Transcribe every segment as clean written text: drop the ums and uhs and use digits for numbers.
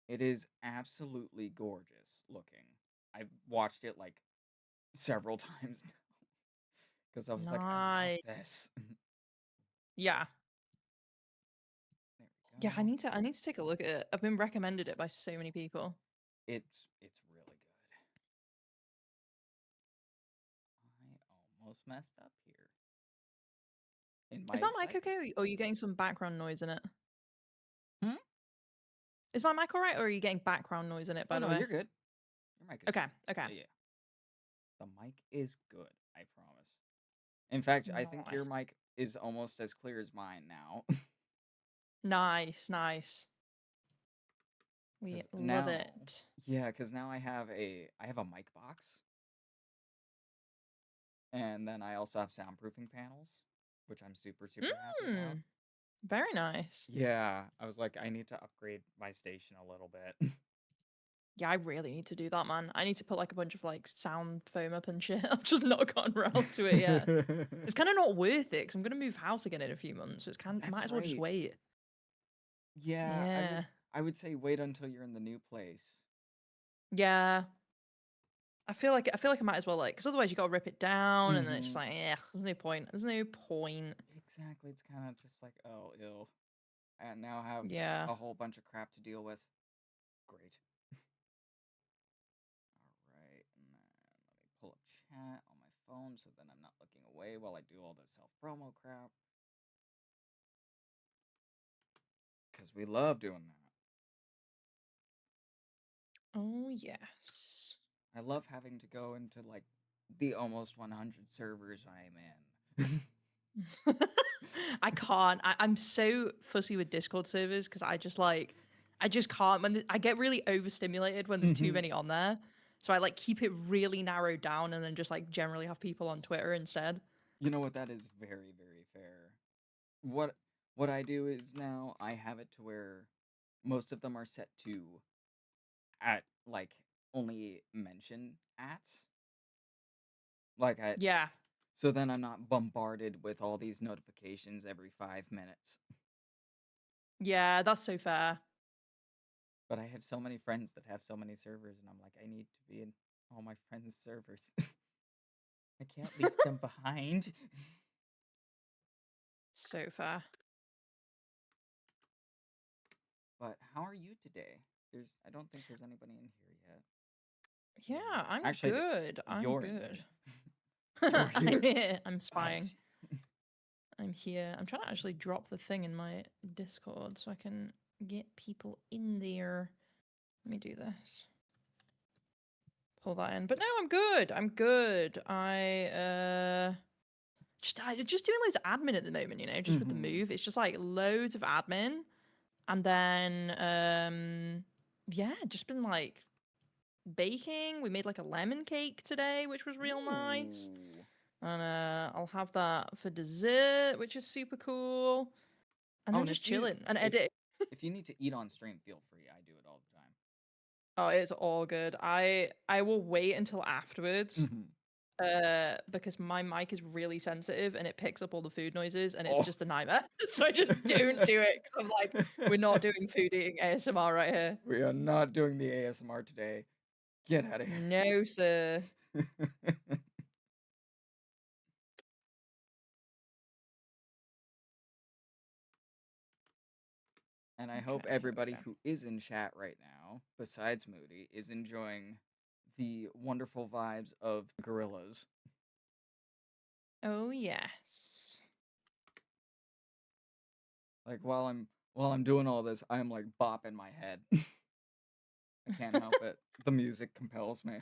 It is absolutely gorgeous looking. I've watched it like several times now because I was like, I love Nice. this. Yeah. There we Yeah, go. I need to take a look at it. I've been recommended it by so many people. It's really good. I almost messed up here in my Is my mic excitement. okay, or are you getting some background noise in it? Hmm? Is my mic alright, or are you getting background noise in it, Oh by the no, way? you're good. Your mic is Okay, good. okay. Yeah, yeah. The mic is good, I promise. In fact, I think your Nice. mic is almost as clear as mine now. Nice, nice. We Cause love now, it. yeah, cause now I have a mic box, and then I also have soundproofing panels, which I'm super super happy about. Mm, very nice. Yeah, I was like, I need to upgrade my station a little bit. Yeah, I really need to do that, man. I need to put like a bunch of like sound foam up and shit. I've just not gotten around to it yet. It's kind of not worth it because I'm gonna move house again in a few months, so it's might That's as well just right. wait. Yeah, I would Yeah, I would say wait until you're in the new place. yeah. I feel like I might as well like because otherwise you gotta rip it down and then it's just Mm-hmm. like, yeah, there's no point. There's no point. Exactly. It's kind of just like, oh, ill. And now have Yeah. a whole bunch of crap to deal with. Great. All right, and then let me pull up chat on my phone so then I'm not looking away while I do all this self promo crap. Because we love doing that. Oh yes. I love having to go into like the almost 100 servers I'm in. I can't. I'm so fussy with Discord servers because I just can't. I get really overstimulated when there's too Mhm. many on there. So I like keep it really narrowed down and then just like generally have people on Twitter instead. You know what? That is very, very fair. What what I do is now I have it to where most of them are set to at like only mention at like at Yeah. so then I'm not bombarded with all these notifications every 5 minutes. Yeah, that's so fair. But I have so many friends that have so many servers, and I'm like, I need to be in all my friends' servers. I can't leave them behind. So fair. But how are you today? I don't think there's anybody in here yet. Yeah, I'm Actually, good. I'm you're in good. here. You're I'm here. here. I'm spying. Us. I'm here. I'm trying to actually drop the thing in my Discord so I can get people in there. Let me do this. Pull that in. But no, I'm good. I'm good. I just doing loads of admin at the moment, you know, just with the Mm-hmm. move. It's just like loads of admin. And then yeah, just been like baking. We made like a lemon cake today, which was real nice. Ooh. And I'll have that for dessert, which is super cool. And Oh, then and just chilling and if edit. if you need to eat on stream, feel free. I do it all Oh, it's all good. I will wait until the afterwards. time. Because my mic is really sensitive and it picks up all the food noises and it's Oh. just a nightmare. So I just don't do it because I'm like, we're not doing food eating ASMR right here. We are not doing the ASMR today. Get out of here. No, sir. And I hope Okay, here we everybody go. who is in chat right now, besides Moody, is enjoying the wonderful vibes of the gorillas. Oh, yes. Like while I'm doing all this, I'm like bopping my head. I can't help it. The music compels me.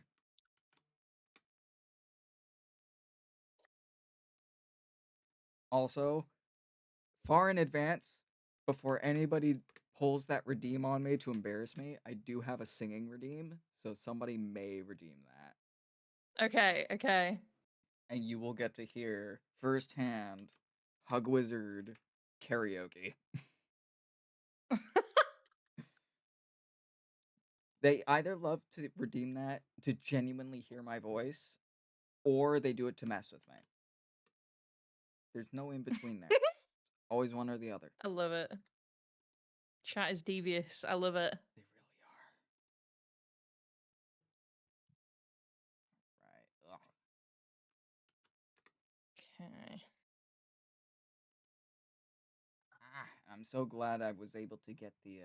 Also, far in advance, before anybody pulls that redeem on me to embarrass me, I do have a singing redeem, so somebody may redeem that. Okay, okay. And you will get to hear firsthand Hug Wizard karaoke. They either love to redeem that to genuinely hear my voice, or they do it to mess with me. There's no in between there. Always one or the other. I love it. Chat is devious. I love it. They really I'm so glad I was able to get the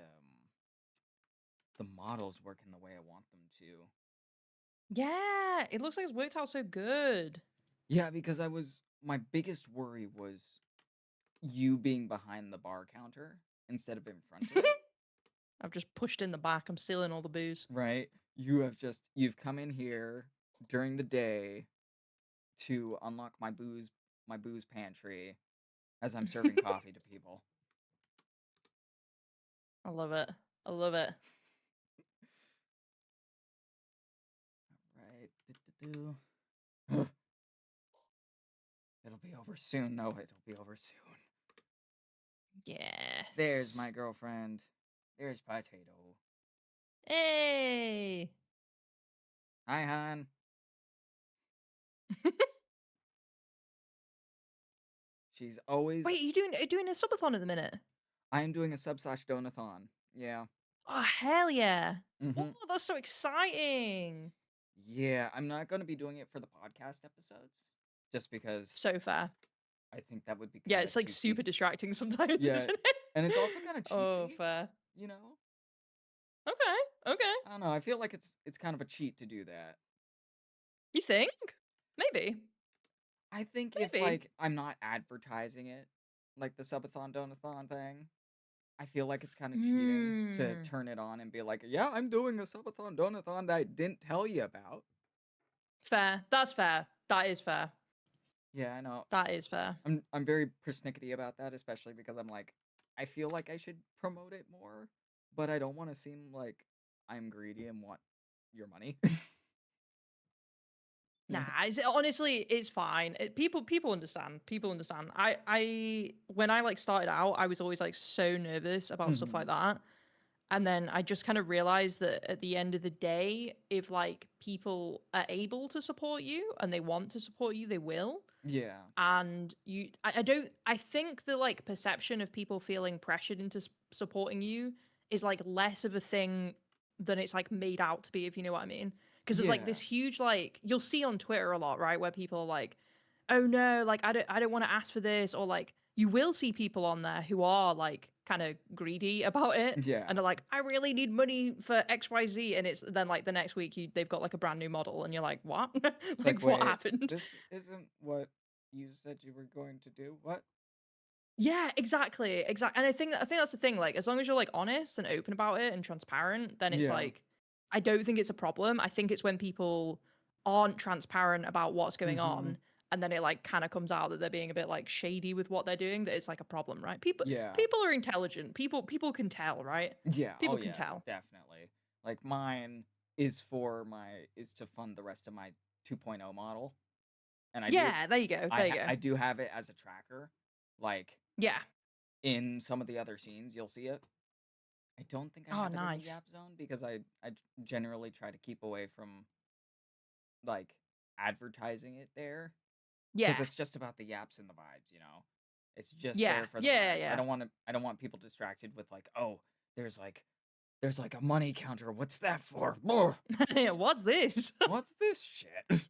models working the way I want them to. Yeah, it looks like it's worked out so good. Yeah, because my biggest worry was you being behind the bar counter instead of in front of it. I've just pushed in the back. I'm stealing all the booze. Right? You've come in here during the day to unlock my booze pantry as I'm serving coffee to people. I love it. I love it. Right. Do-do-do. It'll be over soon. No, it'll be over soon. Yes. There's my girlfriend. There's Potato. Hey. Hi, hon. She's always. Wait, are you doing a subathon at the minute? I am doing a sub/donathon. Yeah. Oh hell yeah! Mm-hmm. Oh, that's so exciting. Yeah, I'm not going to be doing it for the podcast episodes, just because So fair. I think that would be Yeah, kind of it's like cheesy. super distracting sometimes, Yeah, isn't it? and it's also kind of Oh, cheatsy, fair. you know? Okay, okay. I don't know. I feel like it's kind of a cheat to do that. You think? Maybe. I think if Maybe. like I'm not advertising it, like the subathon donathon thing, I feel like it's kind of cheating to Hmm. turn it on and be like, "Yeah, I'm doing a subathon donathon that I didn't tell you about." Fair. That's fair. That is fair. Yeah, I know. That is fair. I'm very persnickety about that, especially because I'm like, I feel like I should promote it more, but I don't want to seem like I'm greedy and want your money. Nah, Yeah. honestly, it's fine. People understand. People understand. I when I like started out, I was always like so nervous about stuff like Hmm. that. And then I just kind of realized that at the end of the day, if like people are able to support you and they want to support you, they will. Yeah. And I don't, I think the like perception of people feeling pressured into supporting you is like less of a thing than it's like made out to be, if you know what I mean. Because there's like this Yeah. huge, like, you'll see on Twitter a lot, right? Where people are like, oh no, like I don't want to ask for this, or like you will see people on there who are like kind of greedy about it Yeah. and are like, I really need money for XYZ, and it's then like the next week they've got like a brand new model and you're like, what? It's like, Like what wait, happened? this isn't what you said you were going to do. What? Yeah, exactly, exactly. And I think that's the thing. Like, as long as you're like honest and open about it and transparent, then it's Yeah. like, I don't think it's a problem. I think it's when people aren't transparent about what's going Hmm. on, and then it like kind of comes out that they're being a bit like shady with what they're doing. That it's like a problem, right? People Yeah. people are intelligent. People can tell, right? Yeah. Oh People can yeah, tell. definitely. Like mine is to fund the rest of my 2.0 model, and Yeah, there you go. There you go. I do have it as a tracker. Like Yeah. in some of the other scenes, you'll see it. I don't think I Oh, have it in the nice. Yap Zone because I generally try to keep away from like advertising it there because Yeah. it's just about the yaps and the vibes, you know. It's just Yeah. there for the Yeah. vibes. Yeah. I don't want people distracted with like, oh, there's like there's like a money counter. What's that for? Ugh, Yeah. What's this? what's this shit?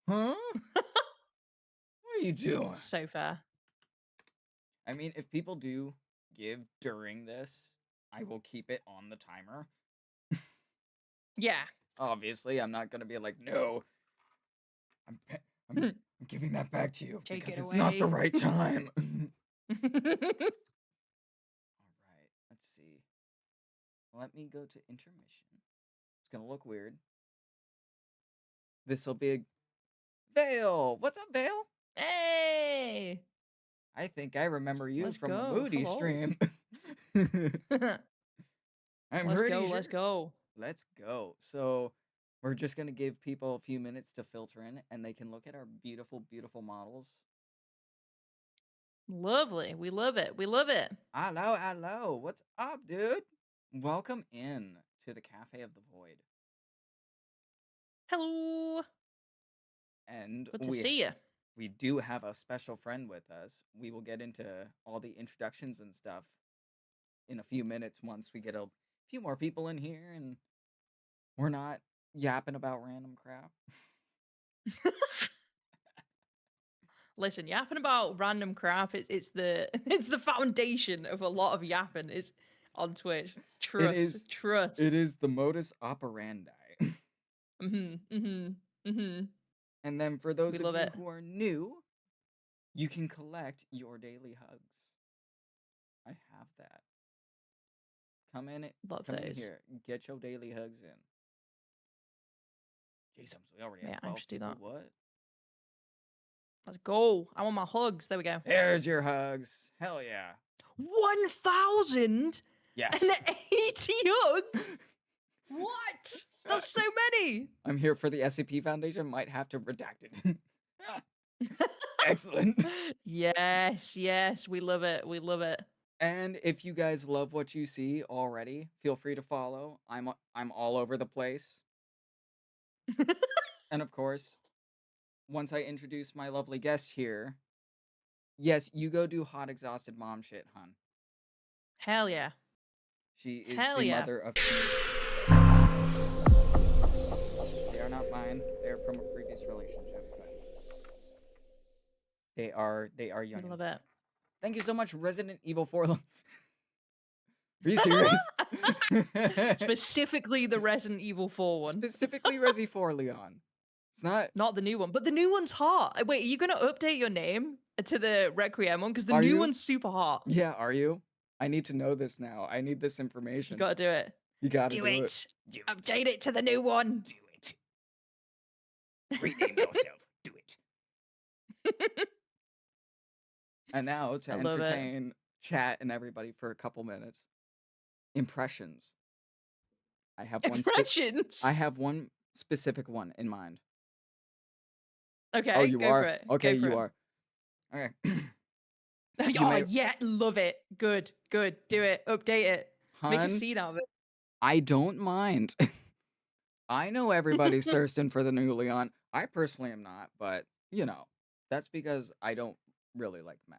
Huh? What are you doing? So fair. I mean, if people do give during this, I will keep it on the timer. Yeah. Obviously, I'm not gonna be like, no, I'm pe- I'm I'm giving that back to you Take because it it's not the away. right time. All right, let's see. Let me go to intermission. It's gonna look weird. This will be a Vale. What's up, Vale? Hey! I think I remember you Let's from a go. Moody Hello. stream. I'm Let's pretty go. sure. Let's go. Let's go. So we're just gonna give people a few minutes to filter in, and they can look at our beautiful, beautiful models. Lovely. We love it. We love it. Hello, hello. What's up, dude? Welcome in to the Cafe of the Void. Hello. And Good to see you. we do have a special friend with us. We will get into all the introductions and stuff in a few minutes once we get a few more people in here and we're not yapping about random crap. Listen, yapping about random crap, it's the it's the foundation of a lot of yapping is on Twitch. It Trust, is it trust. is the modus operandi. Mm-hmm. And then for We those of love you it. who are new, you can collect your daily hugs. I have that. Love Come in those. here. Get your daily hugs in. Jeez, we already Yeah, have I 12 should do people. that. What? Let's go. I want my hugs. There we go. There's your hugs. Hell yeah. 1,080 Yes. hugs. What? That's so many. I'm here for the SCP Foundation. Might have to redact it. Excellent. Yes, yes, we love it. We love it. And if you guys love what you see already, feel free to follow. I'm all over the place. And of course, once I introduce my lovely guest here, yes, you go do hot exhausted mom shit, hun. Hell yeah. She is Hell the yeah. mother of two. They are not mine. They're from a previous relationship, but they are We young and love sweet. it. Thank you so much, Resident Evil 4. Are you serious? Specifically the Resident Evil 4 one. Specifically Resi 4, Leon. It's not. Not the new one, but the new one's hot. Wait, are you going to update your name to the Requiem one? Because the Are new you? one's super hot. Yeah, are you? I need to know this now. I need this You information. got to do it. You gotta Do do it. it. Update it to the new one. Do it. Rename yourself. Do it. And now to I love it. entertain chat and everybody for a couple minutes. Impressions. I have one Impressions. I have one specific one in mind. Okay, Oh, you go for are? it. Okay, Go for you it. are. Okay. You Oh may yeah, love it. Good, good. Do it. Update it. Make a Hun, scene out of I don't mind. I know everybody's it. thirsting for the new Leon. I personally am not, but you know, that's because I don't really like men.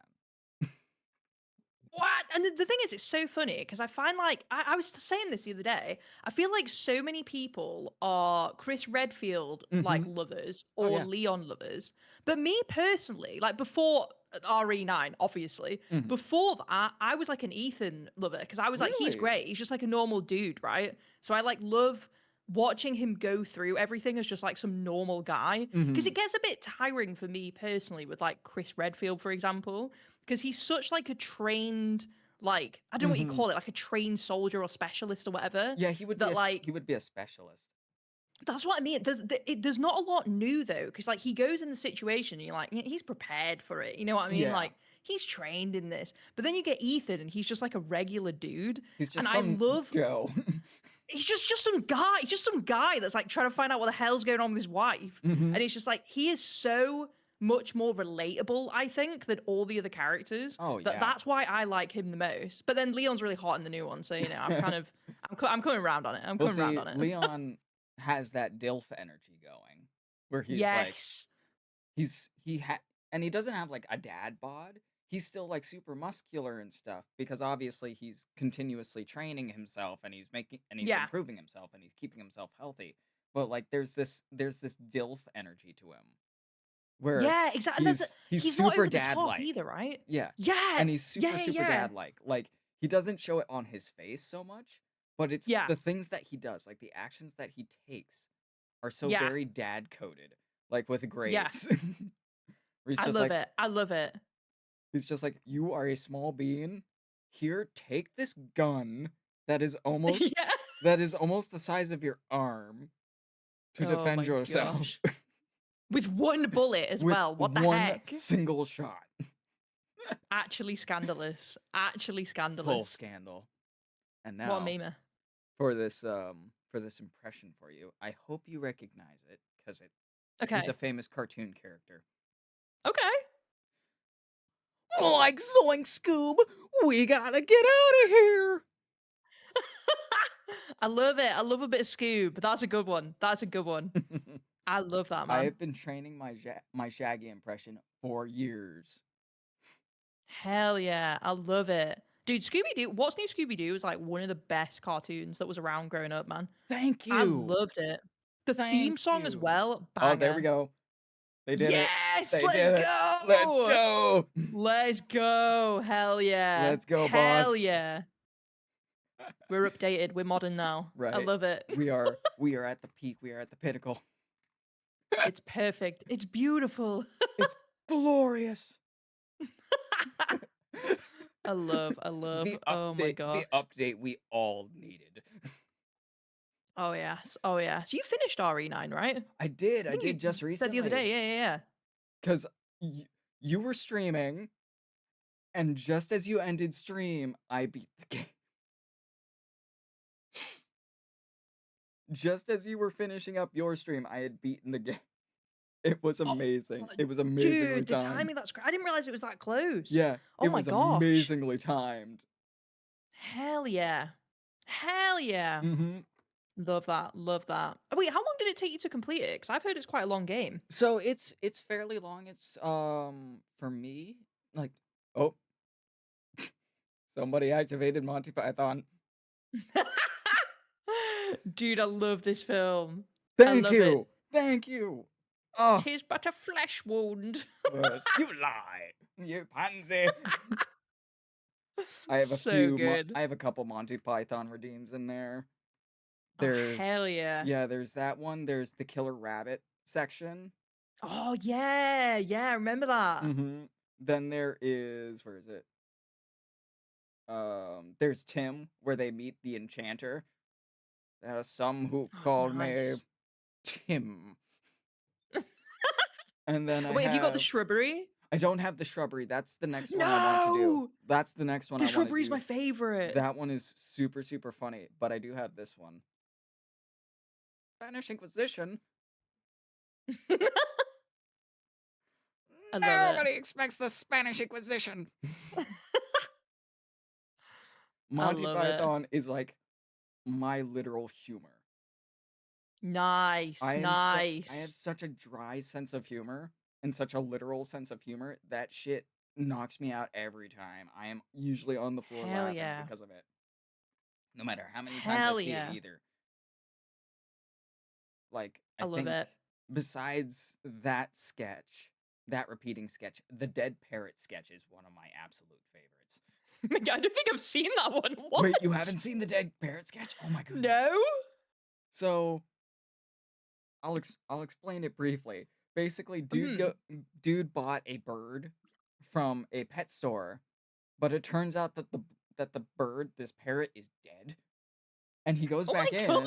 What? And the thing is, it's so funny because I find like I was saying this the other day. I feel like so many people are Chris Redfield like Mm-hmm. lovers Oh or yeah. Leon lovers, but me personally, like before RE9, obviously, Mm-hmm. before that, I was like an Ethan lover because I was like, he's Really? great. He's just like a normal dude, right? So I like love watching him go through everything as just like some normal guy because Mm-hmm. it gets a bit tiring for me personally with like Chris Redfield, for example, because he's such like a trained, like I don't know what you Mm-hmm. call it, like a trained soldier or specialist or whatever. Yeah, he would be That like he would be a specialist. that's what I mean. There's not a lot new though, because like he goes in the situation, and you're like, "Yeah, he's prepared for it. You know what I mean? Yeah. Like he's trained in this. But then you get Ethan, and he's just like a regular dude, He's and just I some love. Joe. He's just some guy. He's just some guy that's like trying to find out what the hell's going on with his wife, Mm-hmm. and it's just like he is so much more relatable, I think, than all the other characters. Oh That yeah. that's why I like him the most. But then Leon's really hot in the new one, so you know I've kind of I'm coming around on it. I'm Well, coming around see, on it. Leon has that DILF energy going, where he's like, Yes. and he doesn't have like a dad bod. He's still like super muscular and stuff because obviously he's continuously training himself and he's Yeah. improving himself and he's keeping himself healthy. But like there's this DILF energy to him where Yeah, exactly. And he's he's not super over the dad top like. either, right? Yeah. Yeah. And he's super, Yeah, super yeah. dad like. Like, he doesn't show it on his face so much, but it's Yeah. the things that he does, like the actions that he takes are so Yeah. very dad coded, like with Yeah. grace. Where he's I just love like, it. I love it. he's just like, you are a small being. Here, take this gun that is almost Yeah. the size of your arm to Oh defend my yourself gosh. With one bullet as with well. What the one heck? single shot. Actually scandalous. Actually Full scandalous. scandal. And What a now meme. for this impression for you. I hope you recognize it because it Okay. is a famous cartoon character. Okay. Like Zoink Scoob, we gotta get out of here. I love it. I love a bit of Scoob. That's a good one. That's a good one. I love that, I man. have been training my Shaggy impression for years. Hell yeah. I love it. Dude, Scooby Doo, What's New Scooby Doo is like one of the best cartoons that was around growing up, man. Thank I you. loved it. The theme Thank song as you. well, Oh, there we banger. go. They did it. Yes, They let's did it. Let's go. go. Let's go. Hell yeah. Let's go, Hell boss. yeah. We're updated. We're modern now. I Right. love it. We are at the peak. We are at the pinnacle. It's perfect. It's beautiful. It's glorious. I love. Oh my gosh. The update we all needed. Oh yes. Oh yes. You finished RE9, right? I did think you just said the other recently. day. Yeah. Because you were streaming, and just as you ended stream, I beat the game. Just as you were finishing up your stream, I had beaten the game. It was amazing. It was amazingly Dude, the timed. timing, that's great. I didn't realize it was that close. Yeah, Oh it my was gosh. amazingly timed. Hell yeah. Hell yeah. Mm-hmm. Love that. Love that. Oh, wait, how long did it take you to complete it? Because I've heard it's quite a long game. So it's fairly long. It's for me, like, oh, somebody activated Monty Python. Dude, I love this film. Thank I love you. it. Thank you. Oh, 'Tis but a flesh wound. you lie, you pansy. I have a So few. good. I have a couple Monty Python redeems in there. Oh, There's hell yeah. yeah, there's that one. There's the Killer Rabbit section. Oh yeah, I remember that. Mm-hmm. Then there is, where is it? There's Tim, where they meet the Enchanter. There are some who Oh, call me nice. Tim. And then Wait, have you got the shrubbery? I don't have the shrubbery. That's the next one I want to do. No! That's the next one The I want to shrubbery's do. my favorite. That one is super, super funny, but I do have this one. Spanish Inquisition. I love it. Nobody expects the Spanish Inquisition. Monty love Python is like my literal humor. Nice, nice. I have such a dry sense of humor and such a literal sense of humor. That shit knocks me out every time. I am usually on the floor Hell laughing yeah. because of it. No matter how many times I see it either. Like, I love think it. besides that sketch, that repeating sketch, the Dead Parrot sketch is one of my absolute favorites. I don't think I've seen that one. What? Wait, you haven't seen the Dead Parrot sketch? Oh my goodness. No? So, I'll explain it briefly. Basically, dude bought a bird from a pet store, but it turns out that the bird, this parrot, is dead. And he goes back in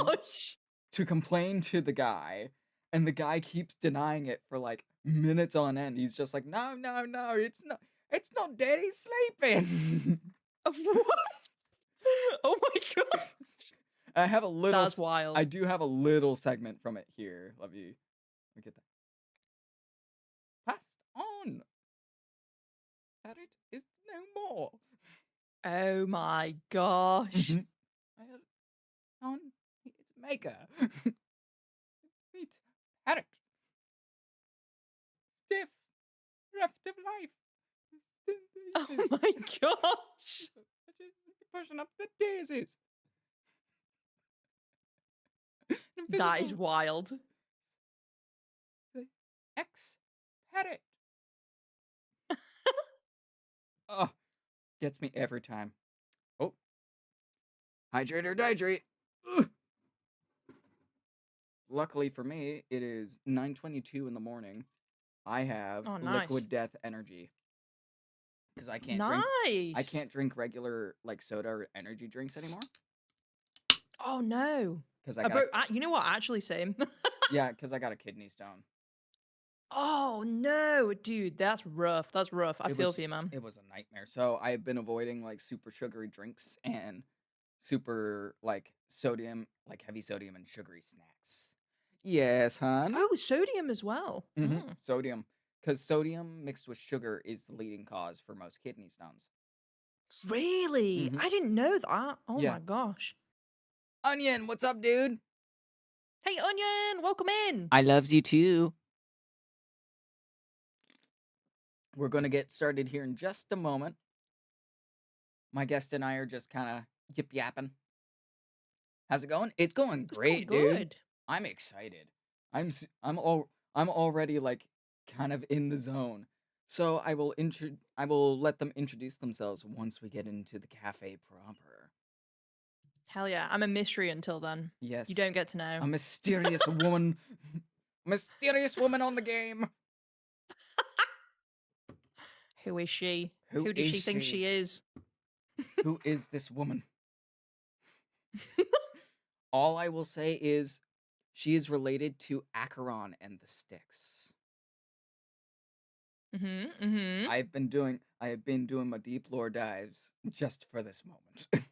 to complain to the guy, and the guy keeps denying it for like minutes on end. He's just like, no, it's not dead, he's sleeping. What? Oh my god. I have a little. That's wild. I do have a little segment from it here. Let me get that. Passed on. Parrot is no more. Oh my gosh. I had on its maker. Meet parrot. Stiff. Reft of life. Oh my gosh. Pushing up the daisies. That is wild. The ex-parrot. Oh, gets me every time. Oh. Hydrate or dihydrate. Ugh. Luckily for me, it is 9:22 in the morning. I have liquid death energy. Because I can't drink regular like soda or energy drinks anymore. Oh no. Because you know what? Actually, same. Yeah, because I got a kidney stone. Oh no, dude, that's rough. That's rough. I feel for you, man. It was a nightmare. So I've been avoiding like super sugary drinks and super like sodium, like heavy sodium and sugary snacks. Yes, hon. Oh, sodium as well. Sodium. Because sodium mixed with sugar is the leading cause for most kidney stones. Really? I didn't know that. Oh my gosh. Onion, what's up, dude? Hey, Onion, welcome in. I loves you too. We're going to get started here in just a moment. My guest and I are just kind of yip-yapping. How's it going? It's going great, dude. I'm excited. I'm already like kind of in the zone. So I will let them introduce themselves once we get into the cafe proper. Hell yeah. I'm a mystery until then. Yes, You don't get to know. a mysterious woman, mysterious woman on the game. Who is she? Who Who does is she think she? she is? Who is this woman? All I will say is she is related to Acheron and the Styx. Mm-hmm. I have been doing my deep lore dives just for this moment.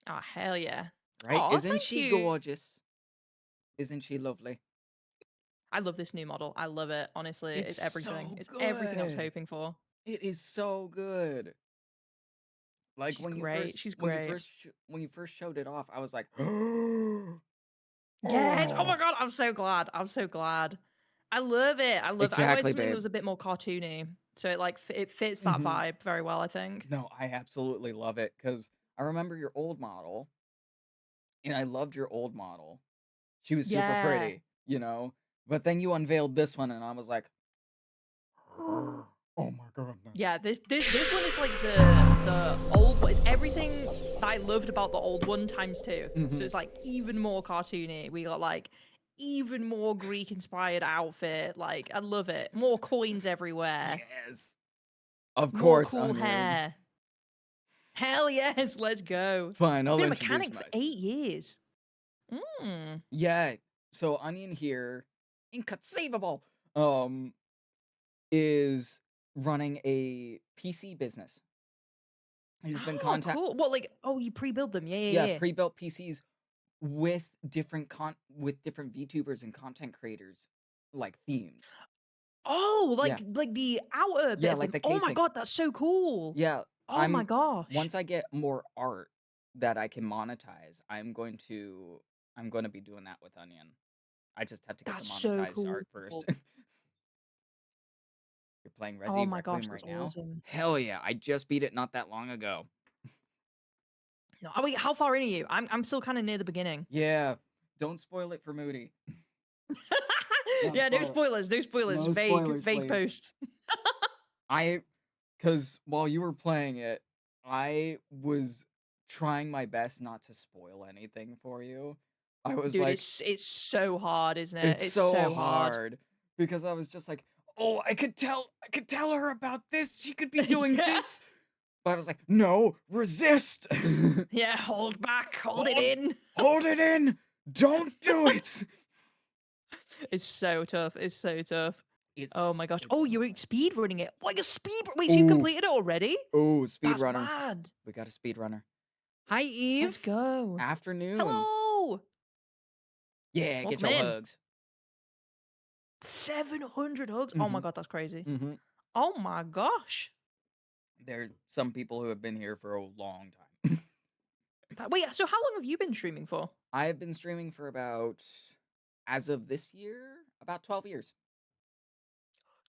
Oh, hell yeah. Right? Oh, Isn't thank she you. gorgeous? Isn't she lovely? I love this new model. I love it. Honestly, It's it's everything. so It's everything I was good. hoping for. It is so good. Like She's great. She's great. when you first showed it off, I was like, oh, Yes. Oh my god, I'm so glad. I'm so glad. I love it. I love it. I wanted exactly, something that babe. was a bit more cartoony. So it like it fits that Hmm. vibe very well, I think. No, I absolutely love it because I remember your old model, and I loved your old model. She was super Yeah. pretty, you know. But then you unveiled this one, and I was like, oh my goodness. Yeah, this one is like the old one. It's everything that I loved about the old one times two. So Hmm. it's like even more cartoony. We got like even more Greek inspired outfit. Like I love it. More coins everywhere. Yes, of More course, cool Onion. hair. Hell yes, let's go. Fine, I'll Been a introduce mechanic for myself. 8 years. Mm. Yeah, so Onion here, inconceivable, um, is running a PC business. He's been Oh, contact cool. What like oh you pre-build them. Yeah, yeah, yeah, yeah. pre-built PCs with with different VTubers and content creators like themes. Oh, Yeah. like the outer bit Yeah, of like them. the Oh my casing. god, that's so cool. Yeah, Oh my I'm gosh. once I get more art that I can monetize, I'm going to be doing that with Onion. I just have to get the That's so monetized cool. art first. You're playing Oh Resi my gosh, Requiem that's right now? awesome. Hell yeah, I just beat it not that long ago. No, oh wait, how far in are you? I'm still kind of near the beginning. Yeah, don't spoil it for Moody. Don't Yeah, no spoil it. spoilers, no spoilers. No Vague, spoilers, vague please. post. I, because while you were playing it, I was trying my best not to spoil anything for you. I was Dude, like, it's so hard, isn't it? it's It's so so hard. hard because I was just like, oh, I could tell her about this. She could be doing Yeah. this. But I was like, no, resist. Yeah, hold back, hold it hold, in. hold it in. Don't do it. It's so tough. It's so tough. Oh It's my gosh. it's Oh, so you're hard. speed running it. What, you're speed? Wait, so you Ooh, completed it already? ooh, That's speedrunner. mad. We got a speedrunner. Hi, Eve. Let's go. Afternoon. Hello. Yeah, get Welcome your in. hugs. 700 hugs. Oh my Mm-hmm. god, that's crazy. Mm-hmm. Oh my gosh. There are some people who have been here for a long time. Wait, so how long have you been streaming for? I have been streaming for about, as of this year, about 12 years.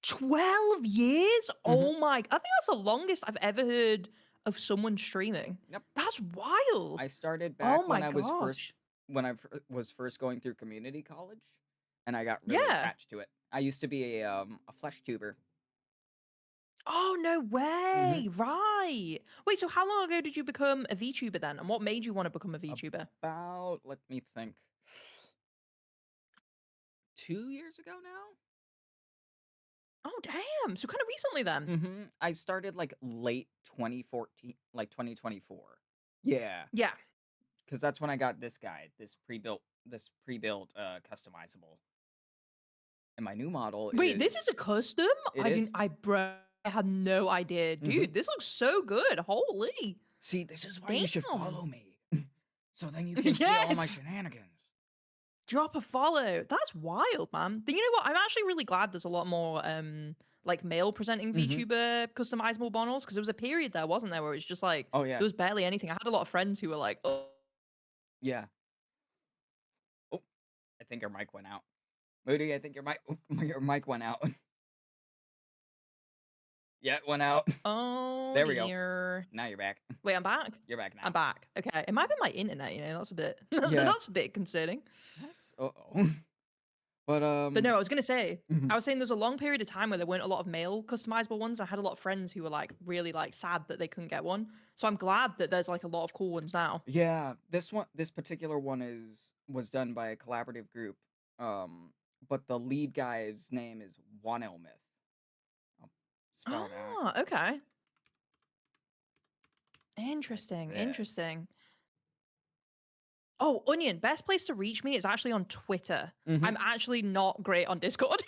12 years? Mm-hmm. Oh my. I think that's the longest I've ever heard of someone streaming. Yep. That's wild. I started back Oh my gosh. was first going through community college, and I got really Yeah. attached to it. I used to be a flesh tuber. Oh, no Mm-hmm. way. Right. Wait, so how long ago did you become a VTuber then? And what made you want to become a VTuber? About, let me think, 2 years ago now. Oh, damn. So kind of recently then. Mm-hmm. I started like late 2014, like 2024. Yeah, Yeah. because that's when I got this guy, this pre-built customizable. And my new model Wait, this is is a custom? it is. I had no idea. Mm-hmm. Dude, this looks so good. Holy. See, this is why you should Damn. follow me, so then you can see all my Yes. shenanigans. Drop a follow. That's wild, man. But you know what? I'm actually really glad there's a lot more like male presenting Mm-hmm. VTuber customizable models because there was a period there, wasn't there, where it was just like Oh yeah, there was barely anything. I had a lot of friends who were like, oh, yeah. Oh, I think your mic went out. Moody, I think your mic went out. Yeah, it went out. oh There we go. dear. Now you're back. Wait, I'm back. You're back now. I'm back. Okay, it might be my internet. You know, that's a bit Yeah. that's a bit concerning. That's uh-oh. But But no, I was gonna say, mhm. I was saying there's a long period of time where there weren't a lot of male customizable ones. I had a lot of friends who were like really like sad that they couldn't get one. So I'm glad that there's like a lot of cool ones now. Yeah, this particular one was done by a collaborative group. But the lead guy's name is One Elmith. I'll spell it out. Oh, okay. Like Interesting. this. Interesting. Oh, Onion, best place to reach me is actually on Twitter. Mm-hmm. I'm actually not great on Discord.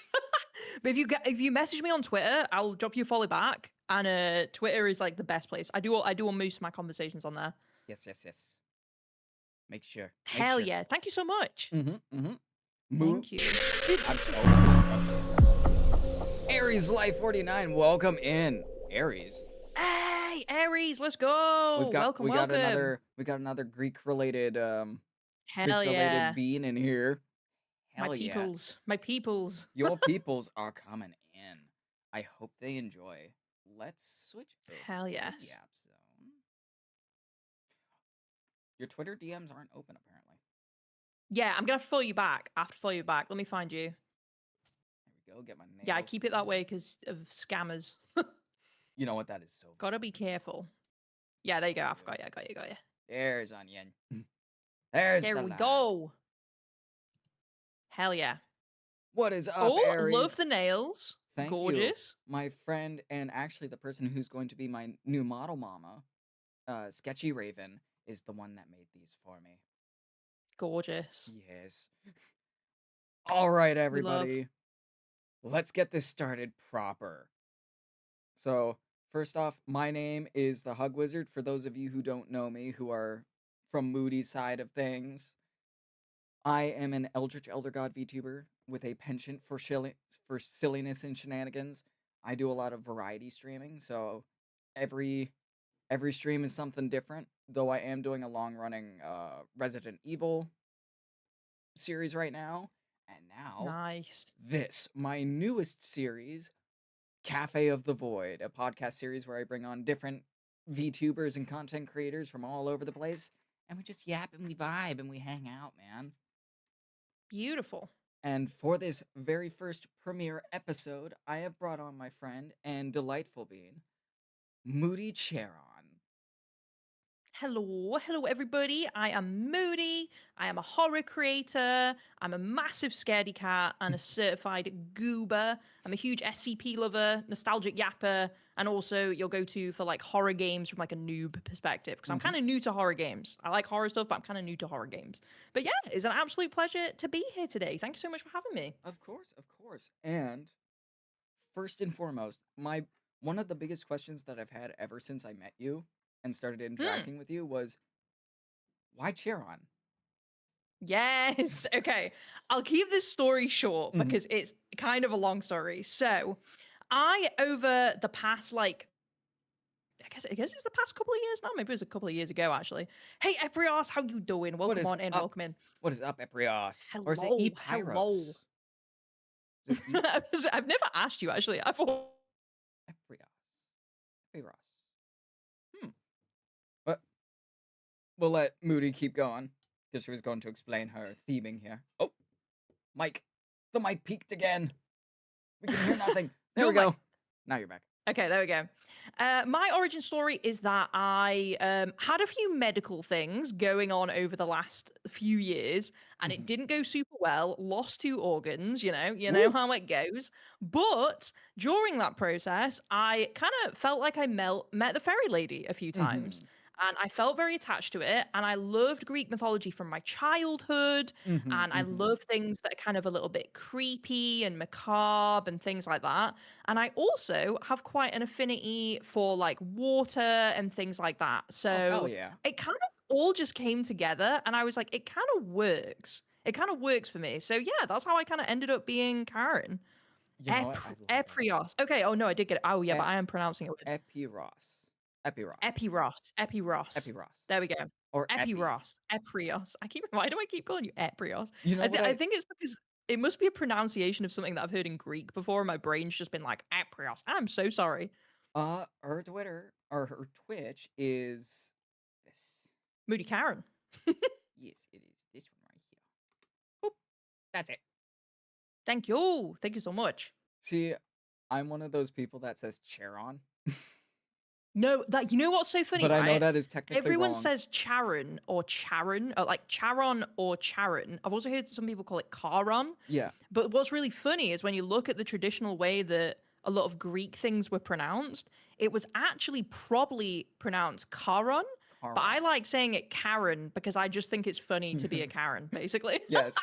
But if you message me on Twitter, I'll drop you a follow back. And Twitter is like the best place. I do most of my conversations on there. Yes, yes, yes. Make sure. Make Hell sure. yeah. Thank you so much. Mm-hmm. Mm-hmm. Move. Thank you. Aries Life 49, welcome in. Aries. Hey, Aries, let's go. Welcome, welcome. We got another Greek Hell related yeah. being in here. My Hell yeah. peoples. My peoples. Your peoples are coming in. I hope they enjoy. Let's switch over Hell to the yes. Yap Zone. Your Twitter DMs aren't open apparently. Yeah, I'm gonna follow you back. I have to follow you back. Let me find you. There we go. Get my nails. Yeah, I keep it that done. way because of scammers. You know what? That is so. Gotta be careful. Yeah, there you go. I've got you. I got you. Got you. There's Onion. There's There the we lad. go. Hell yeah. What is up, Oh, Aries? love the nails. Thank Gorgeous. you. My friend and actually the person who's going to be my new model mama, Sketchy Raven, is the one that made these for me. Gorgeous. Yes. All right, We love. everybody. Let's get this started proper. So, first off, my name is the Hug Wizard. For those of you who don't know me, who are from Moody's side of things, I am an Eldritch Elder God VTuber with a penchant for silliness and shenanigans. I do a lot of variety streaming, so every stream is something different. Though I am doing a long running Resident Evil series right now, and now Nice. this my newest series, Cafe of the Void, a podcast series where I bring on different VTubers and content creators from all over the place, and we just yap and we vibe and we hang out, man. Beautiful. And for this very first premiere episode, I have brought on my friend and delightful being, Moody Charon. Hello, hello everybody. I am Moody. I am a horror creator. I'm a massive scaredy cat and a certified goober. I'm a huge SCP lover, nostalgic yapper, and also your go-to for like horror games from like a noob perspective. Because I'm kind of new to horror games. I like horror stuff, but I'm kind of new to horror games. But yeah, it's an absolute pleasure to be here today. Thank you so much for having me. Of course, of course. And first and foremost, my one of the biggest questions that I've had ever since I met you and started interacting with you was, why Charon? Yes. Okay. I'll keep this story short Mhm. because it's kind of a long story. So, I over the past like I guess it's the past couple of years now. Maybe it was a couple of years ago actually. Hey Eprios, how you doing? What Welcome is on in. up? Welcome in. What is up, Eprios? Or is it Hello. Hello. Epyros? Is it I've never asked you actually. I thought Eprios? Epiros. But we'll let Moody keep going because she was going to explain her theming here. Oh, Mike. The mic peaked again. We can hear nothing. There we go. Now you're back. Okay, there we go. My origin story is that I had a few medical things going on over the last few years, and it didn't go super well. Lost two organs, you know Woo. how it goes. But during that process, I kind of felt like I met the fairy lady a few times. And I felt very attached to it. And I loved Greek mythology from my childhood. And I love things that are kind of a little bit creepy and macabre and things like that. And I also have quite an affinity for like water and things like that. Oh, hell So yeah. it kind of all just came together. And I was like, it kind of works. It kind of works for me. So yeah, that's how I kind of ended up being Karen. You know what? I love it. Eprios. Okay. Oh no, I did get it. Oh yeah, but I am pronouncing it with Epiros. Epiros. Epiros. Epiros. There we go. Or Epiros. Eprios. Why do I keep calling you Eprios? You know what I think it's because it must be a pronunciation of something that I've heard in Greek before. My brain's just been like Eprios. I'm so sorry. Her Twitter or her Twitch is this. Moody Karen. Yes, it is this one right here. Boop. That's it. Thank you. Thank you so much. See, I'm one of those people that says Charon, No, that you know what's so funny, but I know right? that is technically Everyone wrong. says Charon or Charon, or like Charon or Charon. I've also heard some people call it Charon. Yeah, But what's really funny is when you look at the traditional way that a lot of Greek things were pronounced, it was actually probably pronounced Charon. But I Charon. like saying it Karen because I just think it's funny to be a Karen, basically. Yes,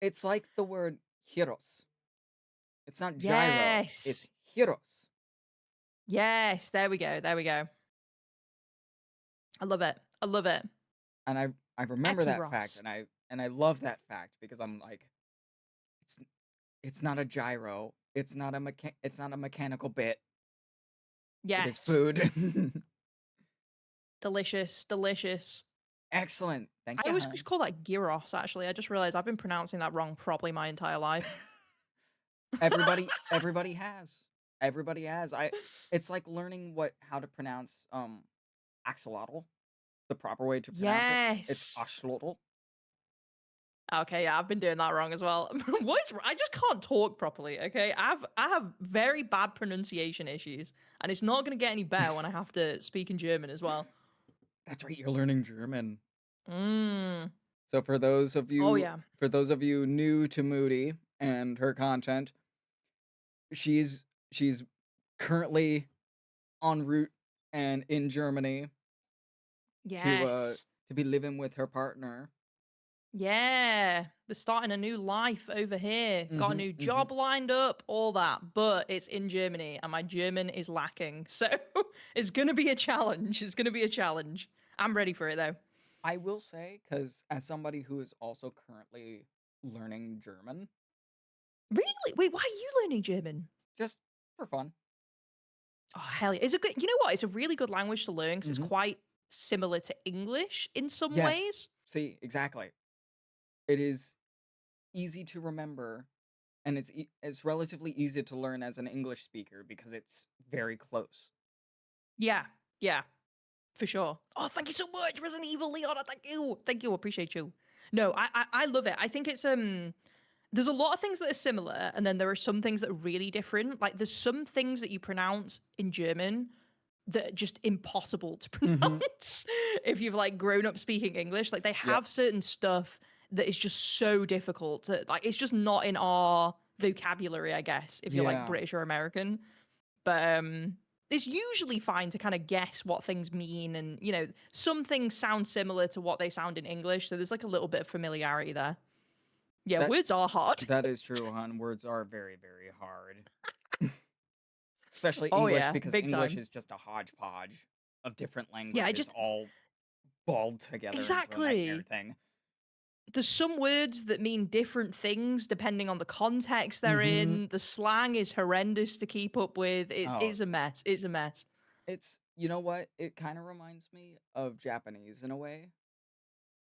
it's like the word heros. It's not gyro, it's Yes. heros. Yes. There we go. There we go. I love it. I love it. And I remember that fact, Ekiros. and I love that fact because I'm like, it's it's not a gyro, it's not a mechanical bit. It is Yes. food. Delicious. Delicious. Excellent. Thank I you, always hun. call that gyros, actually. I just realized I've been pronouncing that wrong probably my entire life. Everybody has. Everybody has. It's like learning how to pronounce axolotl, the proper way to pronounce it. It's Yes. axolotl. Okay, yeah, I've been doing that wrong as well. I just can't talk properly, okay? I have very bad pronunciation issues, and it's not going to get any better when I have to speak in German as well. That's right, you're learning German. Mm. So Oh yeah. for those of you new to Moody and her content, she's currently en route and in Germany Yes. to be living with her partner. Yeah. We're starting a new life over here. Got a Mhm. new Mhm. job lined up, all that. But it's in Germany and my German is lacking. So it's going to be a challenge. It's going to be a challenge. I'm ready for it though. I will say, cuz as somebody who is also currently learning German, Really? Wait, why are you learning German? just for fun. Oh, hell yeah. It's a good, you know what? It's a really good language to learn because it's Mhm. quite similar to English in some Yes. ways. See, exactly. It is easy to remember, and it's relatively easy to learn as an English speaker because it's very close. Yeah. Yeah. For sure. Oh, thank you so much, Resident Evil Leona. Thank you. Thank you. Appreciate you. No, I love it. I think it's there's a lot of things that are similar, and then there are some things that are really different. Like there's some things that you pronounce in German that are just impossible to Mhm. pronounce if you've like grown up speaking English. Like they Yep. have certain stuff that is just so difficult to like it's just not in our vocabulary, I guess, if you're like Yeah. British or American. But it's usually fine to kind of guess what things mean and some things sound similar to what they sound in English, so there's like a little bit of familiarity there. Yeah, That words are hard. that is true, hon. Words are very, very hard. Especially Oh English yeah, because big English time. is just a hodgepodge of different Yeah, I languages just all balled together into a nightmare exactly. thing. There's some words that mean different things depending on the context they're Mhm. in. The slang is horrendous to keep up with. It's Oh, it's a mess. It's a mess. it's you know what? It kind of reminds me of Japanese in a way.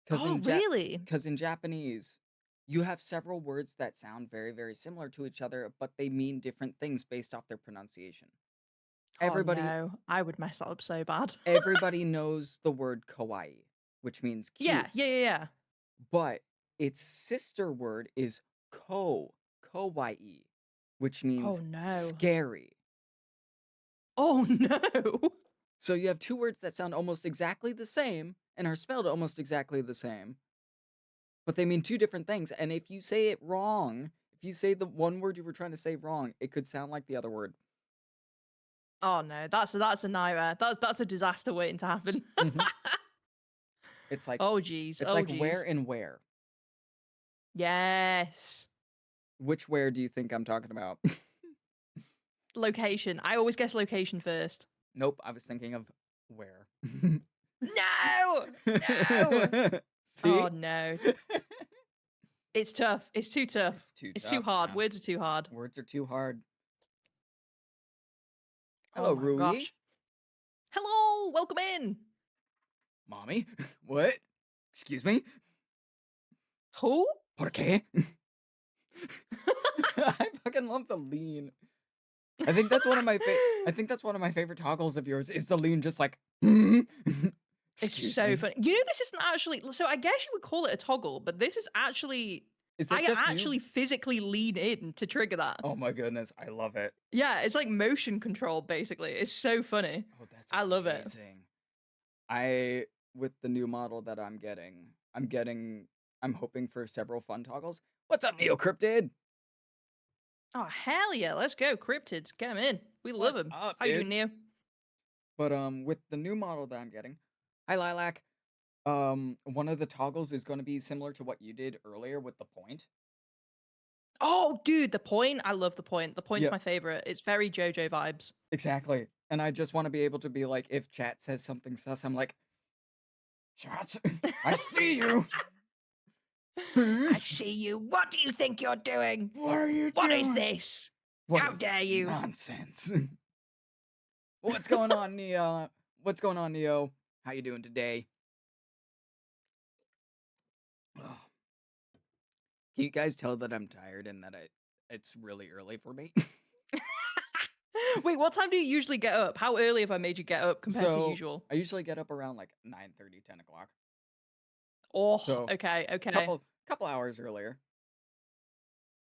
Cuz Oh, in really? Japanese, you have several words that sound very, very similar to each other, but they mean different things based off their pronunciation. Oh Everybody no, I would mess that up so bad. everybody knows the word kawaii, which means Yeah, cute, yeah, yeah, yeah. but its sister word is kawaii, which Oh means no. scary. Oh no. So you have two words that sound almost exactly the same and are spelled almost exactly the same, but they mean two different things. And if you say it wrong, if you say the one word you were trying to say wrong, it could sound like the other word. Oh no, that's a nightmare. That's a disaster waiting to happen. Hmm. It's like Oh geez, it's oh like where geez. and where. Yes. Which where do you think I'm talking about? Location. I always guess location first. Nope, I was thinking of where. No! No! See? Oh no. It's tough. It's too tough. It's too It's too tough, hard. man. Words are too hard. Words are too hard. Oh Hello, my Rui. gosh. Hello! Welcome in! Mommy? What? Excuse me? Who? ¿Por qué? I fucking love the lean. I think that's one of my favorite toggles of yours is the lean just like It's excuse so me. funny. You know, this isn't actually. So I guess you would call it a toggle, but this is actually Is I it just you? actually physically lean in to trigger that. Oh my goodness, I love it. Yeah, it's like motion control basically. It's so funny. Oh, that's I love it. amazing. I with the new model that I'm hoping for several fun toggles. What's up, Neo Cryptid? Oh hell yeah, let's go cryptids. Get 'em in. We love What's them. up, How you doing, dude? Neo? But with the new model that I'm getting, hi Lilac. One of the toggles is going to be similar to what you did earlier with the point. Oh, dude, the point. I love the point. The point's Yep, my favorite. It's very JoJo vibes. exactly. And I just want to be able to be like, if chat says something sus, I'm like, chat, I see you. I see you. What do you think you're doing? What are you What is doing? this? What How is this dare you? nonsense? What's going on, Neo? What's going on, Neo? How you doing today? Oh, can you guys tell that I'm tired and that it's really early for me? Wait, what time do you usually get up? How early have I made you get up compared to So usual? I usually get up around like 9:30, 10 o'clock. Oh, So okay, okay. couple hours earlier.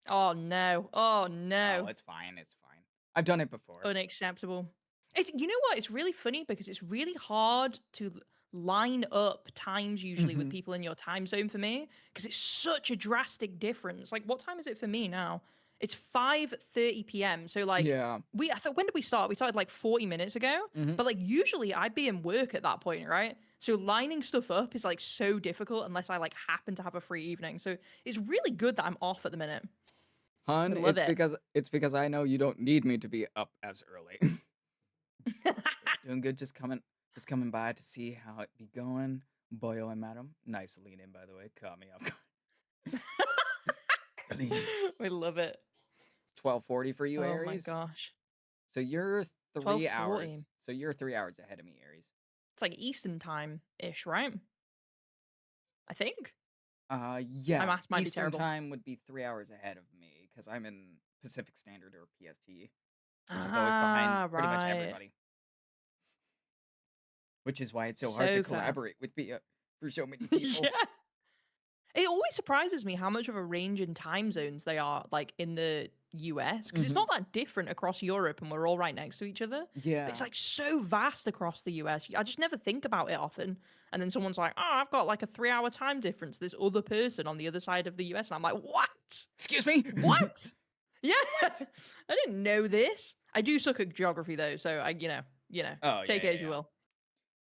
Oh no. Oh Oh, no. it's fine. It's fine. I've done it before. Unacceptable. It's you know what? It's really funny because it's really hard to line up times usually with Hmm. people in your time zone for me because it's such a drastic difference. Like what time is it for me now? It's 5:30 p.m. So like Yeah. I thought when did we start? We started like 40 minutes ago. Hmm. But like usually I'd be in work at that point, right? So lining stuff up is like so difficult unless I like happen to have a free evening. So it's really good that I'm off at the minute. I Hun, love it. it's because I know you don't need me to be up as early. Doing good. Just coming by to see how it be going. Boyo and madam, nice lean in by the way. Caught me off guard. Clean. We love it. It's 12:40 for you, Oh my Aries. gosh. So you're 3 hours. 12:40. So you're 3 hours ahead of me, Aries. It's like Eastern time ish, right? I think. My Yeah. maths might be Eastern terrible. time would be 3 hours ahead of me because I'm in Pacific Standard or PST, which is always behind Ah, pretty much right. everybody. Which is why it's so hard to So fair. collaborate with me for so many Yeah. people. It always surprises me how much of a range in time zones they are, like in the US, because it's Hmm. not that different across Europe and we're all right next to each other. But it's Yeah. like so vast across the US. I just never think about it often. And then someone's like, oh, I've got like a 3 hour time difference. This other person on the other side of the US. And I'm like, what? Excuse me. What? Yeah, I didn't know this. I do suck at geography though, so Oh yeah, take yeah, it as you yeah. will.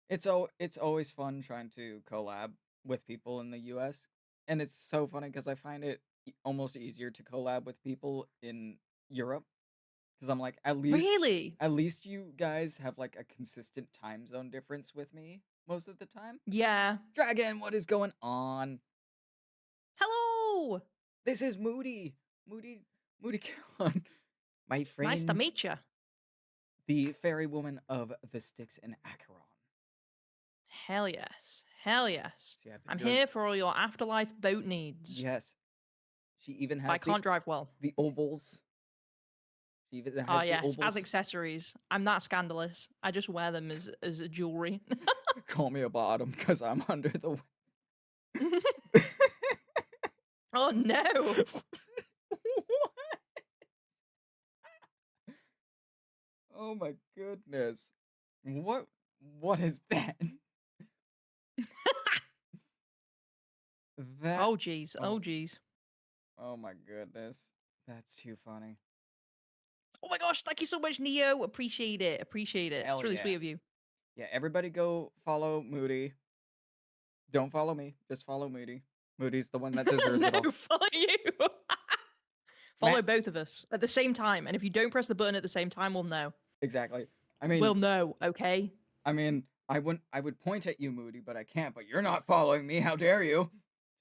It's always fun trying to collab with people in the U.S. And it's so funny because I find it almost easier to collab with people in Europe because I'm like Really? at least you guys have like a consistent time zone difference with me most of the time. Yeah. Dragon, what is going on? Hello. This is Moody, Moody, Moody Killon, my Nice to friend, meet you. the fairy woman of the Styx and Acheron. Hell yes. Hell yes. See, I've been I'm doing here for all your afterlife boat needs. yes. She even But I has can't drive well. the ovals. She even Ah, has the yes, as ovals. accessories. I'm that scandalous. I just wear them as a jewelry. Call me a bottom because I'm under the. Oh no. Oh my goodness! What? What is that? That. Oh jeez. Oh. Oh jeez. Oh my goodness! That's too funny. Oh my gosh, thank you so much, Neo. Appreciate it. Appreciate it. It's Hell really yeah! sweet of you. Yeah, everybody go follow Moody. Don't follow me. Just follow Moody. Moody's the one that deserves No, it all. follow you. Follow Matt. both of us at the same time. And if you don't press the button at the same time, we'll know. Exactly. I We'll mean, know, okay? I would point at you, Moody, but I can't. But you're not following me. How dare you?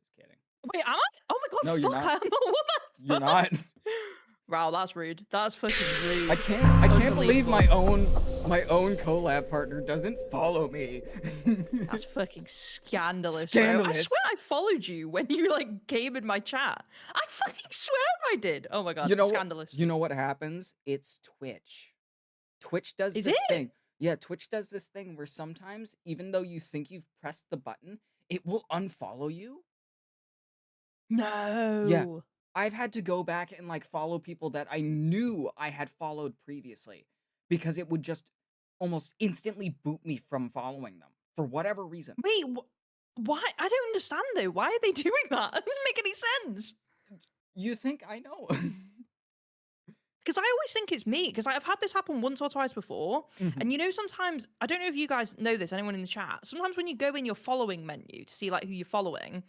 Just kidding. Wait, am I? Oh my god, No, you're fuck, not. I am not. What the You're fuck? not. Wow, that's rude. That's fucking rude. I can't believe Unbelievable. my own collab partner doesn't follow me. That's fucking scandalous, bro. I Scandalous. swear I followed you when you like came in my chat. I fucking swear I did. Oh my god, You know what? scandalous. You know what happens? It's Twitch. Twitch does Is this it? thing. Yeah, Twitch does this thing where sometimes, even though you think you've pressed the button, it will unfollow you. Yeah. No. I've had to go back and, like, follow people that I knew I had followed previously because it would just almost instantly boot me from following them for whatever reason. Wait, why? I don't understand though. Why are they doing that? It doesn't make any sense. You think I know? Because I always think it's me. Because I've had this happen once or twice before. Mhm. And you know, sometimes, I don't know if you guys know this, anyone in the chat, sometimes when you go in your following menu to see like who you're following,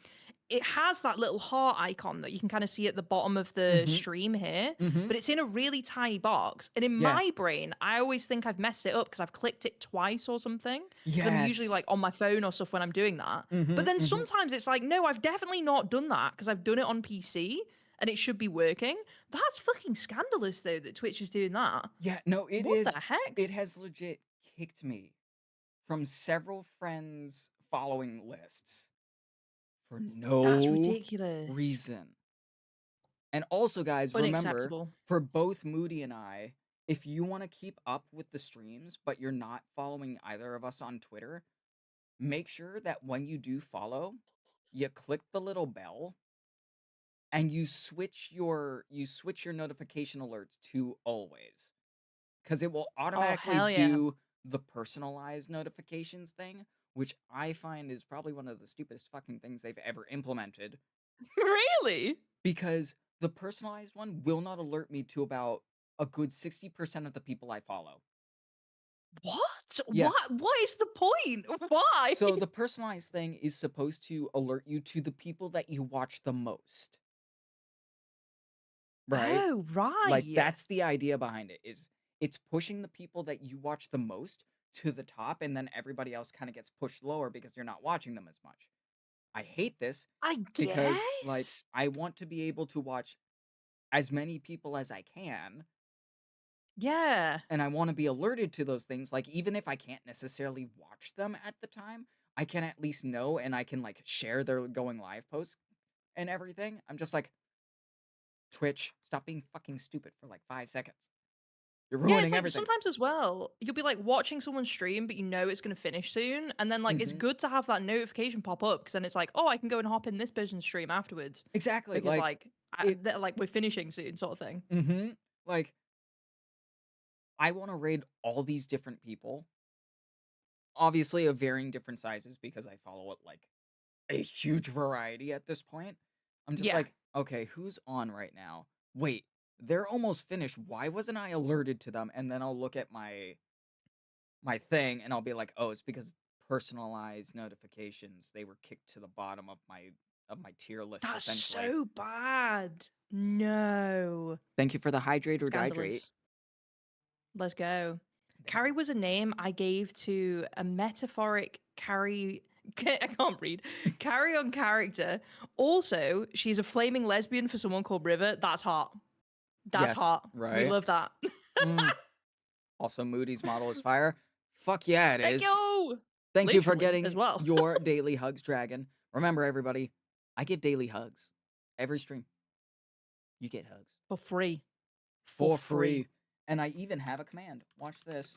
it has that little heart icon that you can kind of see at the bottom of the Mhm. stream here, Mhm. but it's in a really tiny box. And in Yeah. my brain, I always think I've messed it up because I've clicked it twice or something. Because I'm usually Yes. like on my phone or stuff when I'm doing that. But Mhm. then Mhm. sometimes it's like, no, I've definitely not done that because I've done it on PC and it should be working. That's fucking scandalous though that Twitch is doing that. Yeah, no, it What the is. heck? It has legit kicked me from several friends' following lists for That's no ridiculous. reason. And also, guys, remember, Unacceptable. for both Moody and I, if you want to keep up with the streams, but you're not following either of us on Twitter, make sure that when you do follow, you click the little bell and you switch your notification alerts to always. Because it will Oh, automatically hell yeah. do the personalized notifications thing, which I find is probably one of the stupidest fucking things they've ever implemented. Really? Because the personalized one will not alert me to about a good 60% of the people I follow. What? Yeah. What is the point? Why? So the personalized thing is supposed to alert you to the people that you watch the most, right? Oh, Like right. that's the idea behind it is it's pushing the people that you watch the most to the top and then everybody else kind of gets pushed lower because you're not watching them as much. I hate this I because like guess. I want to be able to watch as many people as I can Yeah. and I want to be alerted to those things like even if I can't necessarily watch them at the time, I can at least know and I can like share their going live posts and everything. I'm just like Twitch, stop being fucking stupid for like 5 seconds. You're Yeah, it's ruining like everything. sometimes as well, you'll be like watching someone stream, but you know it's going to finish soon. And then, like, it's Mhm. good to have that notification pop up because then it's like, oh, I can go and hop in this person's stream afterwards Exactly. because, Like like, it like we're finishing soon, sort of thing. mhm. Like I want to raid all these different people, obviously of varying different sizes because I follow it like a huge variety at this point. I'm just Yeah. like, okay, who's on right now? Wait, they're almost finished. Why wasn't I alerted to them? And then I'll look at my thing and I'll be like, "Oh, it's because personalized notifications. They were kicked to the bottom of my tier list That's essentially." so bad. No. Thank you for the hydrate or dihydrate. Scandalous. Let's go. Thank you. Carrie was a name I gave to a metaphoric carry. I can't read. Carry on character. Also, she's a flaming lesbian for someone called River. That's hot. That's Yes, hot. We right? love that. Mm. Also, Moody's model is fire. Fuck yeah, it Thank is. you. Thank you for Literally as getting well. your daily hugs, Dragon. Remember, everybody, I give daily hugs. Every stream, you get hugs. For free. For For free. free. And I even have a command. Watch this.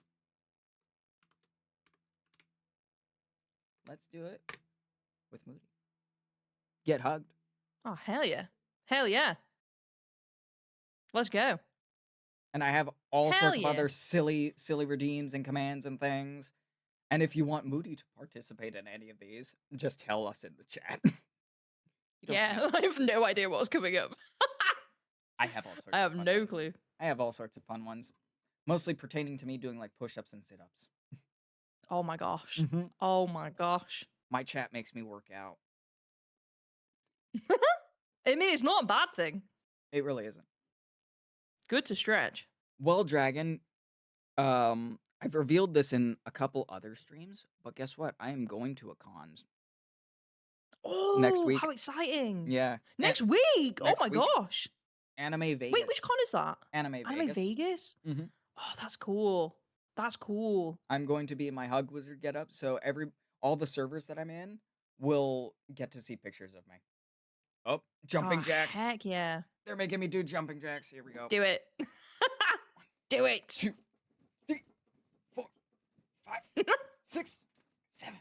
Let's do it with Moody. Get hugged. Oh, hell yeah. Hell yeah. Let's go. And I have all Hell sorts of yeah. other silly redeems and commands and things. And if you want Moody to participate in any of these, just tell us in the chat. You don't have Yeah, to. I have no idea what's coming up. I have all I sorts of have fun no ones. clue. I have all sorts of fun ones. Mostly pertaining to me doing like push-ups and sit-ups. Oh my gosh. Mhm. Oh my gosh. My chat makes me work out. I mean, it's not a bad thing. It really isn't. Good to stretch. Well, Dragon, I've revealed this in a couple other streams, but guess what? I am going to a con next Oh, week. how exciting. Yeah, and Next week. Oh next my week, gosh. Anime Wait, which Vegas. con is that? Anime Anime Vegas. Vegas? hmm Oh, that's cool. That's cool. I'm going to be in my Hug Wizard getup, so all the servers that I'm in will get to see pictures of me. Oh, Oh, jumping jacks. heck yeah. They're making me do jumping jacks. Here we go. Do it. Do it. 2, 3, 4, 5, 6, 7,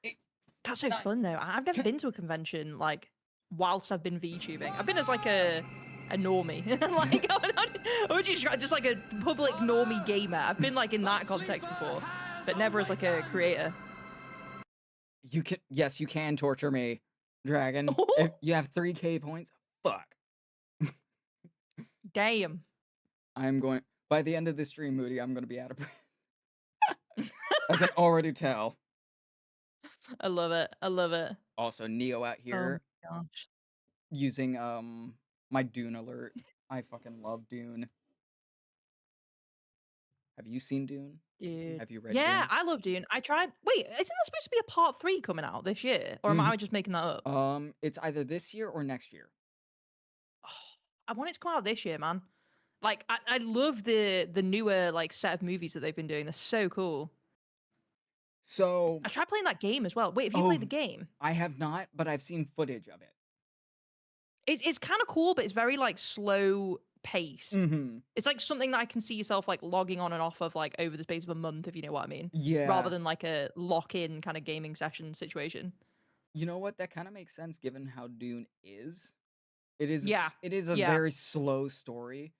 8, That's so 9, fun though. I've never 10. been to a convention like whilst I've been VTubing. I've been as like a normie, like I just like a public normie gamer. I've been like in that context before, but never as like a creator. Yes, you can torture me, Dragon. If you have 3K points, fuck. Damn. By the end of this stream, Moody, I'm gonna be out of breath. I can already tell. I love it. I love it. Also, Neo out Oh here my gosh. using my Dune alert. I fucking love Dune. Have you seen Dune? Dude. Have you read Yeah, Dune? I love Dune. I tried. Wait, isn't there supposed to be a part 3 coming out this year? Or am I just making that up? It's either this year or next year. Oh, I want it to come out this year, man. Like, I love the newer like set of movies that they've been doing. They're so cool. So, I tried playing that game as well. Wait, have you played the game? I have not, but I've seen footage of it. It's kind of cool, but it's very like slow paced. It's like something that I can see yourself like logging on and off of like over the space of a month, if you know what I mean. Yeah. Rather than like a lock in kind of gaming session situation. You know what? That kind of makes sense given how Dune is. It is Yeah. It is a very slow story.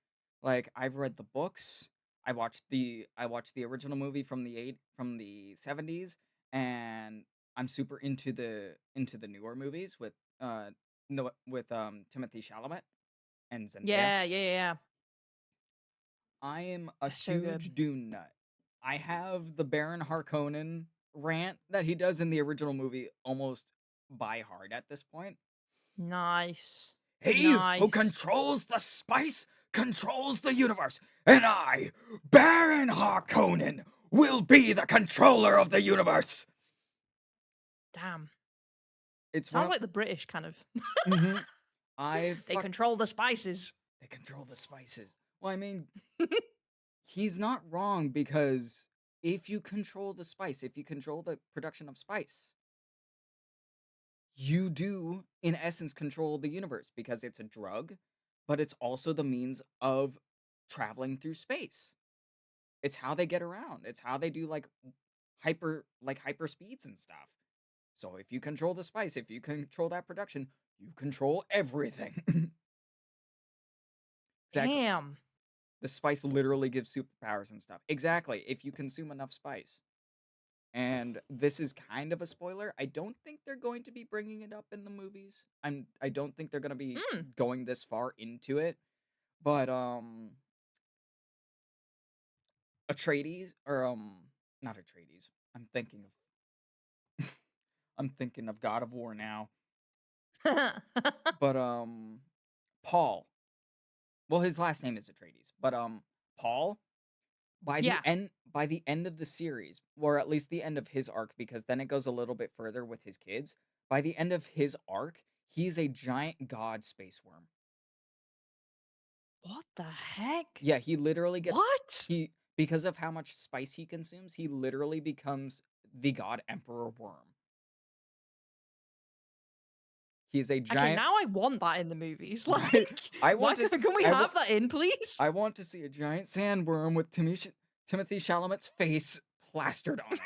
Like, I've read the books. I watched the original movie from the 70s, and I'm super into the newer movies with Timothy Chalamet and Zendaya. Yeah. I am a They're so huge good. Dune nut. I have the Baron Harkonnen rant that he does in the original movie almost by heart at this point. Nice. He who controls the spice controls the universe, and I, Baron Harkonnen, will be the controller of the universe. Damn. It sounds like the British kind of. They control the spices. They control the spices. Well, I mean, he's not wrong, because if you control the spice, if you control the production of spice, you do, in essence, control the universe, because it's a drug, but it's also the means of traveling through space. It's how they get around. It's how they do hyper speeds and stuff. So if you control the spice, if you control that production, you control everything. Exactly. Damn. The spice literally gives superpowers and stuff. Exactly. If you consume enough spice. And this is kind of a spoiler. I don't think they're going to be bringing it up in the movies. I don't think they're going to be going this far into it. But Atreides, or not Atreides. I'm thinking of God of War now. But Paul. Well, his last name is Atreides, but Paul, by the end of the series, or at least the end of his arc, because then it goes a little bit further with his kids. By the end of his arc, he's a giant god space worm. What the heck? Yeah, he literally gets What? Because of how much spice he consumes, he literally becomes the god emperor worm. He is a giant. Okay, now I want that in the movies. Like, can we have that in, please? I want to see a giant sandworm with Timothy Chalamet's face plastered on it.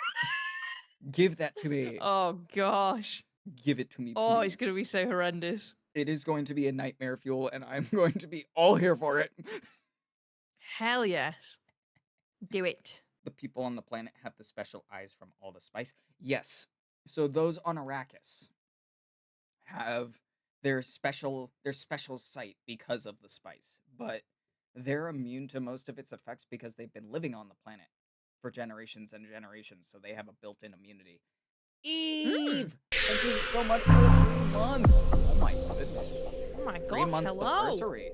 Give that to me. Oh gosh. Give it to me, please. Oh, it's gonna be so horrendous. It is going to be a nightmare fuel, and I'm going to be all here for it. Hell yes. Do it. The people on the planet have the special eyes from all the spice. Yes. So those on Arrakis have their special sight because of the spice, but they're immune to most of its effects because they've been living on the planet for generations and generations, so they have a built-in immunity. Eve, thank you so much for the 3 months. Oh my goodness. Oh my gosh, 3 months hello. anniversary.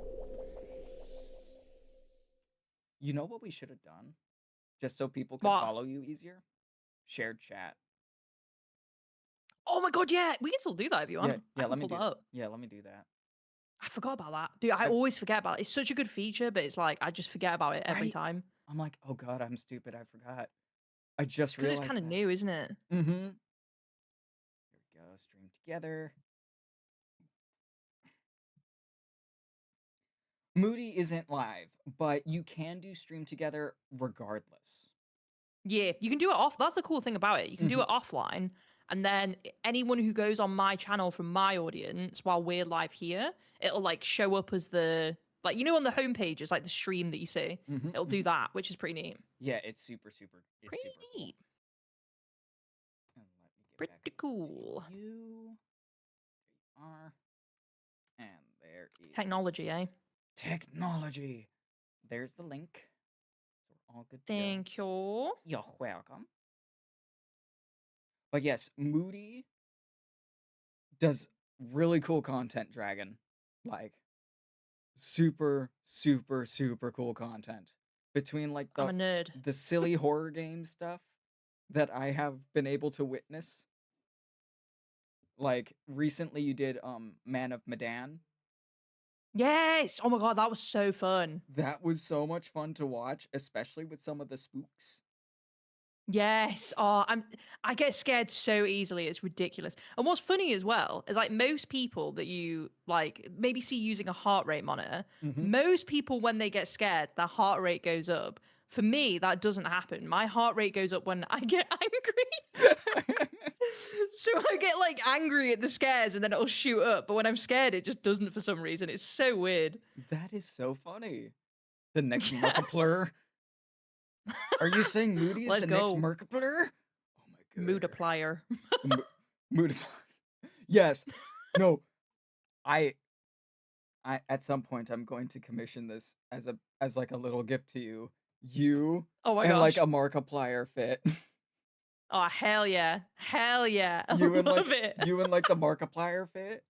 You know what we should have done? Just so people could follow you easier? Shared chat. Oh my god, yeah. We can still do that if you want. Yeah, let me pull that up. Yeah, let me do that. I forgot about that. Dude, I always forget about it. It's such a good feature, but it's like, I just forget about it every time. I'm like, oh god, I'm stupid. I forgot. I just realized because it's kind of new, isn't it? Here we go. Stream together. Moody isn't live, but you can do stream together regardless. Yeah, you can do it off. That's the cool thing about it. You can do it offline, And then anyone who goes on my channel from my audience while we're live here, it'll like show up as the like on the homepage is like the stream that you see. It'll do that, which is pretty neat. Yeah, it's super cool. Pretty neat. And let me get back Pretty cool. to you. There you are. And there is Technology, eh? technology. There's the link. So we're all good to go. Thank you. You're welcome. But yes, Moody does really cool content, Dragon. Like, super cool content. Between like I'm a nerd. the silly horror game stuff that I have been able to witness. Like recently you did Man of Medan. Yes. Oh my god, that was so fun. That was so much fun to watch, especially with some of the spooks. Yes. Oh, I get scared so easily. It's ridiculous. And what's funny as well is like most people that you like maybe see using a heart rate monitor, most people when they get scared, their heart rate goes up. For me, that doesn't happen. My heart rate goes up when I get angry. So I get like angry at the scares and then it'll shoot up. But when I'm scared, it just doesn't for some reason. It's so weird. That is so funny. The next Mercaplur. Are you saying Moody is the next Mercaplur? Oh my god. Moodiplier. Moodiplier. Yes. No. I at some point I'm going to commission this as like a little gift to you. You oh my and gosh. like a Markiplier fit. Oh hell yeah. Hell yeah. I You and love like it. you and like the Markiplier fit.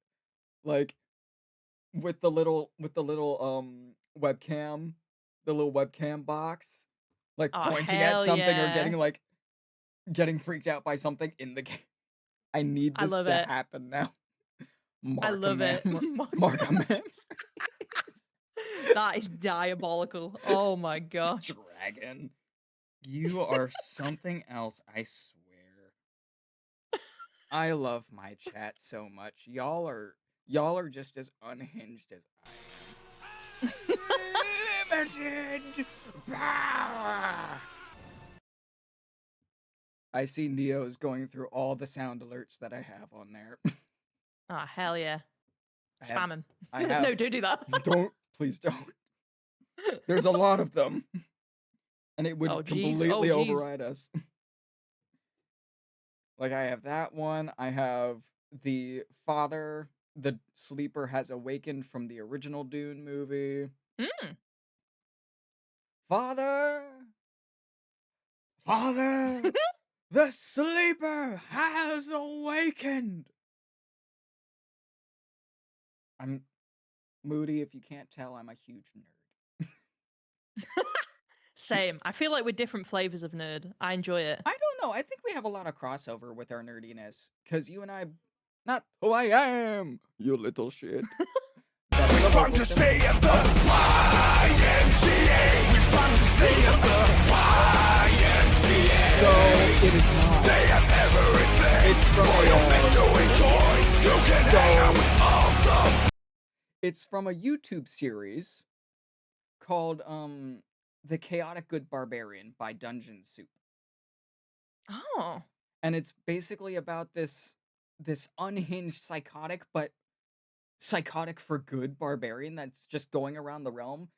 Like with the little webcam, the little webcam box. Like pointing at something or getting freaked out by something in the game. I need this to happen now. I love it. Markham. That is diabolical. Oh my gosh. Dragon. You are something else, I swear. I love my chat so much. Y'all are just as unhinged as I am. Limited power. I see Neo's going through all the sound alerts that I have on there. Oh, hell yeah. Spam him. I have, no, don't do that. Please don't. There's a lot of them. And it would completely override us. Like, I have that one. I have the father, the sleeper has awakened from the original Dune movie. Father! Father! The sleeper has awakened! I'm Moody, if you can't tell, I'm a huge nerd. Same. I feel like we're different flavors of nerd. I enjoy it. I don't know. I think we have a lot of crossover with our nerdiness. Because you and I, not who I am, you little shit. We fun to stay at the YMCA. We fun to stay at the YMCA. So it is not. They have everything. It's from for your mental enjoy. You can hang out with all the. It's from a YouTube series called The Chaotic Good Barbarian by Dungeon Soup. Oh. And it's basically about this unhinged psychotic, but psychotic for good barbarian that's just going around the realm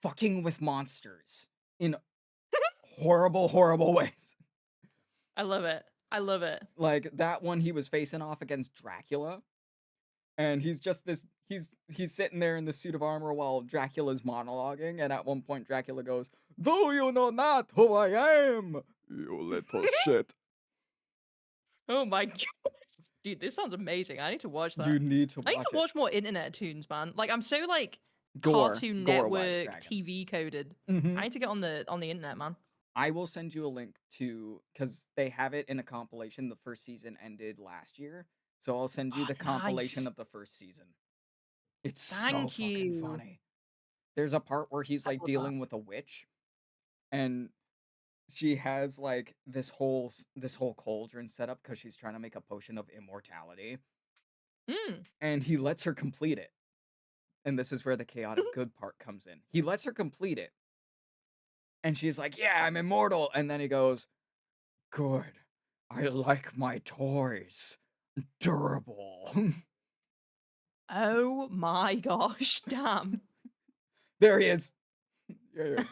fucking with monsters in horrible ways. I love it. I love it. Like that one, he was facing off against Dracula. And he's just he's sitting there in the suit of armor while Dracula's monologuing. And at one point, Dracula goes, "Do you know not who I am, you little shit?" Oh my god. Dude, this sounds amazing. I need to watch that. You need to watch I need to watch more internet tunes, man. Like, I'm so, like, Gore Cartoon Wise Network Dragon. TV coded. I need to get on the internet, man. I will send you a link to, because they have it in a compilation. The first season ended last year. So I'll send you the compilation of the first season. It's so fucking funny. There's a part where he's like dealing with a witch, and she has like this whole cauldron set up because she's trying to make a potion of immortality. And he lets her complete it. And this is where the chaotic good part comes in. He lets her complete it. And she's like, "Yeah, I'm immortal." And then he goes, "Good. I like my toys durable. Oh my gosh, damn. There he is. Yeah,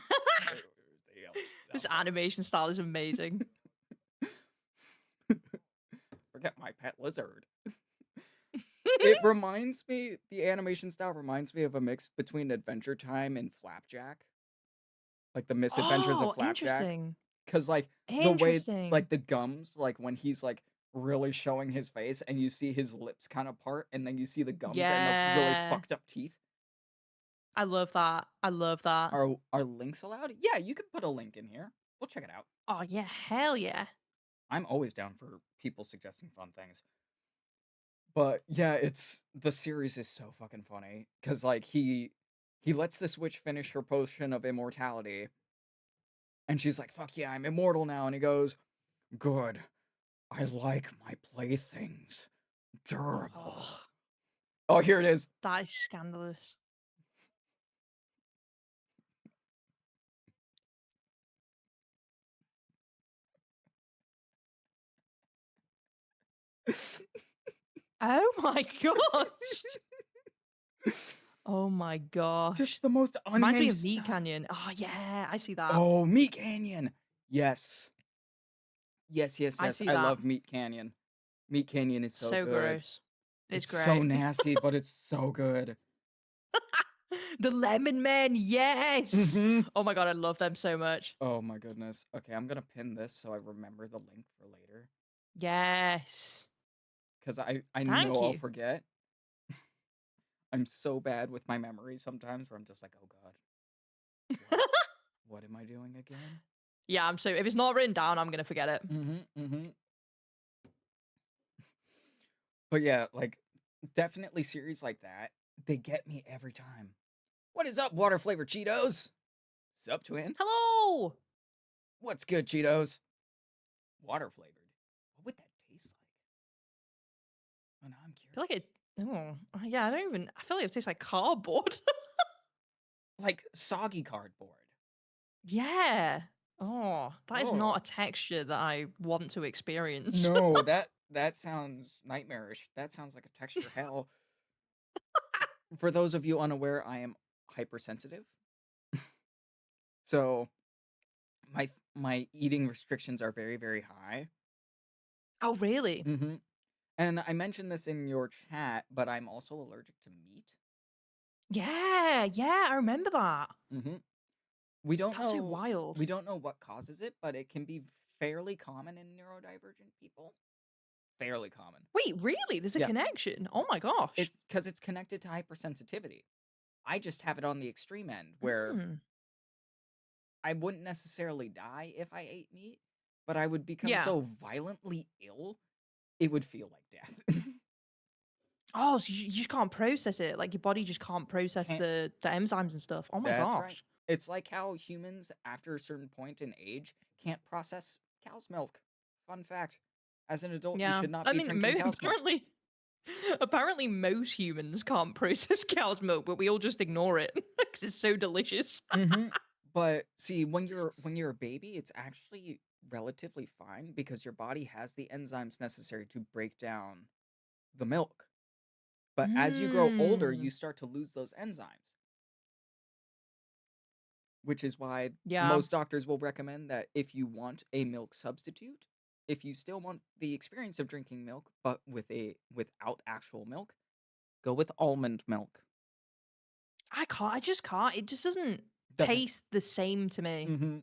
This animation style is amazing. Forget my pet lizard. It reminds me, the animation style reminds me of a mix between Adventure Time and Flapjack. Like the misadventures of Oh, Flapjack. interesting. Because, like, the way, Interesting. like, the gums, like, when he's, like, really showing his face and you see his lips kind of part and then you see the gums and the really Yeah. fucked up teeth. I love that. I love that. Are links allowed? Yeah, you can put a link in here. We'll check it out. Oh, yeah. Hell yeah. I'm always down for people suggesting fun things. But yeah, the series is so fucking funny because like he lets this witch finish her potion of immortality, and she's like, "Fuck yeah, I'm immortal now," and he goes, "Good, I like my playthings durable." Oh, Oh, here it is. that is scandalous. Oh my gosh. Oh my gosh. Just the most Reminds me unhinged of Meat stuff. Canyon. Oh yeah, I see that. Oh, Meat Canyon. Yes. Yes, yes, I yes. see I that. love Meat Canyon. Meat Canyon is so So good. gross. It's great. so nasty, but it's so good. The Lemon Men, yes. Mhm. Oh my god, I love them so much. Oh my goodness. Okay, I'm gonna pin this so I remember the link for later. Yes. Because I Thank know I'll you. forget. I'm so bad with my memory sometimes where I'm just like, oh god, what am I doing again? Yeah, I'm so if it's not written down, I'm gonna forget it. But yeah, like definitely series like that, they get me every time. What is up, water flavored Cheetos? Sup, twin? Hello. What's good, Cheetos? Water flavored. What would that taste like? Oh, now I'm I feel curious. like yeah, I feel like it tastes like cardboard. Like soggy cardboard. Yeah. Oh, that is Oh. not a texture that I want to experience. No, that sounds nightmarish. That sounds like a texture hell. For those of you unaware, I am hypersensitive. So my eating restrictions are very, very high. Oh, really? Mm-hmm. And I mentioned this in your chat, but I'm also allergic to meat. Yeah, yeah, I remember that. Mm-hmm. We don't That's so know wild. we don't know what causes it, but it can be fairly common in neurodivergent people. Fairly common. Wait, really? There's a Yeah. connection? Oh my gosh. Because it's connected to hypersensitivity. I just have it on the extreme end where Mm. I wouldn't necessarily die if I ate meat, but I would become Yeah. so violently ill, it would feel like death. Oh, so you just can't process it. Like your body just can't process Can't- the enzymes and stuff. Oh my That's gosh. right. It's like how humans, after a certain point in age, can't process cow's milk. Fun fact. As an adult, you Yeah. should not I be mean, drinking cow's milk. apparently most humans can't process cow's milk, but we all just ignore it because it's so delicious. Mm-hmm. But see, when you're a baby, it's actually relatively fine because your body has the enzymes necessary to break down the milk. But as you grow older, you start to lose those enzymes. Which is why Yeah. most doctors will recommend that if you want a milk substitute, if you still want the experience of drinking milk, but without actual milk, go with almond milk. I just can't. It just doesn't taste the same to me. Mm-hmm.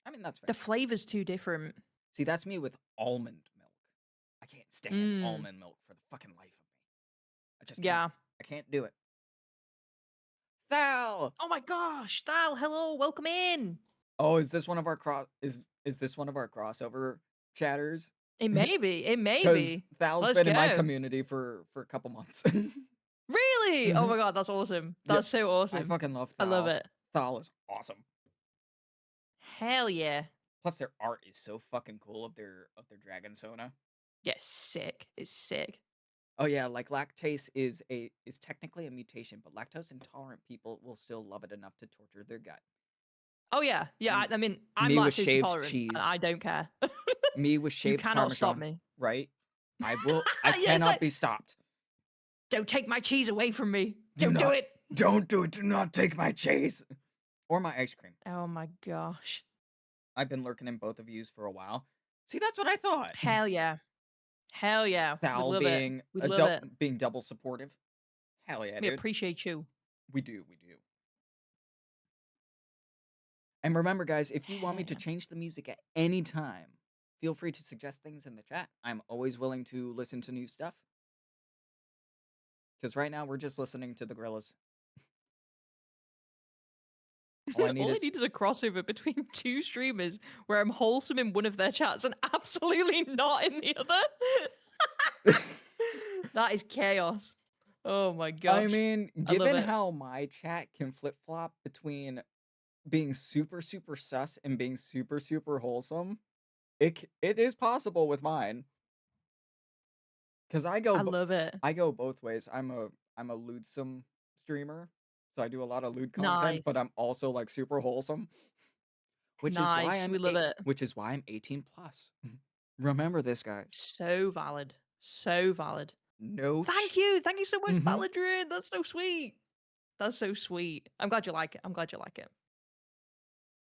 I mean, that's fair. The flavor's too different. See, that's me with almond milk. I can't stand almond milk for the fucking life of me. I just can't. I can't do it. Thal! Oh my gosh, Thal, hello, welcome in. Oh, is this one of our is this one of our crossover chatters? It may be. It may Because be. Thal's Let's been in my go. community for a couple months. Really? Oh Mhm. my god, that's awesome. Yep. That's so awesome. I fucking love I Thal. love it. Thal is awesome. Hell yeah. Plus their art is so fucking cool of their dragon sona. Yeah, sick. It's sick. Oh yeah, like lactase is technically a mutation, but lactose intolerant people will still love it enough to torture their gut. Oh yeah. Yeah, I mean, I'm me with lactose shaved intolerant. cheese. And I don't care. Me with You shaved cannot stop Parmesan, me. right? I Yeah, it's cannot like, be stopped. don't take my cheese away from me. Do Don't do not- it. Don't do it. Do not take my cheese. Or my ice cream. Oh my gosh. I've been lurking in both of yous for a while. See, that's what I thought. Hell yeah. Hell yeah. We Thal love it. being We love it. being double supportive. Hell yeah, We dude. appreciate you. We do. And remember, guys, if you want me to Yeah. change the music at any time, feel free to suggest things in the chat. I'm always willing to listen to new stuff. Because right now we're just listening to the Gorillas. All I need is a crossover between two streamers where I'm wholesome in one of their chats and absolutely not in the other. That is chaos. Oh my gosh. I mean, I love given it. how my chat can flip flop between being super sus and being super wholesome, it is possible with mine. Because I love it. go both ways. I'm a lewdsome streamer, so I do a lot of lewd content, Nice. but I'm also like super wholesome. Which Nice. We love it. Which is why I'm 18 plus. Remember this, guys. So valid. So valid. No. Thank you. Thank you so much, Mhm. Valadrin. That's so sweet. That's so sweet. I'm glad you like it. I'm glad you like it.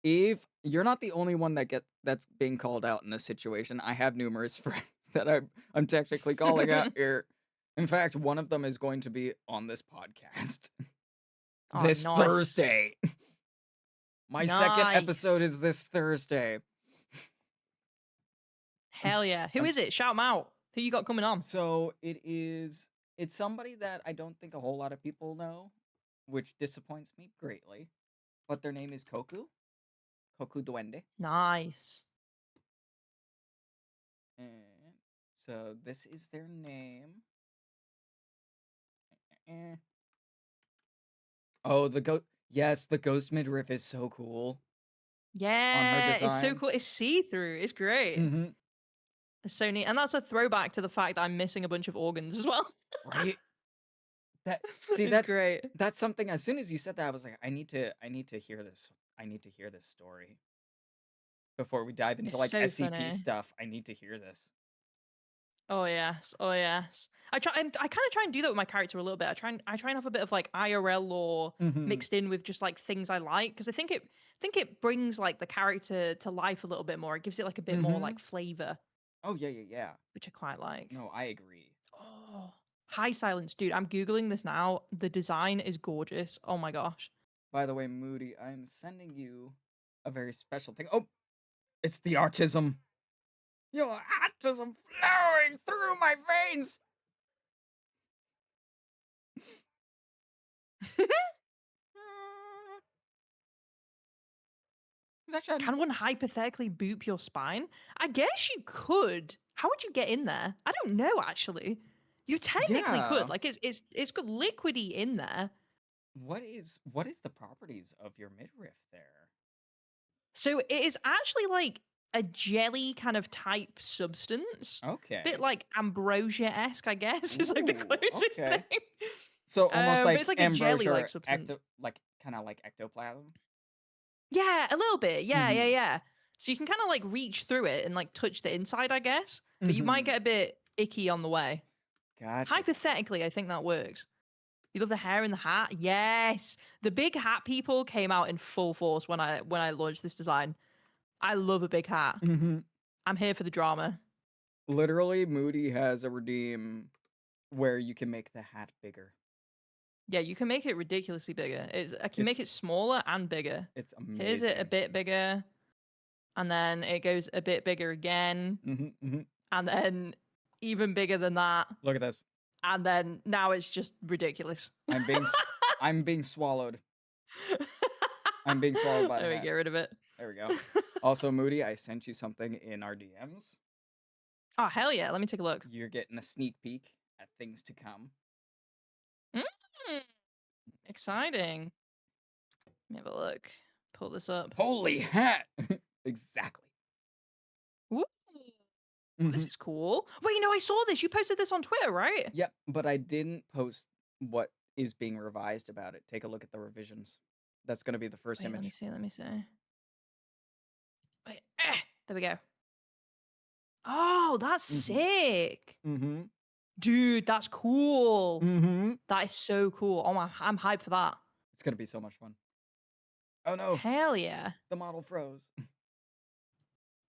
Eve, you're not the only one that's being called out in this situation. I have numerous friends that I'm technically calling out here. In fact, one of them is going to be on this podcast Oh, this nice. Thursday. My second episode Nice. is this Thursday. Hell yeah. Who is it? Shout 'em out. Who you got coming on? So it's somebody that I don't think a whole lot of people know, which disappoints me greatly. But their name is Koku Duende. Nice. And so this is their name. Oh, yes, the ghost midriff is so cool. Yeah, it's so design. cool. It's see-through. It's great. Mm-hmm. It's so neat. And that's a throwback to the fact that I'm missing a bunch of organs as well. Right? It's that's great. That's something. As soon as you said that, I was like, I need to hear this. I need to hear this story. Before we dive into It's like so SCP funny. stuff, I need to hear this. Oh yes, oh yes. I kind of try and do that with my character a little bit. I try and have a bit of like IRL lore Mhm. mixed in with just like things I like, because I think it brings like the character to life a little bit more. It gives it like a bit more like flavor, Oh yeah. which I quite like. No, I agree. Oh, High Silence, dude. I'm googling this now. The design is gorgeous. Oh my gosh. By the way, Moody, I'm sending you a very special thing. Oh, it's the autism. Your autism flowing through my veins. Can one hypothetically boop your spine? I guess you could. How would you get in there? I don't know actually. You technically Yeah. could. Like it's got liquidy in there. What is the properties of your midriff there? So it is actually like a jelly kind of type substance. Okay. Bit like ambrosia-esque, I guess, is like the Ooh, closest okay. thing. So almost like but it's like a ambrosia, jelly-like substance. like kind of like ectoplasm. Yeah, a little bit. Yeah, Mhm. yeah. So you can kind of like reach through it and like touch the inside, I guess. But you might Mhm. get a bit icky on the way. Gotcha. Hypothetically, I think that works. You love the hair and the hat? Yes. The big hat people came out in full force when I launched this design. I love a big hat. Mhm. I'm here for the drama. Literally, Moody has a redeem where you can make the hat bigger. Yeah, you can make it ridiculously bigger. I can make it smaller and bigger. It's amazing. Here's it a bit bigger. And then it goes a bit bigger again. And then even bigger than that. Look at this. And then now it's just ridiculous. I'm being swallowed. I'm being swallowed by the Let me hat. get rid of it. There we go. Also, Moody, I sent you something in our DMs. Oh, hell yeah. Let me take a look. You're getting a sneak peek at things to come. Exciting. Let me have a look. Pull this up. Holy hat! Exactly. Woo. This is cool. Wait, I saw this. You posted this on Twitter, right? Yep, but I didn't post what is being revised about it. Take a look at the revisions. That's going to be the first image. Let me see. Wait, there we go. Oh, that's Mm-hmm. sick. Mm-hmm. Dude, that's cool. Mm-hmm. That is so cool. Oh my, I'm hyped for that. It's gonna be so much fun. Oh no, Hell yeah. the model froze.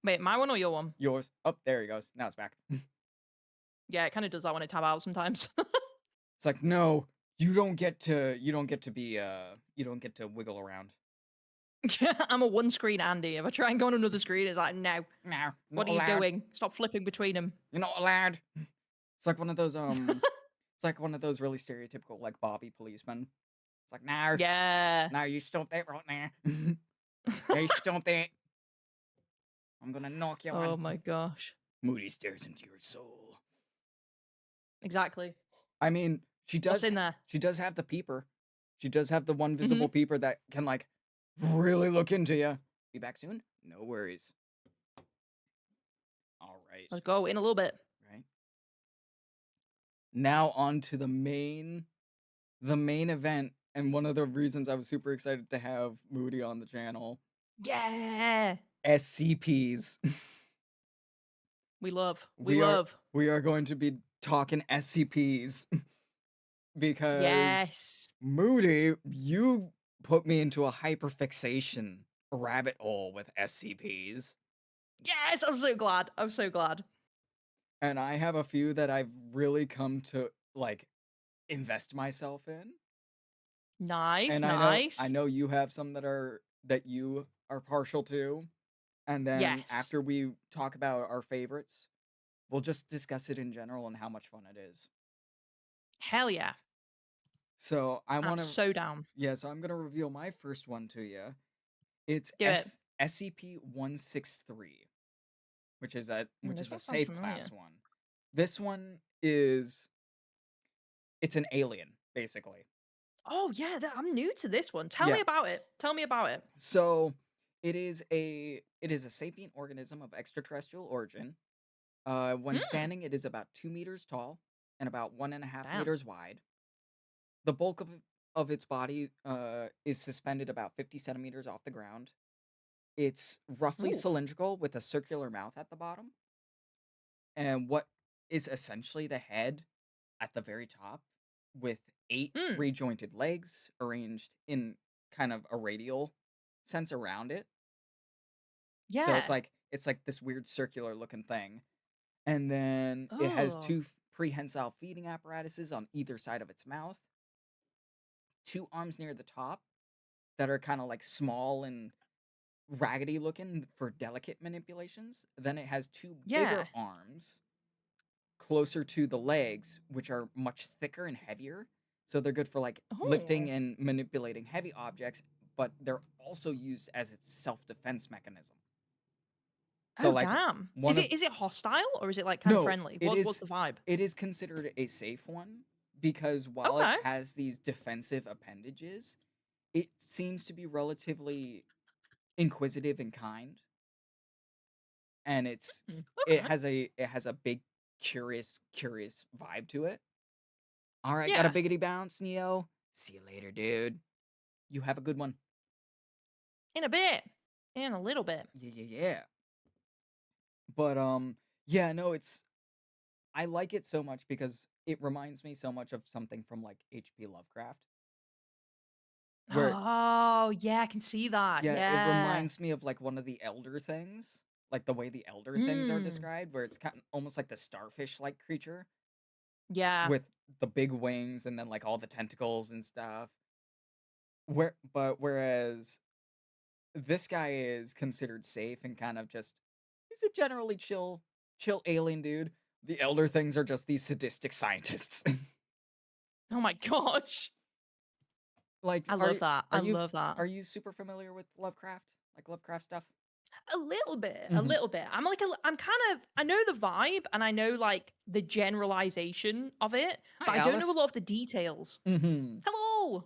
Wait, my one or your one? Yours. Oh, there he goes. Now it's back. Yeah, it kind of does that when I tab out sometimes. It's like, no, you don't get to wiggle around. I'm a one screen Andy. If I try and go on another screen, it's like, no. No, What not are you allowed. doing? Stop flipping between them. You're not allowed. It's like one of those it's like one of those really stereotypical like Bobby policemen. It's like, no, Yeah. no, you stop that right now. You stop that. I'm gonna knock you Oh on. my gosh. Moody stares into your soul. Exactly. I mean, What's in there? she does have the peeper. She does have the one Mm-hmm. visible peeper that can like really look into you. Be back soon? No worries. All right. Let's go in a little bit. Right. Now on to the main event, and one of the reasons I was super excited to have Moody on the channel. Yeah. SCPs. We love. We are going to be talking SCPs because Yes. Moody, you put me into a hyperfixation rabbit hole with SCPs. Yes, I'm so glad. I'm so glad. And I have a few that I've really come to like invest myself in. Nice, And nice. I know you have some that you are partial to. And then Yes. after we talk about our favorites, we'll just discuss it in general and how much fun it is. Hell yeah. So I'm so down. Yeah, so I'm gonna reveal my first one to you. It's Do it. SCP-163, which is a This one sounds safe familiar. class one. This one it's an alien, basically. Oh yeah, I'm new to this one. Tell me Yeah. about it. Tell me about it. So it is a sapient organism of extraterrestrial origin. When standing, it is about 2 meters tall and about 1.5 Damn. meters wide. The bulk of its body is suspended about 50 centimeters off the ground. It's roughly Ooh. cylindrical with a circular mouth at the bottom. And what is essentially the head at the very top with 8 three-jointed legs arranged in kind of a radial sense around it. Yeah. So it's like this weird circular looking thing. And then it has Oh. 2 prehensile feeding apparatuses on either side of its mouth. 2 arms near the top that are kind of like small and raggedy looking for delicate manipulations. Then it has 2 bigger Yeah. arms closer to the legs, which are much thicker and heavier. So they're good for like lifting Oh. and manipulating heavy objects, but they're also used as its self-defense mechanism. So Oh like damn. one of Is it hostile or is it like kind of No, friendly? it What's the vibe? it is considered a safe one because while Okay. it has these defensive appendages, it seems to be relatively inquisitive and kind. And it Okay. has a big curious vibe to it. All right, got a Yeah. biggity bounce, Neo. See you later, dude. You have a good one. In a bit. In a little bit. Yeah. But yeah, no, I like it so much because it reminds me so much of something from like H.P. Lovecraft. Where Oh, yeah, I can see that. Yeah, it Yeah. reminds me of like one of the elder things, like the way the elder things are described, where it's kind of almost like the starfish-like creature Yeah. with the big wings and then like all the tentacles and stuff. Whereas this guy is considered safe and kind of just he's a generally chill alien dude. The elder things are just these sadistic scientists. Oh my gosh. Like, I love that. I are you love that. are you super familiar with Lovecraft? Like Lovecraft stuff? A little bit. A Mhm. little bit. I'm kind of I know the vibe and I know like the generalization of it, but Hi, I don't know a Alice. lot of the details. Mm-hmm. Hello.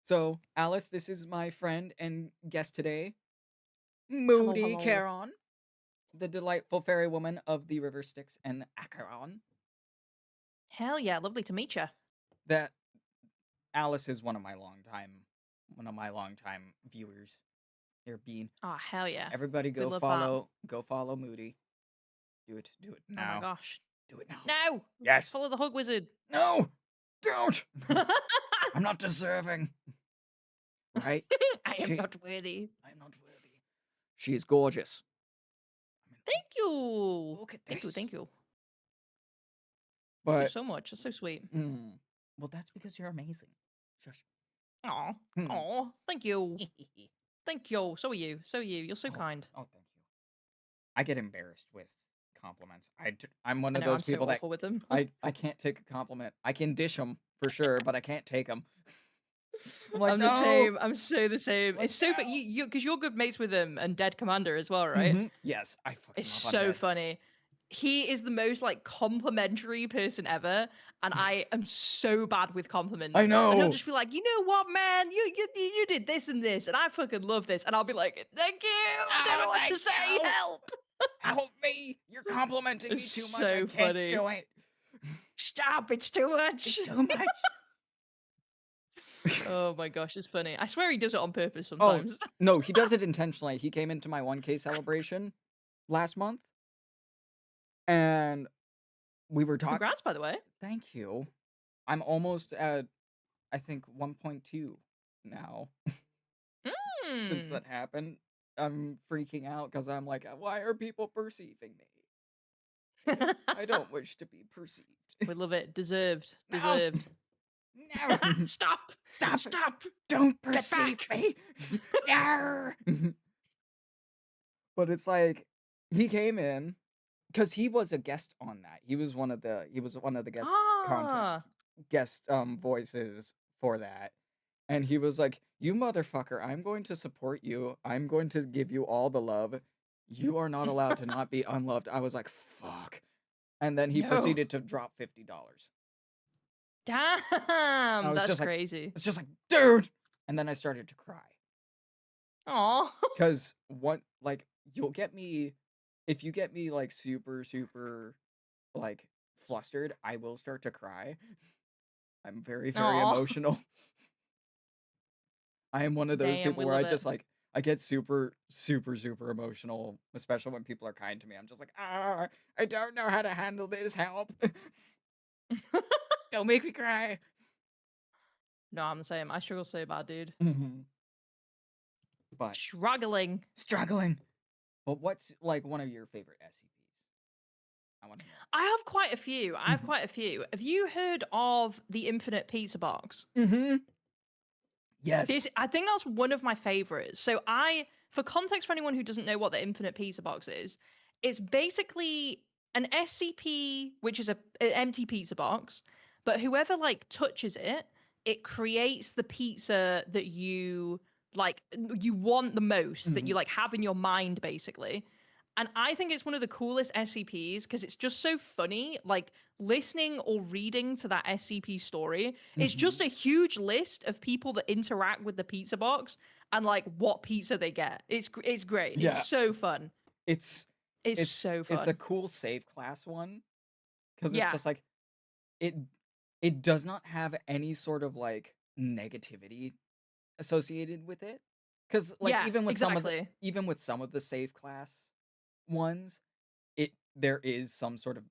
So, Alice, this is my friend and guest today, Hello, Moody hello. Charon, the delightful fairy woman of the River Styx and the Acheron. Hell yeah, lovely to meet you. That Alice is one of my longtime viewers. Here, Bean. Oh, hell yeah. Everybody We go love that. follow Moody. Do it. Do it Oh my now. gosh. Do it now. No! Yes. Follow the hug wizard. No! Don't! I'm not deserving. Right? I am She- not worthy. I'm not worthy. She is gorgeous. Thank you. Look at Thank you. this. Thank you. Thank you But so much. That's so sweet. well, that's because you're amazing. Shush. Aw. Hmm. Aw. Thank you. Thank you. So are you. So are you. You're so kind. Oh, thank you. I get embarrassed with compliments. I'm one I of know, those I'm so people that awful with them. I can't take a compliment. I can dish them for sure, but I can't take them. I'm like, I'm no! the same. I'm so the same. Like, It's so no! funny. You because you're good mates with him and Dead Commander as well, right? Mhm. Yes, I fucking It's love so Undead. funny. He is the most like complimentary person ever, and I am so bad with compliments. I And he'll know. just be like, "You know what, man? You did this and this, and I fucking love this." And I'll be like, "Thank you. I don't know what to thank say. you. Help!" Help me! You're complimenting me It's too much. I so can't funny. do it. Stop! It's too much. It's too much. Oh my gosh, it's funny. I swear he does it on purpose Oh sometimes. no, he does it intentionally. He came into my 1K celebration last month, and we were talking. Congrats, by the way. Thank you. I'm almost at, I think, 1.2 now since Hmm. that happened. I'm freaking out because I'm like, why are people perceiving me? I don't wish to be perceived. We love it. Deserved. No. Deserved. No. Stop! Stop. Stop! Don't Get perceive back! me. No. But it's like, he came in because he was a guest on that. He was one of the guest content guest voices for that. And he was like, "You motherfucker, I'm going to support you. I'm going to give you all the love. You are not allowed to not be unloved." I was like, "Fuck." And then he No. proceeded to drop $50. I Damn, was that's just like, crazy. it's just like, dude. And then I started to cry. Aw. Because you'll get me, if you get me like super, super like flustered, I will start to cry. I'm very, very Aw. emotional. I am one of those Damn, people we where I love just it. like, I get super, super, super emotional, especially when people are kind to me. I'm just like, I don't know how to handle this. Help. Don't make me cry. No, I'm the same. I struggle so bad, dude. But Struggling. struggling. But what's like one of your favorite SCPs? I want to know. I have quite a few. Have you heard of the Infinite Pizza Box? Yes. I think that's one of my favorites. So for context for anyone who doesn't know what the Infinite Pizza Box is, it's basically an SCP, which is an empty pizza box, but whoever like touches it, it creates the pizza that you like, you want the most, that you like have in your mind, basically. And I think it's one of the coolest SCPs because it's just so funny. Like listening or reading to that SCP story, it's just a huge list of people that interact with the pizza box and like what pizza they get. It's great. Yeah. It's so fun. It's so fun. It's a cool save class one because it's Yeah. just like it does not have any sort of like negativity associated with it. Because like Yeah, even with exactly. some of the save class ones, there is some sort of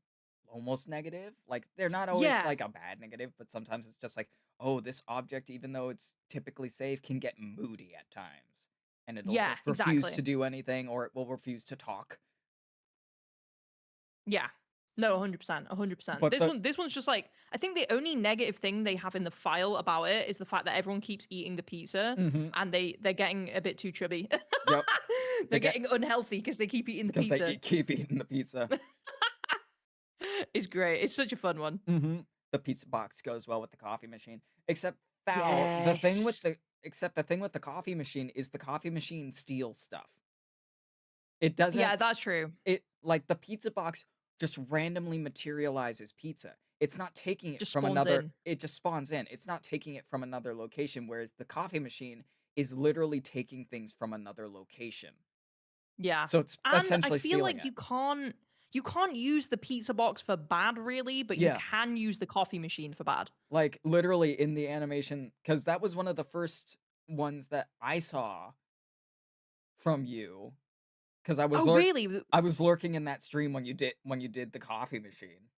almost negative. Like they're not always Yeah. like a bad negative, but sometimes it's just like, oh, this object, even though it's typically safe, can get moody at times. And it'll Yeah, just refuse exactly. to do anything, or it will refuse to talk. Yeah. No, 100%. 100%. But This one's just like, I think the only negative thing they have in the file about it is the fact that everyone keeps eating the pizza and they're getting a bit too chubby. Yep. They're getting unhealthy because they keep eating the because pizza. they keep eating the pizza. It's great. It's such a fun one. The pizza box goes well with the coffee machine. Except the thing with the coffee machine is the coffee machine steals stuff. It doesn't. Yeah, that's true. It like the pizza box just randomly materializes pizza. It's not taking it Just from spawns another. in. It just spawns in. It's not taking it from another location. Whereas the coffee machine is literally taking things from another location. Yeah. So it's And essentially I feel stealing like it. you can't use the pizza box for bad really, but you Yeah. can use the coffee machine for bad. Like literally in the animation, because that was one of the first ones that I saw from you. because I was Oh, really? I was lurking in that stream when you did the coffee machine.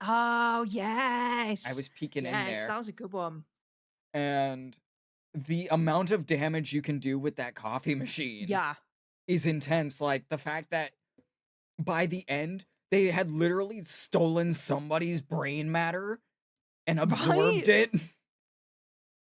Oh, I yes. was peeking in Yes, there, that was a good one. and the amount of damage you can do with that coffee machine Yeah. is intense. Like the fact that by the end they had literally stolen somebody's brain matter and absorbed Right? it.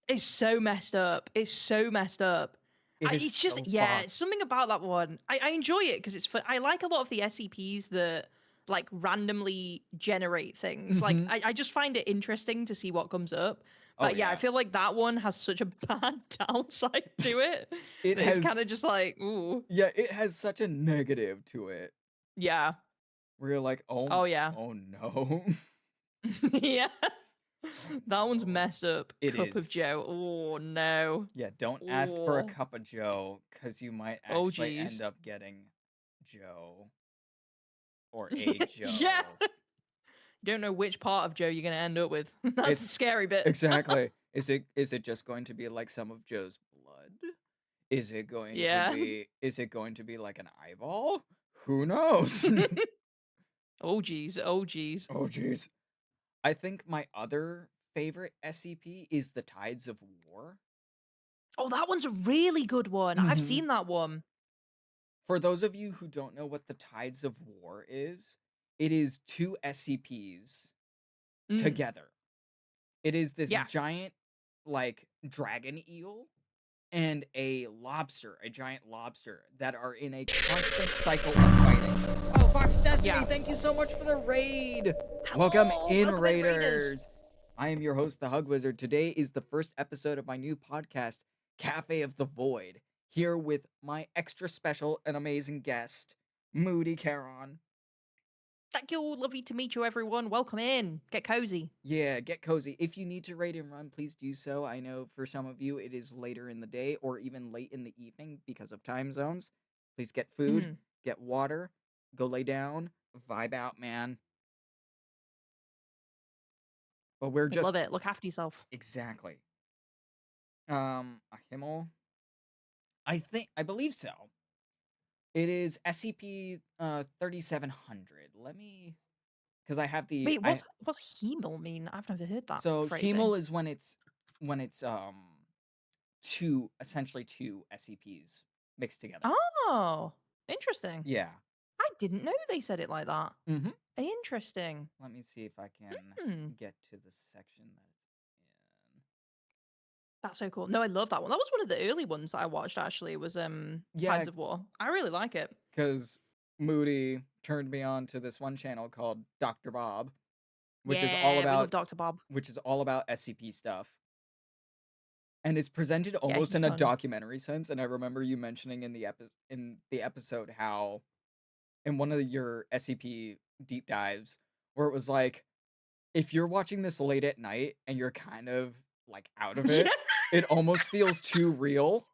It's so messed up. It's so messed up. It is It's just, so yeah, fucked. something about that one. I enjoy it because it's fun. I like a lot of the SCPs that like randomly generate things. Like, Hmm. I just find it interesting to see what comes up. Oh But yeah, I yeah, feel like that one has such a bad downside to it it that it's kind of has. just like, ooh, Yeah, it has such a negative to it. yeah. Where you're like, Oh, yeah. oh no, Yeah. oh That one's no. messed up. It Cup of is. Joe. Oh, no. Yeah, don't ask for a Oh, cup of Joe, because you might oh, actually end geez. up getting Joe or a Yeah. Joe. Don't know which part of Joe you're going to end up with. That's the It's scary bit. exactly. Is it just going to be like some of Joe's blood? Is it going to Yeah. be like an eyeball? Who knows? Oh, geez. Oh, geez. Oh jeez. I think my other favorite SCP is the Tides of War. Oh, that one's a really good one. I've Hmm. seen that one. For those of you who don't know what the Tides of War is, it is two SCPs Mm, together. It is this yeah. giant, like, dragon eel and a lobster, a giant lobster, that are in a constant cycle of fighting. Oh, Fox Destiny, Yeah. thank you so much for the raid! Welcome Hello! in, Welcome in, Raiders! Raiders! I am your host, the Hug Wizard. Today is the first episode of my new podcast, Cafe of the Void, here with my extra special and amazing guest, Moody Caron. Thank you. Lovely to meet you, everyone. Welcome in. Get cozy. Yeah, get cozy. If you need to raid and run, please do so. I know for some of you it is later in the day or even late in the evening because of time zones. Please get food, Mm, get water, go lay down, vibe out, man. But we're just love it. Look after yourself. exactly. A Himmel. I believe so. It is SCP 3700. Let me, because I have the Wait, I what's Hemel mean? I've never heard that so phrasing. Himmel is when it's essentially two SCPs mixed together. Oh, interesting. Yeah. I didn't know they said it like that. Mm-hmm. Interesting. Let me see if I can Hmm. get to the section that it's That's so cool. No, I love that one. That was one of the early ones that I watched actually, was in. Yeah, Tides of War. I really like it. because Moody turned me on to this one channel called Dr. Bob, which is all Yeah, we love about Dr. Bob. SCP stuff. And it's presented Yeah, almost he's in a fun. documentary sense. And I remember you mentioning in the episode how in one of your SCP deep dives where it was like, if you're watching this late at night and you're kind of like out of Yeah. it almost feels too real.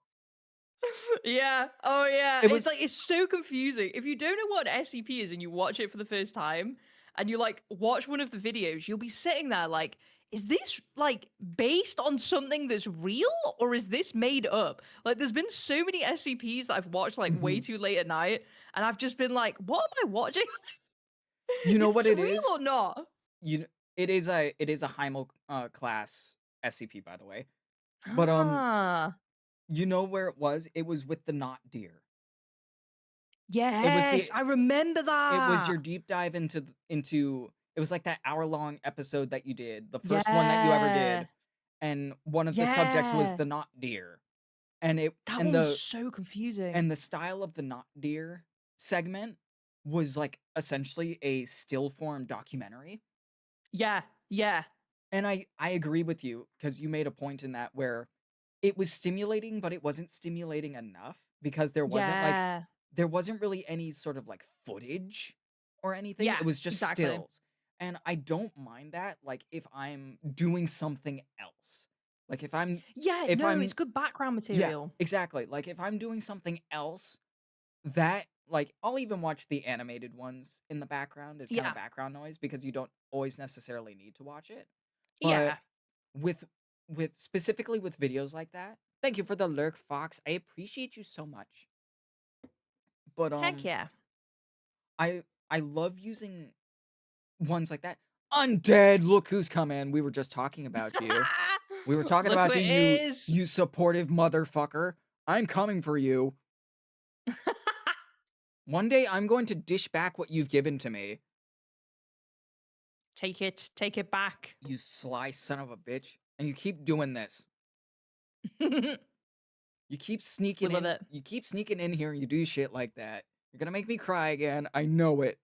Yeah. Oh yeah. It It's was like it's so confusing. If you don't know what an SCP is and you watch it for the first time and you like watch one of the videos, you'll be sitting there like, is this like based on something that's real or is this made up? Like there's been so many SCPs that I've watched like way Mhm. too late at night and I've just been like, what am I watching? You know Is what this it real is? or not? It is a Heimel class SCP, by the way. But Ah. you know where it was? It was with the not deer. It was Yes, the I remember it was that. your deep dive into it was like that hour-long episode that you did, the first one that you ever Yeah. did, and one of the subjects was Yeah. the not deer. And it That and one was the so confusing. and the style of the not deer segment was like essentially a still form documentary. Yeah, yeah, And I agree with you because you made a point in that where it was stimulating, but it wasn't stimulating enough because yeah, there wasn't really any sort of like footage or anything. yeah, It was just exactly. stills. And I don't mind that like if I'm doing something else. Like Yeah, if no, it's I'm good background yeah, material. exactly. Like if I'm doing something else that like I'll even watch the animated ones in the background as kind of Yeah, background noise because you don't always necessarily need to watch it. But yeah. with specifically with videos like that, thank you for the lurk, Fox. I appreciate you so much. But Heck yeah. I love using ones like that. Undead, look who's coming. We were just talking about you. We were talking Look who about it you, is. you supportive motherfucker. I'm coming for you. One day I'm going to dish back what you've given to me. Take it back. You sly son of a bitch. And you keep doing this. We You keep sneaking love in. it. You keep sneaking in here and you do shit like that. You're gonna make me cry again. I know it.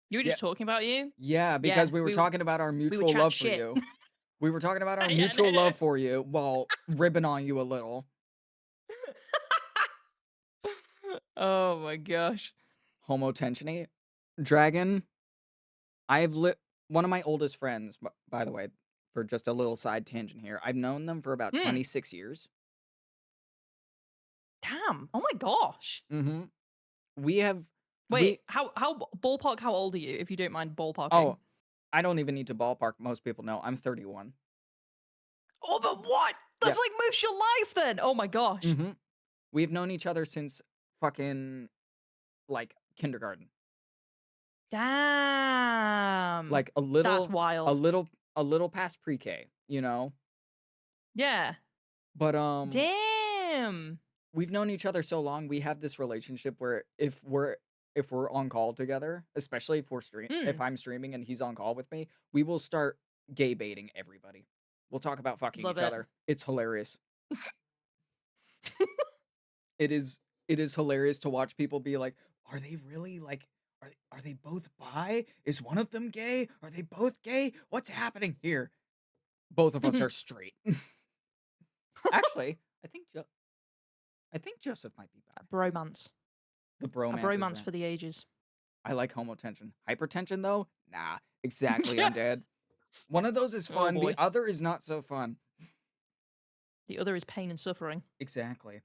You were Yeah. just talking about you? Yeah, Yeah, because we were talking about our we would mutual chat love for shit. you. We were talking about our Yeah, mutual no. love for you while ribbing on you a little. Oh my gosh. Homotensiony. Dragon, I've lit one of my oldest friends, by the way, for just a little side tangent here. I've known them for about 26 years. Damn. Oh my gosh. Mm-hmm. We have Wait, how ballpark, how old are you, if you don't mind ballparking? Oh, I don't even need to ballpark. Most people know I'm 31. Oh, but what? That's Yep. like most of your life then. Oh my gosh. Mm-hmm. We've known each other since fucking like kindergarten. Damn. Like a That's little wild. a little past pre-K, you know? Yeah. But Damn. we've known each other so long, we have this relationship where if we're on call together, especially if I'm streaming and he's on call with me, we will start gay baiting everybody. We'll talk about fucking Love each it. other. It's hilarious. It is hilarious to watch people be like, are they really like are they both bi? Is one of them gay? Are they both gay? What's happening here? Both of us are straight. Actually, I think Joseph might be bi. Bromance. The A bromance is bromance there. for the ages. I like homotension. Hypertension though? Nah. Exactly, Undead. One of those is Oh, fun, boy. the other is not so fun. The other is pain and suffering. Exactly.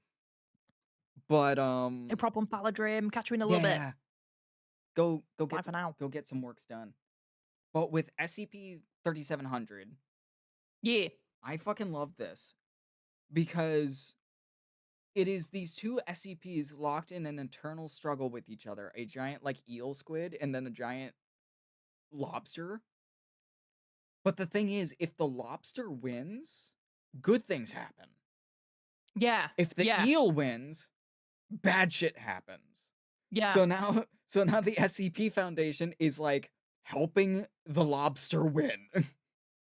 But No problem, Paladrim. Catch you in a little bit. yeah. Go Bye get for now. go get some works done. But with SCP 3700, Yeah. I fucking love this because it is these two SCPs locked in an eternal struggle with each other. A giant like eel squid and then a giant lobster. But the thing is, if the lobster wins, good things happen. Yeah. If the yeah. eel wins, bad shit happens. Yeah. So now the SCP Foundation is like helping the lobster win.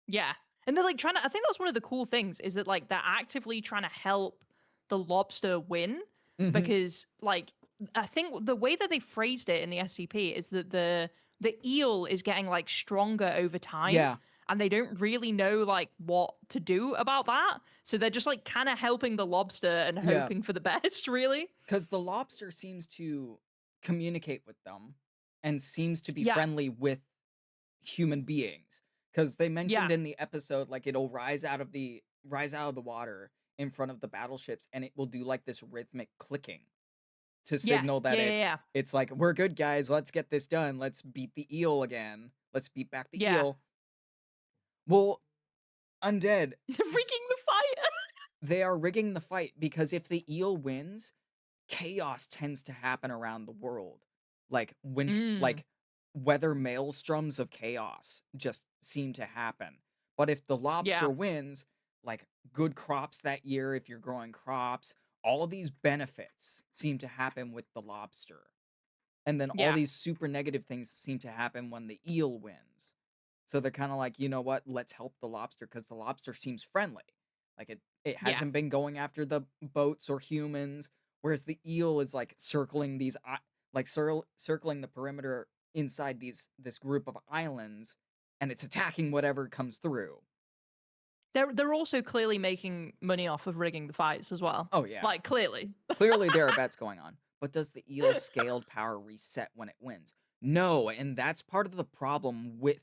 Yeah. And they're like trying to, I think that's one of the cool things is that like they're actively trying to help the lobster win because like I think the way that they phrased it in the SCP is that the eel is getting like stronger over time. Yeah. And they don't really know like what to do about that. So they're just like kind of helping the lobster and Yeah. hoping for the best, really. Because the lobster seems to communicate with them and seems to be Yeah. friendly with human beings. Because they mentioned Yeah. in the episode, like it'll rise out of the water in front of the battleships, and it will do like this rhythmic clicking to signal that it's like, we're good guys, let's get this done. Let's beat the eel again. Let's beat back the eel. Well, Undead, They're rigging the fight. they are rigging the fight because if the eel wins, chaos tends to happen around the world. Like like weather maelstroms of chaos just seem to happen. But if the lobster wins, like good crops that year if you're growing crops, all these benefits seem to happen with the lobster. And then all these super negative things seem to happen when the eel wins. So they're kind of like, you know what? Let's help the lobster because the lobster seems friendly. Like it hasn't been going after the boats or humans, whereas the eel is like circling these circling the perimeter inside this group of islands, and it's attacking whatever comes through. They're also clearly making money off of rigging the fights as well. Oh yeah. Like clearly. Clearly there are bets going on. But does the eel's scaled power reset when it wins? No, and that's part of the problem with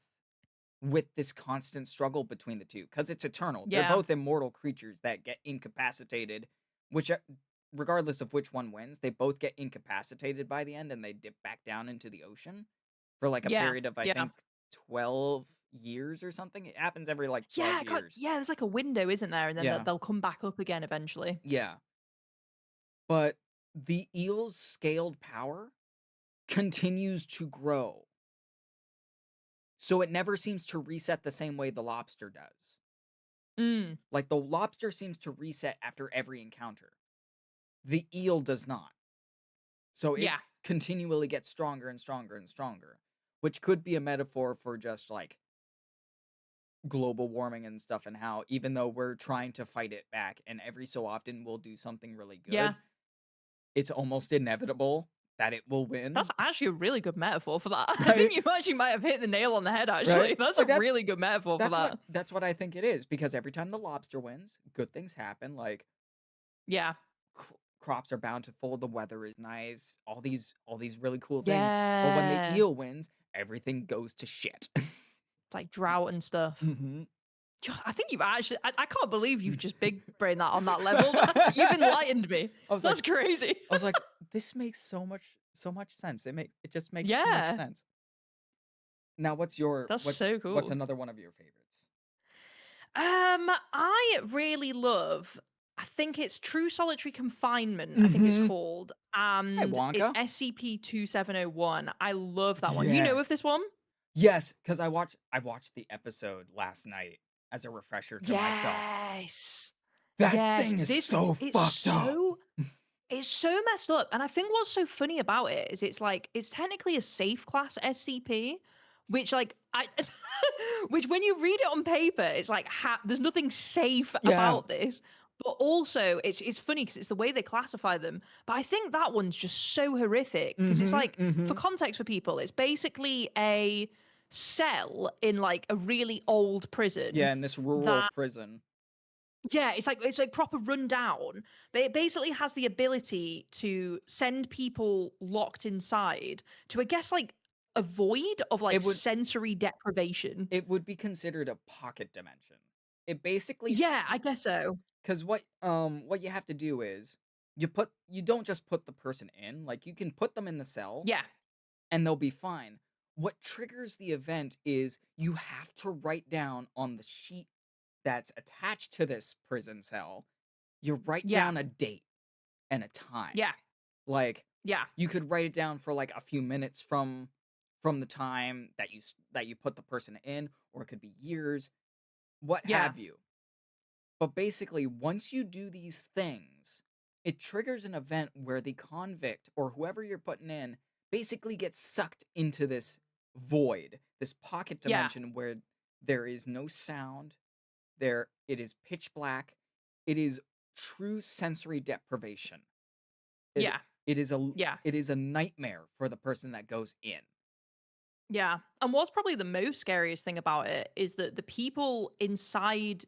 this constant struggle between the two, because it's eternal. They're both immortal creatures that get incapacitated, which regardless of which one wins, they both get incapacitated by the end and they dip back down into the ocean for like a period of I think 12 years or something. It happens every like 12 years. Yeah, there's like a window, isn't there? And then they'll come back up again eventually. Yeah. But the eel's scaled power continues to grow. So it never seems to reset the same way the lobster does. Mm. Like, the lobster seems to reset after every encounter. The eel does not. So it Yeah. continually gets stronger and stronger and stronger, which could be a metaphor for just, like, global warming and stuff, and how even though we're trying to fight it back and every so often we'll do something really good, Yeah. it's almost inevitable that it will That's win, actually a really good metaphor for that. I right? think you actually might have hit the nail on the head, actually. Right? That's Like, a really good metaphor for that. that's what I think it is, because every time the lobster wins, good things happen, like, Yeah. crops are bountiful, the weather is nice, all these really cool things. But when the Yeah. eel wins, everything goes to shit. It's like drought and stuff. Mhm. God, I think you've actually, I can't believe you've just big brained that on that level. You've enlightened me. I was That's like, crazy. this makes so much sense. It just makes so much Yeah. sense. Now, That's so what's cool. another one of your favorites? I really love. I think it's True Solitary Confinement. I think it's Mhm. called, Hey, and it's Wonka. SCP-2701. I love that one. You know of Yes. this one? Yes, because I watched the episode last night as a refresher to myself. Yes. That Yes. thing is This so it's fucked up. so it's so messed up. And I think what's so funny about it is it's like it's technically a safe class SCP, which like I which when you read it on paper, it's like there's nothing safe Yeah. about this. But also it's funny because it's the way they classify them. But I think that one's just so horrific because it's Mhm, like for mhm. context for people, it's basically a cell in like a really old prison Yeah, in this rural that prison. yeah, it's like proper rundown, but it basically has the ability to send people locked inside to, I guess, like a void of like It would sensory deprivation. be considered a pocket dimension. It basically Yeah, I guess so. because what you have to do is you don't just put the person in, like, you can put them in the cell Yeah, and they'll be fine. What triggers the event is you have to write down on the sheet that's attached to this prison cell, you write yeah, down a date and a time. yeah, Like, yeah, you could write it down for, like, a few minutes from the time that you put the person in, or it could be years, what yeah, have you. But basically, once you do these things, it triggers an event where the convict or whoever you're putting in basically gets sucked into this void, this pocket yeah, dimension where there is no sound, there it is pitch black, it is true sensory deprivation. It yeah, it is a yeah. it is a nightmare for the person that goes in. Yeah. And what's probably the most scariest thing about it is that the people inside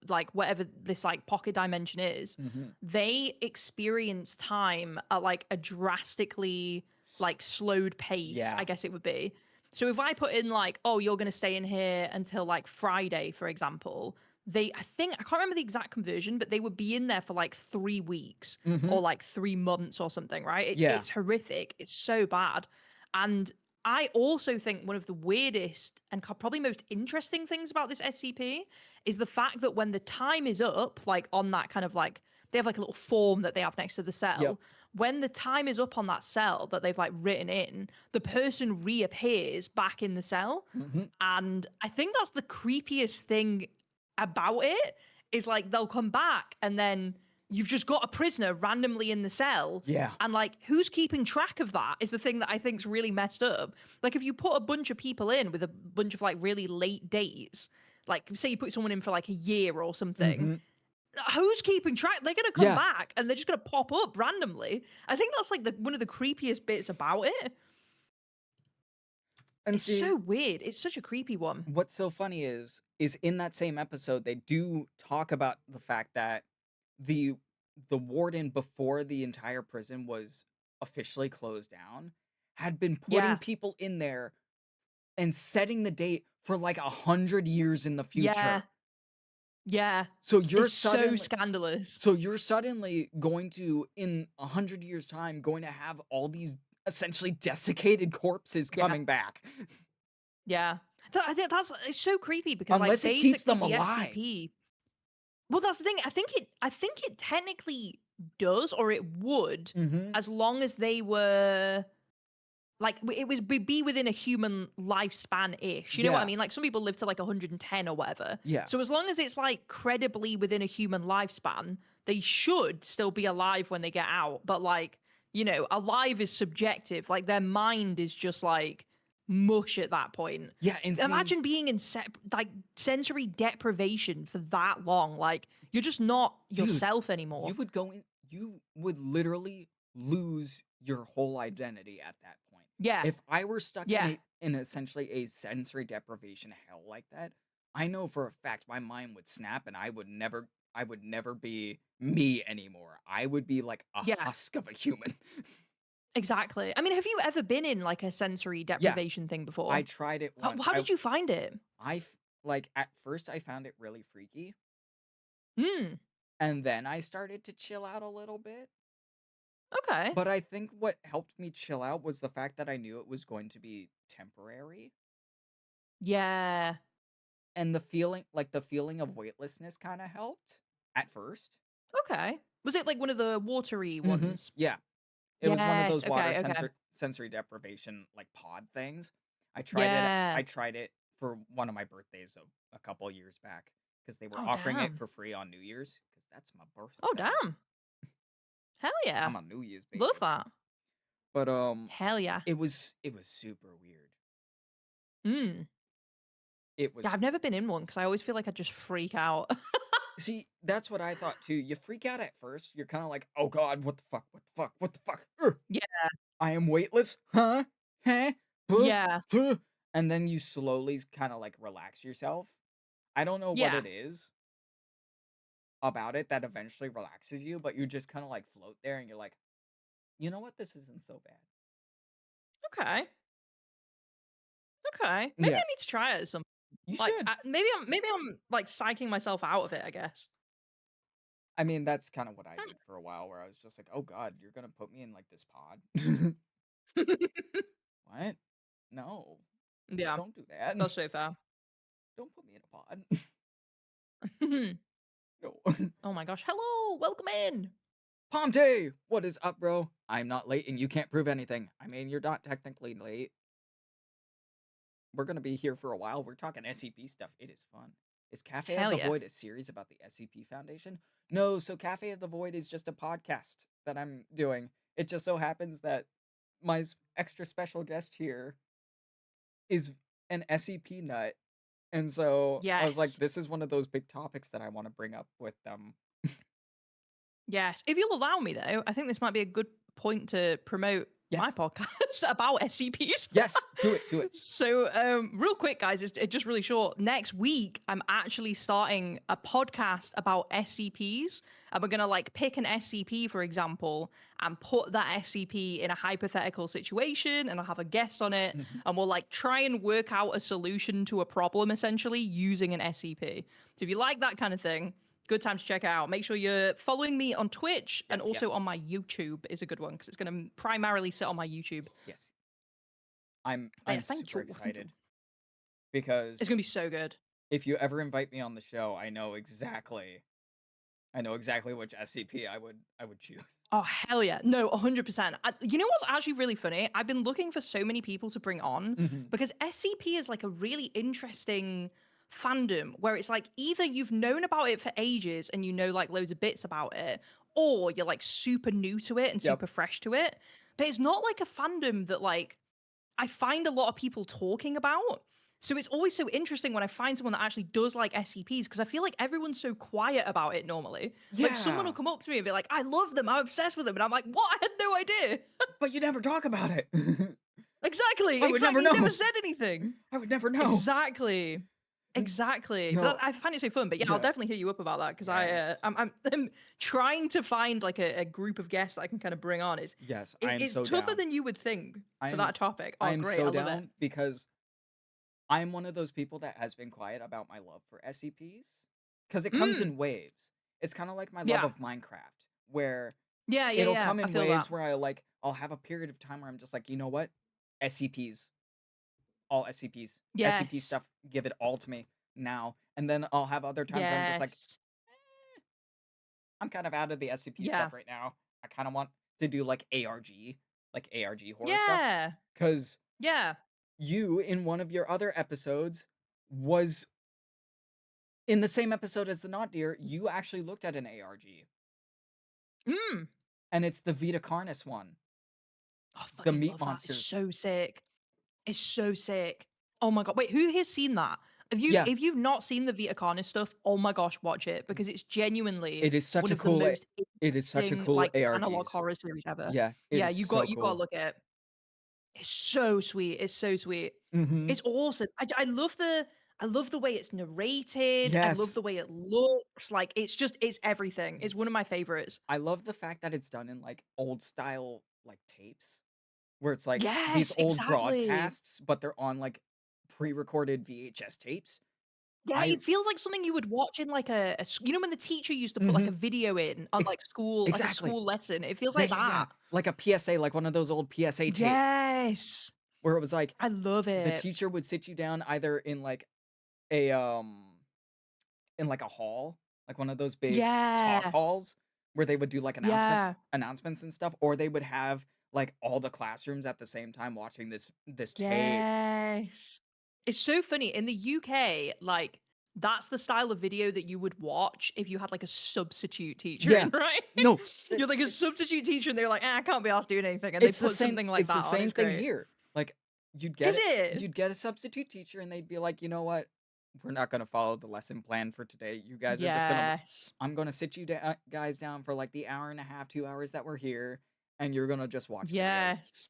like whatever this like pocket dimension is, Mhm. they experience time at like a drastically S- like slowed pace, Yeah. I guess it would be. So if I put in like, oh, you're going to stay in here until like Friday, for example, I think I can't remember the exact conversion, but they would be in there for like 3 weeks or Mhm. like 3 months or something, right? Yeah. It's horrific. It's so bad. And I also think one of the weirdest and probably most interesting things about this SCP is the fact that when the time is up, like on that kind of like, they have like a little form that they have next to the Yep. cell. When the time is up on that cell that they've like written in, the person reappears back in the cell. Mhm. And I think that's the creepiest thing about it is like they'll come back and then you've just got a prisoner randomly in the cell Yeah. and like who's keeping track of that is the thing that I think's really messed up. Like if you put a bunch of people in with a bunch of like really late dates, like say you put someone in for like a year or something, Mhm. who's keeping track? They're gonna come Yeah. back and they're just gonna pop up randomly. I think that's like one of the creepiest bits about it. And It's see, so weird. It's such a creepy one. what's so funny is in that same episode they do talk about the fact that the the warden before the entire prison was officially closed down had been putting Yeah. people in there and setting the date for like 100 years in the Yeah. future. Yeah. So It's so scandalous. you're suddenly going to in 100 years time going to have all these essentially desiccated corpses Yeah. coming back. Yeah. I think that's it's so creepy because like Unless it keeps basically them the alive. SCP. Well, that's the thing. I think it technically does, or it would, as long as they were like it was be within a human lifespan ish. You know what I Yeah. mean? Like some people live to like 110 or whatever. Yeah. So as long as it's like credibly within a human lifespan, they should still be alive when they get out. But like, you know, alive is subjective. Like their mind is just like mush at that point. Yeah, and see, Imagine being in like sensory deprivation for that long. Like you're just not dude, yourself anymore. you would literally lose your whole identity at that point. Yeah. If I were stuck Yeah. in essentially a sensory deprivation hell like that, I know for a fact my mind would snap and I would never be me anymore. I would be like a Yeah. husk of a human. Exactly. I mean, have you ever been in like a sensory deprivation thing before? I tried it once. How did you find it? Like at first I found it really freaky, Hmm. and then I started to chill out a little bit. Okay. But I think what helped me chill out was the fact that I knew it was going to be temporary, Yeah. and the feeling of weightlessness kind of helped at first. Okay. Was it like one of the watery ones? Yeah, it was one of Yes. those water Okay. Okay. sensory deprivation like pod things. Yeah. I tried it for one of my birthdays a couple years back because they were Oh offering it damn. for free on New Year's because that's my birthday. Oh damn. Hell yeah. I'm a New Year's baby. Love that. But Hell yeah. it was super weird. Hmm. It was Yeah, I've never been in one because I always feel like I'd just freak out. See, that's what I thought too. You freak out at first. You're kind of like, "Oh God, what the fuck? What the fuck? What the fuck? Yeah. I am weightless, huh? Huh? Huh? Yeah. Huh?" And then you slowly kind of like relax yourself. I don't know what Yeah. it is about it that eventually relaxes you, but you just kind of like float there, and you're like, you know what? This isn't so bad. Okay. Okay. Maybe Yeah, I need to try it at some. you Like should. maybe I'm like psyching myself out of it. I guess. I mean, that's kind of what I did for a while, where I was just like, "Oh God, you're gonna put me in like this pod." What? No, Yeah. don't do that. That's so fair. Don't put me in a pod. Oh No. my gosh. Hello. Welcome in. Ponte! What is up, bro? I'm not late and you can't prove anything. I mean, you're not technically late. We're gonna be here for a while. We're talking SCP stuff. It is fun. Is Cafe of Hell the yeah. Void a series about the SCP Foundation? No, so Cafe of the Void is just a podcast that I'm doing. It just so happens that my extra special guest here is an SCP nut. And so I was like, Yes. this is one of those big topics that I want to bring up with them. Yes. If you'll allow me, though, I think this might be a good point to promote my Yes. podcast about SCPs. Yes, do it, do it. So, real quick, guys, it's just really short. Next week, I'm actually starting a podcast about SCPs. And we're going to like pick an SCP, for example, and put that SCP in a hypothetical situation. And I'll have a guest on it. And we'll like try and work out a solution to a problem, essentially, using an SCP. So if you like that kind of thing, good time to check it out. Make sure you're following me on Twitch and Yes, also yes. on my YouTube is a good one because it's going to primarily sit on my YouTube. Yes. I'm Yeah, thank super you, thank you. excited because It's going to be so good. if you ever invite me on the show, I know exactly which SCP I would choose. Oh, hell yeah. No, 100%. You know what's actually really funny? I've been looking for so many people to bring on because SCP is like a really interesting fandom where it's like either you've known about it for ages and you know like loads of bits about it, or you're like super new to it and Yep. super fresh to it. But it's not like a fandom that like I find a lot of people talking about. So it's always so interesting when I find someone that actually does like SCPs because I feel like everyone's so quiet about it normally. Like someone will Yeah. come up to me and be like, I love them, I'm obsessed with them. And I'm like, what? I had no idea. But you never talk about it. Exactly. I would never You never know. said anything. I would never know. Exactly. Exactly. No. But I find it so fun. But yeah, I'll Yeah. definitely hit you up about that because Yes. I'm trying to find like a group of guests that I can kind of bring on. Yes, I am It's so tougher down. than you would think I for am that topic. Oh, I am great. so I love it. down because I'm one of those people that has been quiet about my love for SCPs because it comes in waves. It's kind of like my love Yeah. of Minecraft, where Yeah, it'll come I in feel waves that. where I'll have a period of time where I'm just like, you know what, SCPs, all SCPs, SCP Yes. stuff, give it all to me now, and then I'll have other times where I'm just like, Yes. I'm kind of out of the SCP Yeah. stuff right now. I kind of want to do like ARG horror stuff. Yeah. Because Yeah. you, in one of your other episodes, was in the same episode as the Not Deer, you actually looked at an ARG. Mm. And it's the Vita Carnis one. Oh, I The fucking meat love that. It's monsters. so sick. It's so sick. Oh my god. Wait, who has seen that? Yeah. If you've not seen the Vita Carnis stuff, oh my gosh, watch it because it's genuinely It is such one a of the cool most it is such a interesting cool like analog ARGs. horror series ever. Yeah, it Yeah, is you so got to cool. look at it. It's so sweet. It's so sweet. Mm-hmm. It's awesome. I love the way it's narrated. I love Yes. the way it looks. Like it's everything. It's one of my favorites. I love the fact that it's done in like old style like tapes where it's like these Yes, old exactly. broadcasts, but they're on like pre-recorded VHS tapes. Yeah, I it feels like something you would watch in like you know when the teacher used to put like mm-hmm. a video in on like school, like a Exactly. school lesson. It feels Yeah, like yeah, yeah. that. Like a PSA, like one of those old PSA tapes Yes. where it was like I love the it. teacher would sit you down either in like a in like a hall, like one of those big talk Yeah. halls where they would do like Yeah. announcements and stuff, or they would have like all the classrooms at the same time watching this tape. Yes. It's so funny. In the UK, like, that's the style of video that you would watch if you had like a substitute teacher Yeah. in, right? No, You're like a substitute teacher and they're like, I can't be asked doing anything. And they it's the put same something like it's the that on. same It's thing great. here. Like Is it? you'd get a substitute teacher and they'd be like, "You know what? We're not going to follow the lesson plan for today. You guys are just going to Yes. I'm going to sit you guys down for like the hour and a half, 2 hours that we're here and you're going to just watch videos." Yes.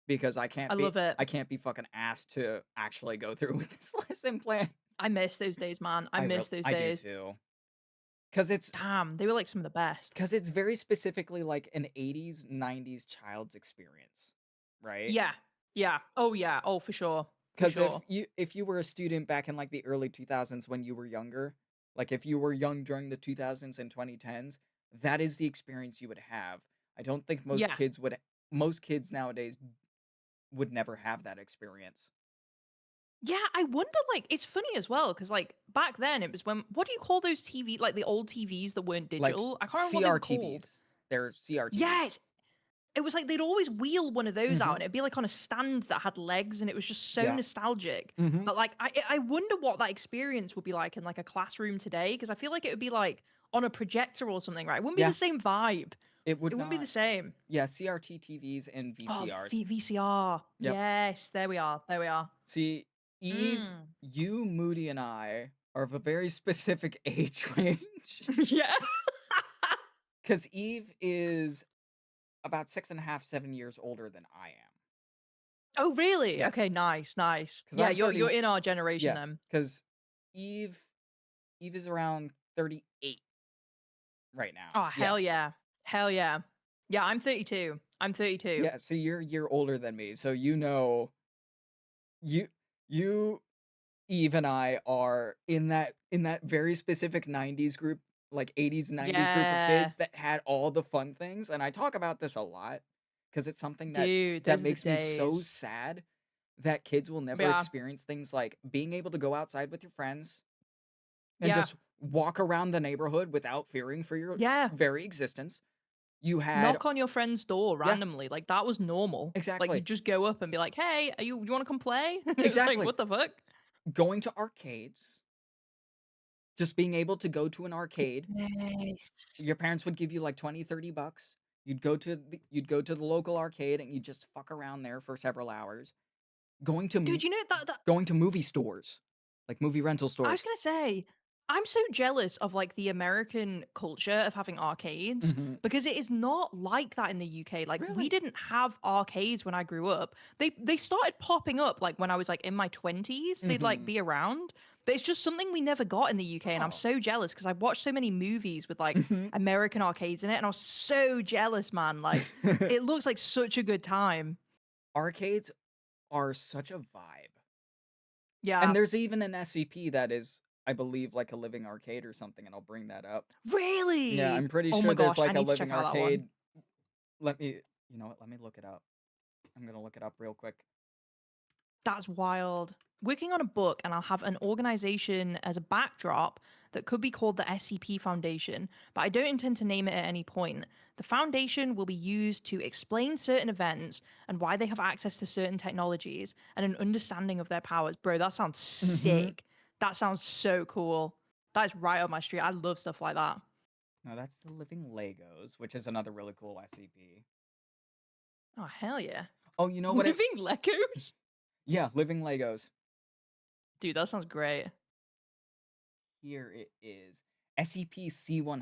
Because I love it. I can't be fucking asked to actually go through with this lesson plan. I miss those days, man. I miss those I do days. too. Cuz Damn, they were like some of the best. it's very specifically like an 80s 90s child's experience, right? Yeah. Yeah. Oh yeah. Oh, for sure. For Cuz sure. if you were a student back in like the early 2000s when you were younger, like if you were young during the 2000s and 2010s, that is the experience you would have. I don't think Yeah. most kids nowadays would never have that experience. Yeah, I wonder, like, it's funny as well, because, like, back then it was when, what do you call those like, the old TVs that weren't Like digital? I can't remember what they were called. CRTVs. They're CRTVs. Yes! It was like they'd always wheel one of those out, Mhm. and it'd be like on a stand that had legs, and it was just so Yeah. nostalgic. Mhm. But, like, I wonder what that experience would be like in, like, a classroom today, because I feel like it would be, like, on a projector or something, right? It wouldn't be Yeah. the same vibe. It would It wouldn't be the not. same. Yeah, CRT TVs and Oh, VCRs. VCR. Yep. Yes, there we are. There we are. See, Eve, Mm. you, Moody, and I are of a very specific age range. Yeah. Because Eve is about 6.5, 7 years older than I am. Oh, really? Yeah. Okay, nice, nice. 'Cause Yeah, I'm 30 you're in our generation Yeah, then. because Eve is around 38 right now. Oh, Yeah. hell yeah. Hell yeah. Yeah, I'm 32. I'm 32. Yeah, so you're a year older than me. So you know you Eve and I are in that very specific 90s group, like 80s, 90s group of Yeah. kids that had all the fun things. And I talk about this a lot because it's something Dude, that those are the makes me so days. sad that kids will never Yeah. experience things like being able to go outside with your friends and Yeah. just walk around the neighborhood without fearing for your Yeah. very existence. You had Knock on your friend's door Yeah. randomly. Like, that was normal. Like, Exactly. you just go up and be like, hey, you want to come play? It's like, Exactly. what the fuck? Going to arcades, just being able to go to an arcade. Yes. Your parents would give you like 20, $30. You'd go to the local arcade and you just fuck around there for several hours. Going to Dude, you know that going to movie stores, like movie rental I was stores. gonna say, I'm so jealous of like the American culture of having arcades Mhm. because it is not like that in the UK. Like we Really? didn't have arcades when I grew up. They started popping up like when I was like in my 20s. They'd like Mhm. be around. But it's just something we never got in the UK, and I'm Oh. so jealous because I watched so many movies with like Mhm. American arcades in it, and I was so jealous, man. Like it looks like such a good time. Arcades are such a vibe. Yeah. And there's even an SCP that is, I believe, like a living arcade or something, and I'll bring that up. Really? Yeah, I'm pretty Oh sure my there's gosh, I like a need to living check out that one. arcade. You know what? Let me look it up. I'm gonna look it up real quick. That's wild. Working on a book, and I'll have an organization as a backdrop that could be called the SCP Foundation, but I don't intend to name it at any point. The Foundation will be used to explain certain events and why they have access to certain technologies and an understanding of their powers. Bro, that sounds Mm-hmm. sick. That sounds so cool. That is right up my street. I love stuff like that. No, that's the Living Legos, which is another really cool SCP. Oh, hell yeah. Oh, you know what? Living Legos? Yeah, Living Legos. Dude, that sounds great. Here it is. SCP-C100.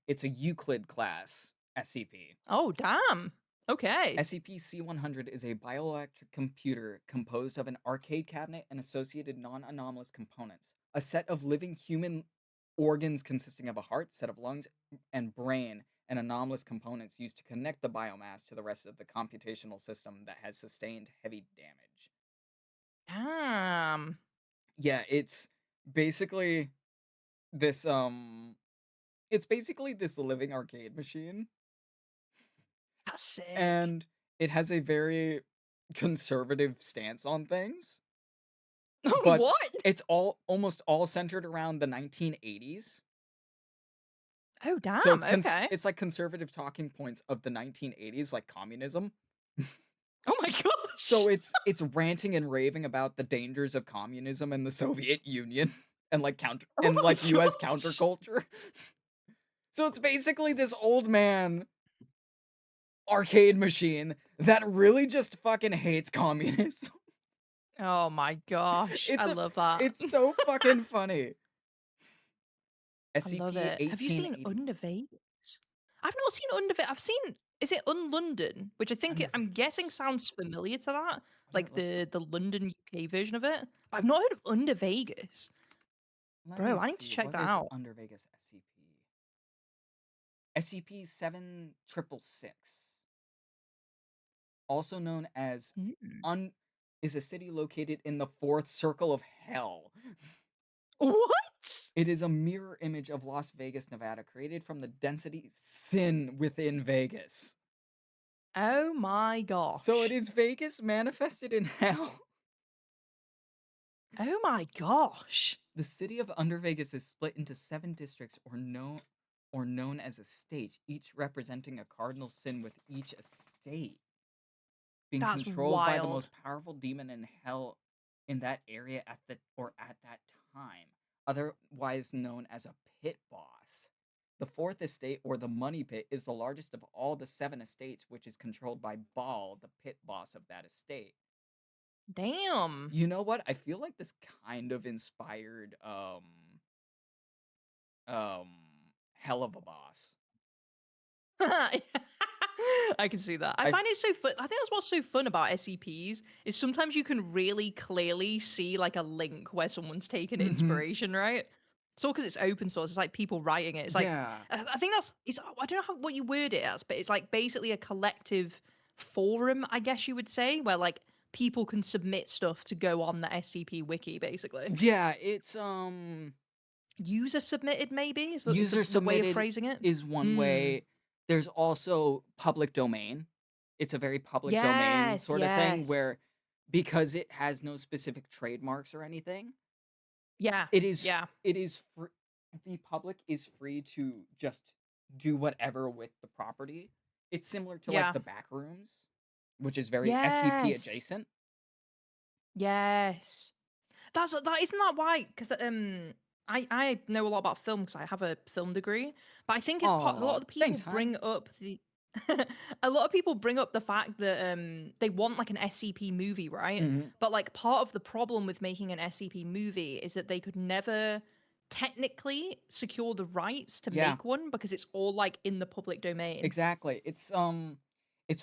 It's a Euclid class SCP. Oh, damn. Okay. SCP-C100 is a bioelectric computer composed of an arcade cabinet and associated non-anomalous components. A set of living human organs consisting of a heart, set of lungs, and brain, and anomalous components used to connect the biomass to the rest of the computational system that has sustained heavy damage. Damn. Yeah, it's basically this living arcade machine, That's sick. and it has a very conservative stance on things, Oh, but what? it's almost all centered around the 1980s. Oh, damn. So Okay. it's like conservative talking points of the 1980s, like communism. Oh my gosh. So it's ranting and raving about the dangers of communism and the Soviet Union and like Oh my US gosh. counterculture. So it's basically this old man arcade machine that really just fucking hates communism. Oh my gosh. I love that. It's so fucking funny. I love it. Have you seen SCP-1880. Under Vegas? I've not seen Under Vegas. I've seen. Is it Unlondon? Which I think Under I'm Vegas. guessing sounds familiar to that, What does like it look like? the London UK version of it. But I've not heard of Under Vegas. Let me Bro, I need to see. check What that is out. Under Vegas SCP? SCP-7666, also known as Mm. is a city located in the fourth circle of hell. What? It is a mirror image of Las Vegas, Nevada, created from the density sin within Vegas. Oh my gosh. So it is Vegas manifested in hell. Oh my gosh. The city of Under Vegas is split into 7 districts or known as estates, each representing a cardinal sin with each estate being That's controlled by the wild. most powerful demon in hell in that area at that time, otherwise known as a pit boss. The fourth estate, or the money pit, is the largest of all the 7 estates, which is controlled by Baal, the pit boss of that estate. Damn. You know what? I feel like this kind of inspired Hell of a Boss. I can see that. I find it so fun. I think that's what's so fun about SCPs is sometimes you can really clearly see like a link where someone's taken Mhm. inspiration, right? It's all because it's open source. It's like people writing it. It's like Yeah. I think it's I don't know what you word it as, but it's like basically a collective forum, I guess you would say, where like people can submit stuff to go on the SCP wiki, basically. Yeah, it's User submitted, maybe is user the way of submitted phrasing it. is one way. There's also public domain. It's a very public domain Yes, sort of thing yes. where, because it has no specific trademarks or anything, Yeah. it is Yeah. the public is free to just do whatever with the property. It's similar to Yeah. like the back rooms, which is very Yes. SCP adjacent. Yes. That isn't that why? Because I know a lot about film because I have a film degree, but I think it's part. A lot Aw, of the people thanks, hon. bring up the. A lot of people bring up the fact that they want like an SCP movie, right? Mhm. But like part of the problem with making an SCP movie is that they could never technically secure the rights to Yeah. make one because it's all like in the public domain. Exactly. It's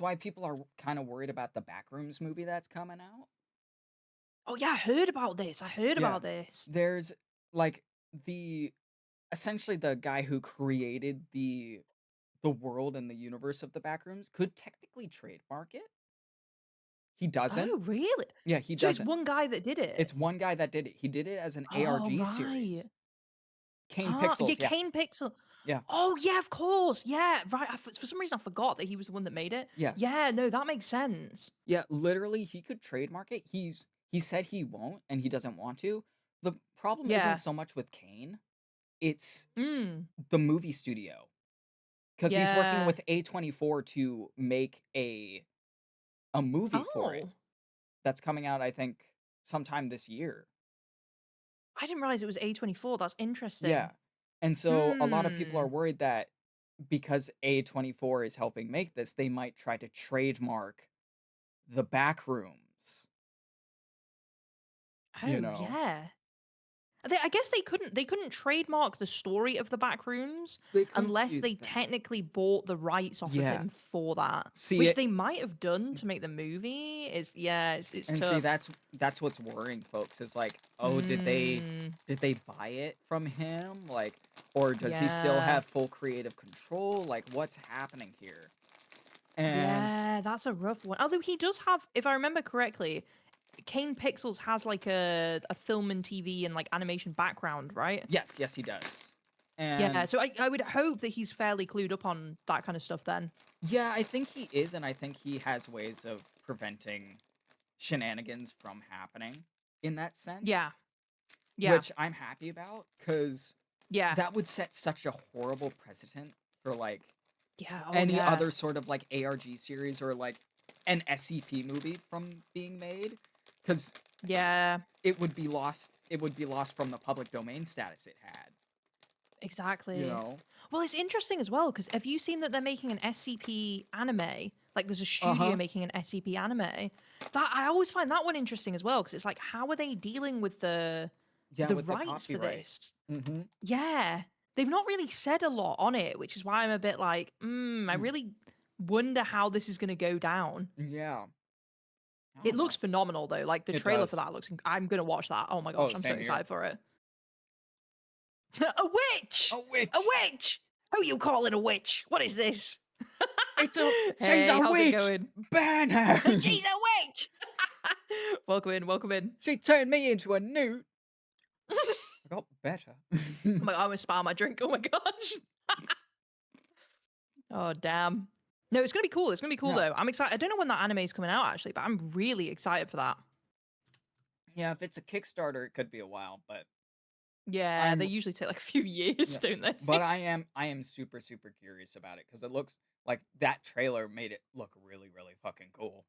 why people are kind of worried about the Backrooms movie that's coming out. Oh yeah, I heard about this. I heard Yeah. about this. There's like essentially the guy who created the world and the universe of the Backrooms could technically trademark it. He doesn't. Oh really? Yeah, he So it's doesn't. one guy that did it. It's one guy that did it. He did it as an ARG series. Right. Kane Ah, Pixels, yeah. Kane Pixel. Yeah. Oh yeah, of course. Yeah, right. For some reason, I forgot that he was the one that made it. Yeah. Yeah, no, that makes sense. Yeah, literally he could trademark it. He said he won't and he doesn't want to. The problem Yeah. isn't so much with Kane. It's Mm. the movie studio. Because he's working Yeah. with A24 to make a movie for it Oh, that's coming out, I think, sometime this year. I didn't realize it was A24. That's Yeah. interesting. And so a lot of people Hmm. are worried that because A24 is helping make this, they might try to trademark the back rooms, you Oh, know? yeah. I guess they couldn't trademark the story of the back rooms They couldn't unless do they that. technically bought the rights off of Yeah. him for that, See which it they might have done to make the movie. It's and see tough. that's what's worrying folks is like, oh, Mm, did they buy it from him? Like, or does he still yeah. have full creative control? Like, what's happening here? And Yeah, that's a rough one. Although he does have, if I remember correctly, Kane Pixels has like a film and TV and like animation background, right? yes, he does. Yeah, And so I would hope that he's fairly clued up on that kind of stuff then. yeah, I think he is, and I think he has ways of preventing shenanigans from happening in that sense, Yeah, yeah, which I'm happy about because yeah, that would set such a horrible precedent for like yeah. Oh any yeah, other sort of like ARG series or like an SCP movie from being made because yeah. it would be lost from the public domain status it had, you Exactly. know. Well, it's interesting as well because have you seen that they're making an SCP anime? Like, there's a studio Uh-huh. making an SCP anime. That I always find that one interesting as well because it's like, how are they dealing with Yeah, the with the rights for copyright. this? Mm-hmm. Yeah, they've not really said a lot on it, which is why I'm a bit like, I really wonder how this is going to go down. Yeah. I It don't looks know. phenomenal though. Like the It trailer for does. that I'm gonna watch that. Oh my gosh, Oh, I'm so same here. excited for it. A witch! A A witch! witch! Who you calling a witch? What is this? She's Hey, a how's it witch! going? Ban her! She's a witch! Welcome in, welcome in. She turned me into a newt. Oh I got better. my god, I'm gonna spam my drink. Oh my gosh. Oh damn. No, it's gonna be cool. It's gonna be cool Yeah. though. I'm excited. I don't know when that anime is coming out actually, but I'm really excited for that. Yeah, if it's a Kickstarter, it could be a while, but Yeah, they I'm usually take like a few years, yeah. don't they? But I am super super curious about it because it looks like that trailer made it look really really fucking cool.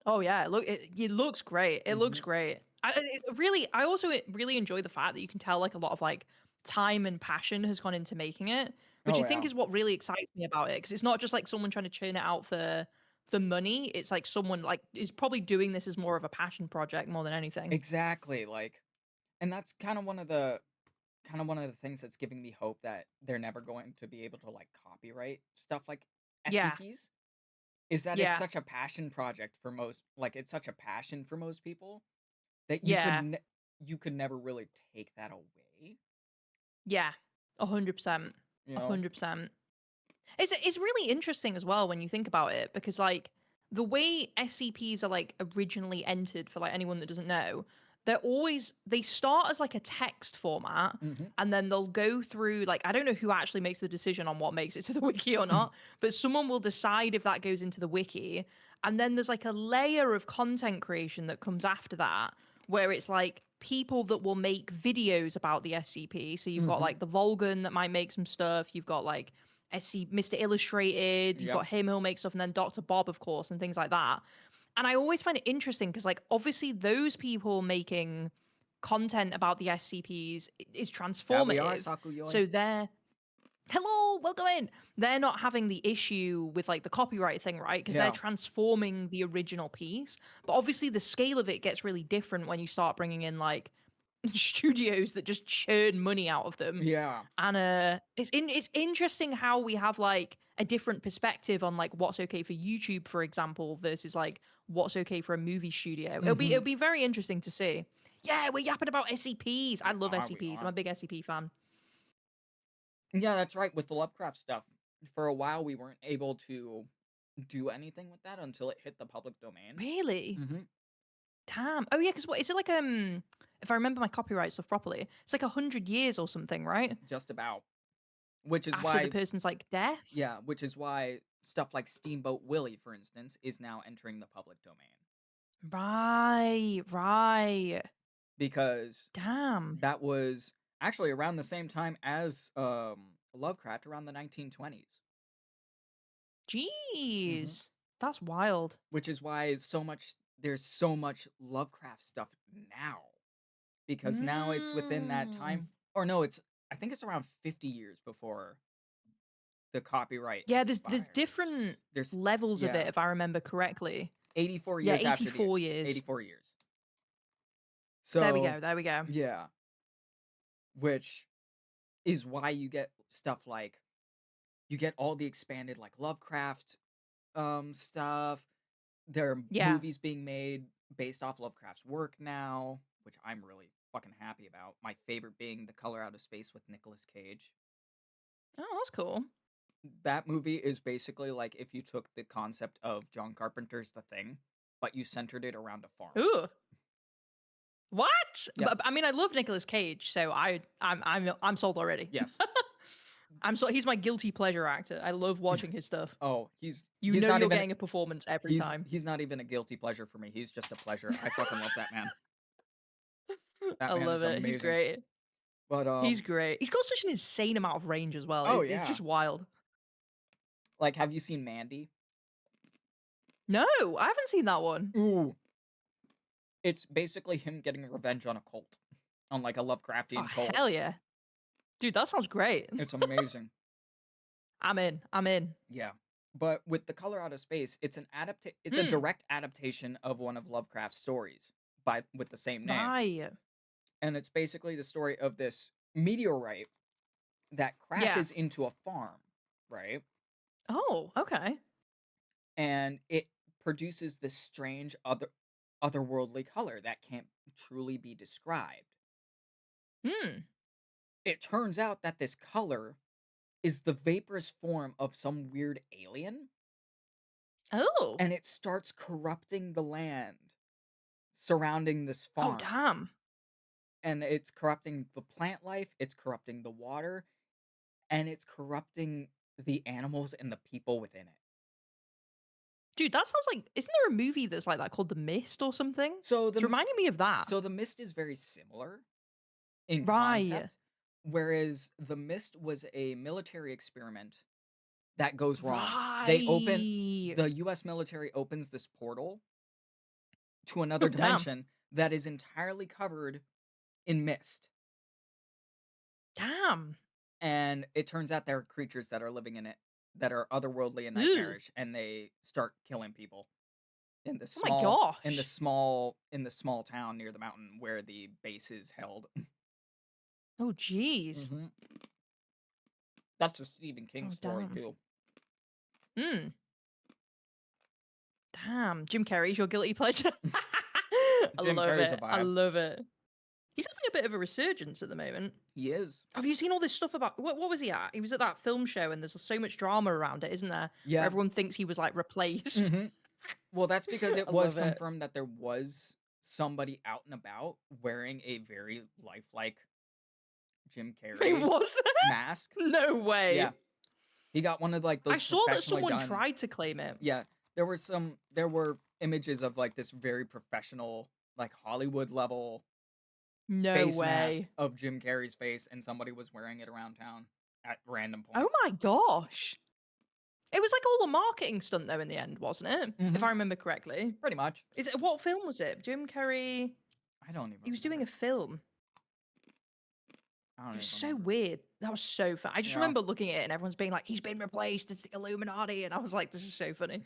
Oh yeah, it looks great. It looks Hmm. great. I also really enjoy the fact that you can tell like a lot of like time and passion has gone into making it, which Oh I think yeah, is what really excites me about it because it's not just like someone trying to churn it out for money. It's like someone like is probably doing this as more of a passion project more than anything. exactly. Like, and that's kind of one of the things that's giving me hope that they're never going to be able to like copyright stuff like Yeah, SCPs. Is that it's yeah, such a passion project for most like it's such a passion for most people that yeah, you could never really take that away, yeah. 100%, you know. 100%. It's really interesting as well when you think about it because like the way SCPs are like originally entered for like anyone that doesn't know, they start as like a text format Hmm. and then they'll go through like I don't know who actually makes the decision on what makes it to the wiki or not, but someone will decide if that goes into the wiki and then there's like a layer of content creation that comes after that where it's like people that will make videos about the SCP. So you've got Hmm. like the Volgan that might make some stuff, you've got like SC Mr. Illustrated, you've Yep. got him who'll make stuff, and then Dr. Bob, of course, and things like that. And I always find it interesting because, like, obviously, those people making content about the SCPs is There we are, transformative. Sakuyoi. So they're hello, welcome in. They're not having the issue with like the copyright thing, right? Because they're Yeah. transforming the original piece. But obviously, the scale of it gets really different when you start bringing in like studios that just churn money out of them. Yeah. And it's interesting how we have like a different perspective on like what's okay for YouTube, for example, versus like what's okay for a movie studio. Hmm. It'll be very interesting to see. Yeah, we're yapping about SCPs. I love We SCPs. I'm are. a big SCP fan. Yeah, that's right. With the Lovecraft stuff, for a while we weren't able to do anything with that until it hit the public domain. Really? Hmm. Damn. Oh yeah, because what is it like? If I remember my copyright stuff properly, it's like 100 years or something, right? Just about. Which is After the why, person's like death. yeah, which is why stuff like Steamboat Willie, for instance, is now entering the public domain Right. Right. because Damn. that was actually around the same time as Lovecraft, around the 1920s. Jeez, that's wild. Which is why there's so much Lovecraft stuff now. Because now it's within that time, or no, I think it's around 50 years before the copyright Yeah, there's expires. different There's levels of it, if I remember correctly. 84 Yeah, years after 84 years. 84 years. So There we go. There we go. Yeah. Which is why you get stuff like you get all the expanded like Lovecraft stuff. There are Yeah. movies being made based off Lovecraft's work now, which I'm really fucking happy about. My favorite being The Color Out of Space with Nicolas Cage. Oh, that's cool. That movie is basically like if you took the concept of John Carpenter's The Thing, but you centered it around a farm. Ooh. What? Yeah. I mean, I love Nicolas Cage, so I'm sold already. Yes. He's my guilty pleasure actor. I love watching his stuff. Oh, he's You he's know not you're even getting a performance every time. He's not even a guilty pleasure for me. He's just a pleasure. I fucking love that man. That I man love is it. amazing. He's great. But He's great. He's got such an insane amount of range as well. Oh, It's just wild. Like, have you seen Mandy? No, I haven't seen that one. Ooh. It's basically him getting revenge on a cult. On like a Lovecraftian cult. Hell yeah. Dude, that sounds great. It's amazing. I'm in. Yeah. But with The Color Out of Space, it's a direct adaptation of one of Lovecraft's stories with the same name. Right. And it's basically the story of this meteorite that crashes into a farm, right? Oh, okay. And it produces this strange otherworldly color that can't truly be described. It turns out that this color is the vaporous form of some weird alien. Oh. And it starts corrupting the land surrounding this farm. Oh, damn. And it's corrupting the plant life, it's corrupting the water, and it's corrupting the animals and the people within it. Dude, that sounds like... Isn't there a movie that's like that called The Mist or something? So It's reminding me of that. So The Mist is very similar in concept, whereas The Mist was a military experiment that goes wrong. The US military opens this portal to another dimension that is entirely covered in mist. Damn. And it turns out there are creatures that are living in it that are otherworldly and nightmarish, and they start killing people in the small town near the mountain where the base is held. Oh, jeez. That's a Stephen King story too. Damn, Jim Carrey's your guilty pleasure. Jim Carrey's a vibe. I love it. He's having a bit of a resurgence at the moment. He is. Have you seen all this stuff about what was he at? He was at that film show, and there's so much drama around it, isn't there? Yeah. Where everyone thinks he was like replaced. Well, that's because it was confirmed that there was somebody out and about wearing a very lifelike Jim Carrey mask. No way. Yeah. He got one of like those. I saw that someone tried to claim it. Yeah. There were images of like this very professional, like Hollywood level face mask of Jim Carrey's face, and somebody was wearing it around town at random points. Oh my gosh. It was like all a marketing stunt though in the end, wasn't it? If I remember correctly. Pretty much. What film was it? Jim Carrey. I don't even He was doing a film. It was so weird. That was so fun. I just remember looking at it and everyone's being like, he's been replaced, it's the Illuminati, and I was like, this is so funny.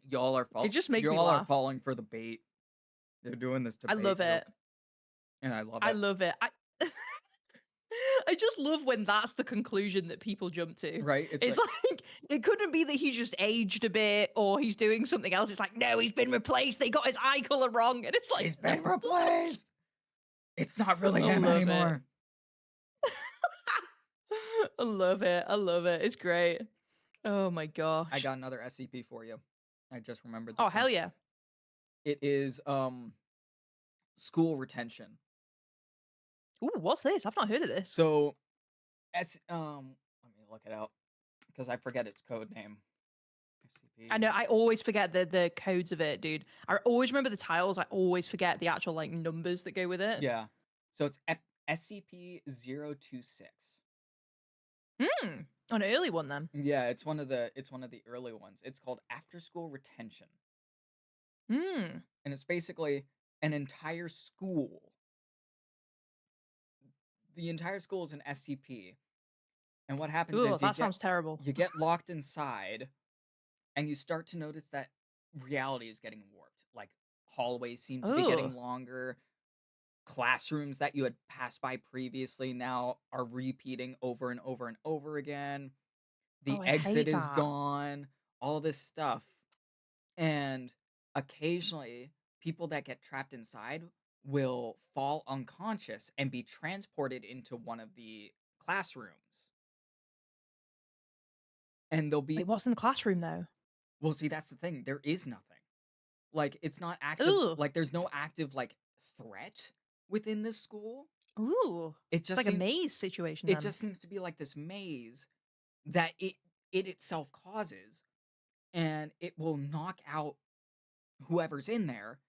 Y'all are It just makes me Y'all laugh. are falling for the bait. They're doing this to I love it. And I love it. I love it. I just love when that's the conclusion that people jump to. Right? It's like, it couldn't be that he just aged a bit or he's doing something else. It's like, no, he's been replaced. They got his eye color wrong. And it's like, he's been replaced. It's not really him anymore. I love it. I love it. It's great. Oh my gosh. I got another SCP for you. I just remembered this. Oh, hell yeah. It is school retention. Ooh, what's this? I've not heard of this. So let me look it out because I forget its code name. SCP. I know, I always forget the codes of it, dude. I always remember the titles. I always forget the actual like numbers that go with it. Yeah. So it's SCP-026. An early one then. Yeah, it's one of the early ones. It's called After School Retention. Mm. And it's basically an entire school. The entire school is an SCP. And what happens Ooh, is that sounds terrible. you get locked inside and you start to notice that reality is getting warped. Like hallways seem to be Ooh. getting longer. Classrooms that you had passed by previously now are repeating over and over and over again. Oh, The I exit hate is that. gone, all this stuff. And occasionally, people that get trapped inside will fall unconscious and be transported into one of the classrooms. And they'll be, Wait, what's in the classroom though? well, see, that's the thing. There is nothing. Like, it's not active. Ooh. Like, there's no active, like, threat within this school. Ooh. It It's just like a seems, maze situation it then. just seems to be like this maze that it itself causes, and it will knock out whoever's in there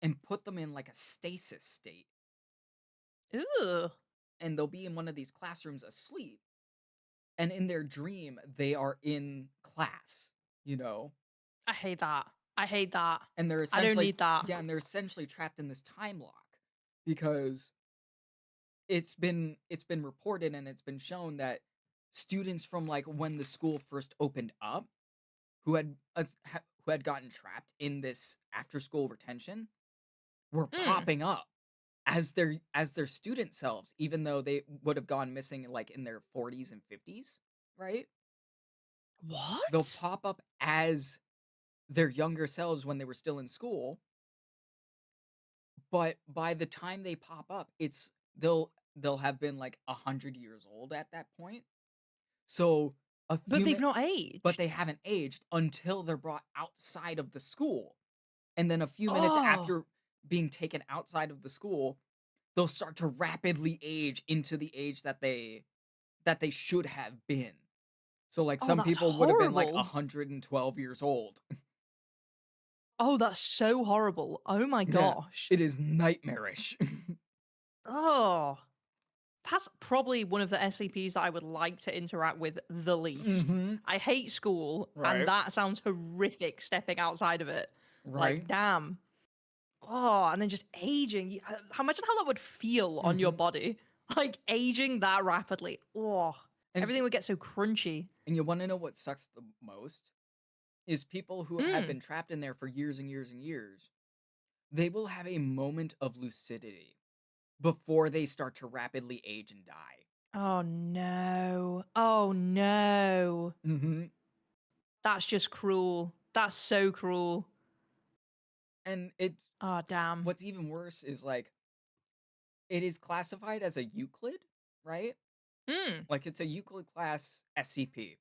and put them in like a stasis state, Ooh. and they'll be in one of these classrooms asleep, and in their dream they are in class, you know, I hate that. I hate that. and they're I don't essentially, need that. yeah, and they're essentially trapped in this time lock because it's been reported and it's been shown that students from like when the school first opened up who had gotten trapped in this after school retention were Mm. popping up as their student selves, even though they would have gone missing like in their 40s and 50s, right? They'll What? pop up as their younger selves when they were still in school, but by the time they pop up, it's they'll have been like 100 years old at that point. So a But few they've minutes, not but aged. they haven't aged until they're brought outside of the school. And then a few minutes Oh. after being taken outside of the school, they'll start to rapidly age into the age that they should have been. So like Oh, some that's people would have been like horrible. 112 years old. Oh, that's so horrible. Oh my Yeah, gosh. it is nightmarish. Oh. That's probably one of the SCPs that I would like to interact with the least. Mhm. I hate school, and Right. that sounds horrific stepping outside of it. Like, Right. damn. Oh, and then just aging. Imagine how that would feel on your Mhm. body. Like, aging that rapidly. Oh, And everything would get so crunchy. you want to know what sucks the most is people who have Mm. been trapped in there for years and years and years. They will have a moment of lucidity before they start to rapidly age and die. Oh, no. Oh, no. Mhm. That's just cruel. That's so cruel. And it's Oh, damn. what's even worse is like it is classified as a Euclid, right? Mm. Like it's a Euclid class SCP.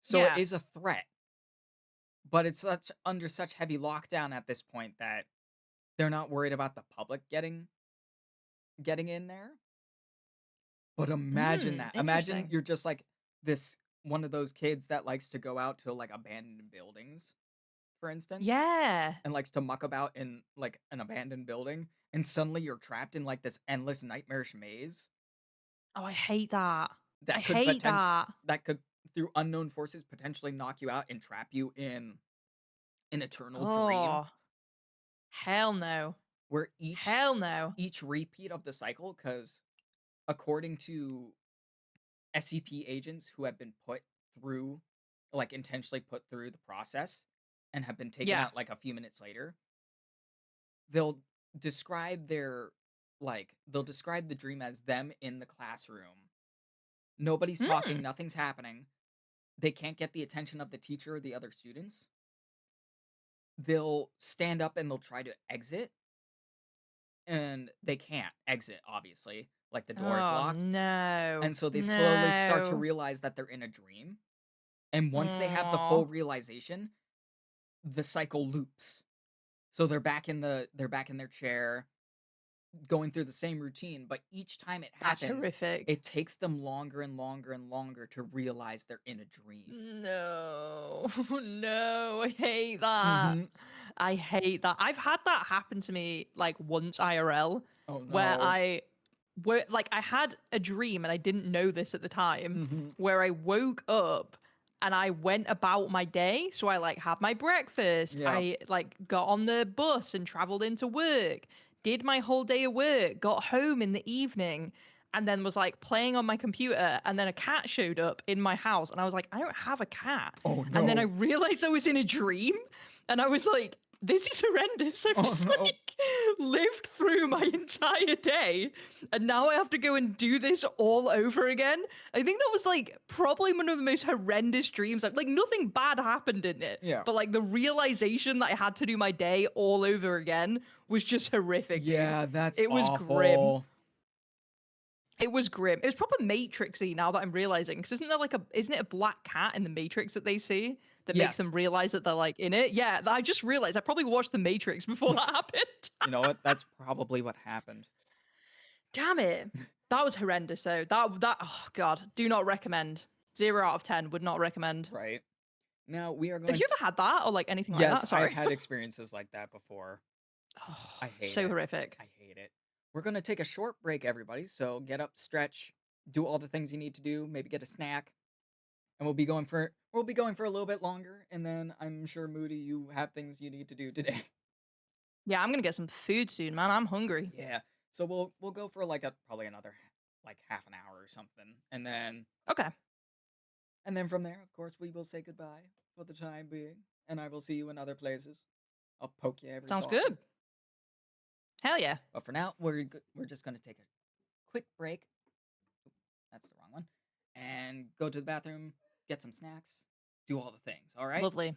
So it Yeah. is a threat, but it's such under such heavy lockdown at this point that they're not worried about the public getting in there. But imagine Mm. that. Imagine Interesting. you're just like this one of those kids that likes to go out to like abandoned buildings, for instance, Yeah. and likes to muck about in like an abandoned building, and suddenly you're trapped in like this endless nightmarish maze Oh, I hate that. I that could hate potentially that. that could through unknown forces potentially knock you out and trap you in an eternal dream Oh, hell no. where Hell no. each repeat of the cycle, because according to SCP agents who have been put through, like intentionally put through the process and have been taken Yeah. out like a few minutes later, they'll describe their they'll describe the dream as them in the classroom. Nobody's talking, Mm. nothing's happening. They can't get the attention of the teacher or the other students. They'll stand up and they'll try to exit, and they can't exit, obviously. Like the door is Oh, locked. no. And so they slowly start to No. realize that they're in a dream. And once they have the full Oh, realization, the cycle loops. So they're back in their chair, going through the same routine, but each time it that's happens, horrific. it takes them longer and longer and longer to realize they're in a dream. No. No. I hate that. Mhm. I hate that. I've had that happen to me like once IRL. Oh where no. I had a dream and I didn't know this at the time, Mm-hmm. where I woke up and I went about my day. So I like had my breakfast. Yeah. I like got on the bus and traveled into work, did my whole day of work, got home in the evening, and then was like playing on my computer. And then a cat showed up in my house, and I was like, I don't have a cat. Oh And then I no. realized I was in a dream, and I was like, this is horrendous. I've Oh, just no. like lived through my entire day, and now I have to go and do this all over again. I think that was like probably one of the most horrendous dreams. Like nothing bad happened in it, Yeah. but like the realization that I had to do my day all over again was just horrific, dude. Yeah, that's It was grim. awful. It was grim. It was proper Matrixy now that I'm realizing. Because isn't it a black cat in the Matrix that they see that makes Yes. them realize that they're like in it? Yeah, I just realized I probably watched the Matrix before that happened. You know what? That's probably what happened. Damn it. That was horrendous though. That oh god, do not recommend. 0 out of 10 would not recommend. Right. Now we are Have going you ever had that or like anything like Yes, that? Sorry. I've had experiences like that before. Oh, I hate so it. horrific. I hate it. We're going to take a short break, everybody. So get up, stretch, do all the things you need to do, maybe get a snack. And we'll be going for a little bit longer, and then I'm sure Moody, you have things you need to do today. Yeah, I'm gonna get some food soon, man. I'm hungry. Yeah. So we'll go for like probably another like half an hour or something. Okay. And then from there, of course, we will say goodbye for the time being, and I will see you in other places. I'll poke you every Sounds so often. good. Hell yeah. But for now, we're just going to take a quick break. Oop, that's the wrong one. And go to the bathroom, get some snacks, do all the things, all right? Lovely.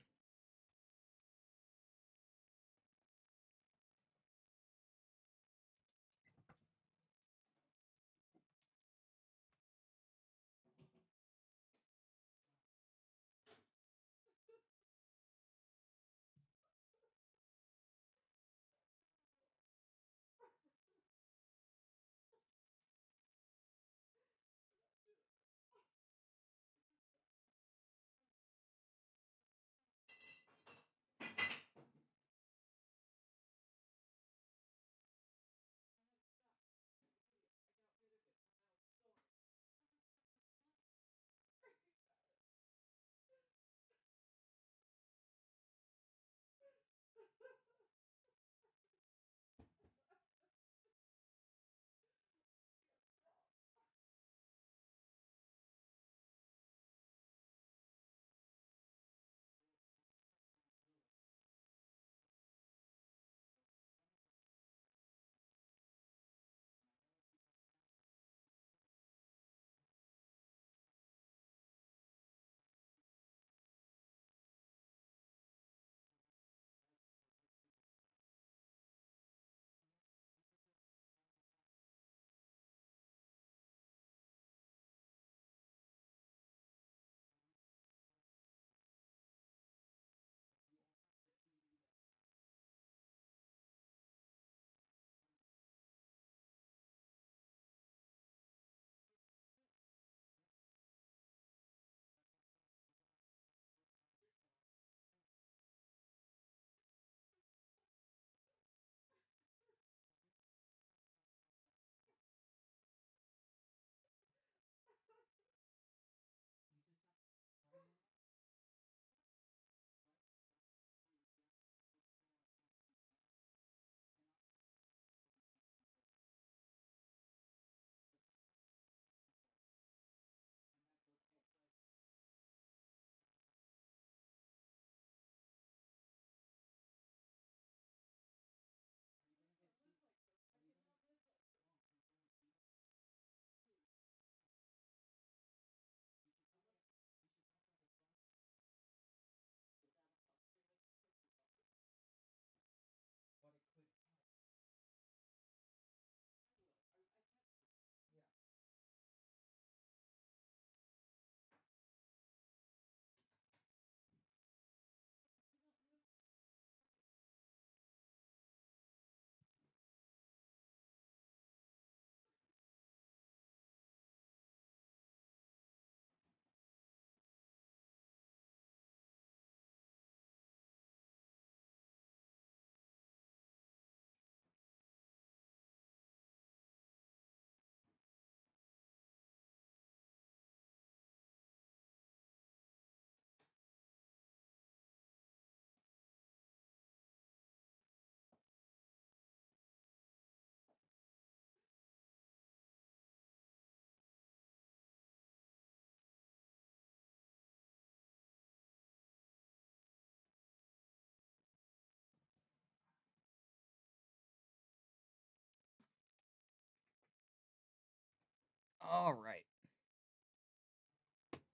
All right.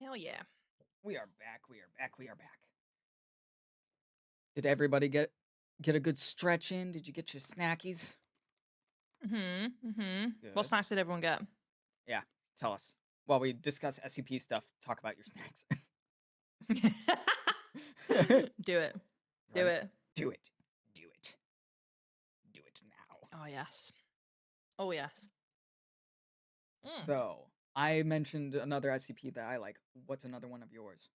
Hell yeah. We are back. We are back. We are back. Did everybody get a good stretch in? Did you get your snackies? What Good. snacks did everyone get? Yeah. Tell us. While we discuss SCP stuff, talk about your snacks. Do it. Do Right? it. Do it. Do it. Do it now. Oh yes. Oh yes. So, I mentioned another SCP that I like. What's another one of yours?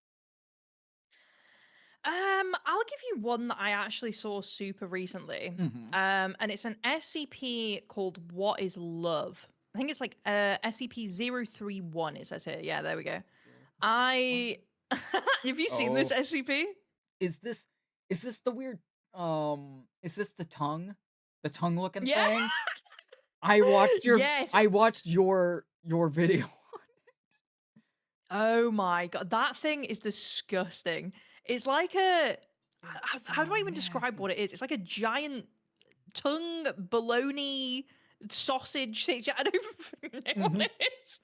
I'll give you one that I actually saw super recently. Mm-hmm. And it's an SCP called What is Love? I think it's like SCP-031 it says here. Yeah, there we go. I have you seen this Oh. SCP? Is this the weird is this the tongue? The tongue looking Yeah. thing? I watched your Yes. your video. Oh my god, that thing is disgusting. It's like a how do I even describe what it is? It's like a giant tongue bologna sausage situation. I don't even know what it is.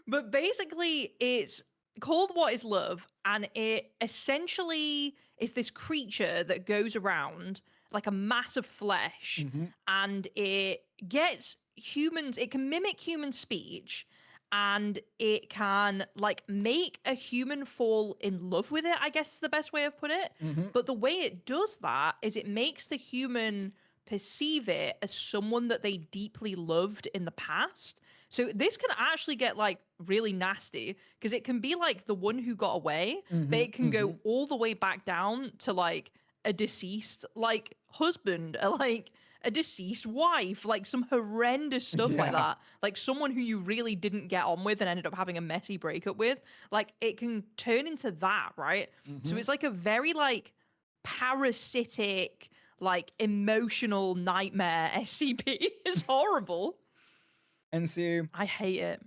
But basically, it's called What is Love, and it essentially is this creature that goes around like a mass of flesh, and it gets humans, it can mimic human speech. And it can like make a human fall in love with it, I guess is the best way of put it. But the way it does that is it makes the human perceive it as someone that they deeply loved in the past. So this can actually get like really nasty because it can be like the one who got away, but it can go all the way back down to like a deceased like husband, or like a deceased wife, like some horrendous stuff like Yeah. that. Like someone who you really didn't get on with and ended up having a messy breakup with. Like it can turn into that, right? So it's like a very like parasitic, like emotional nightmare SCP. It's horrible. And see, I hate it.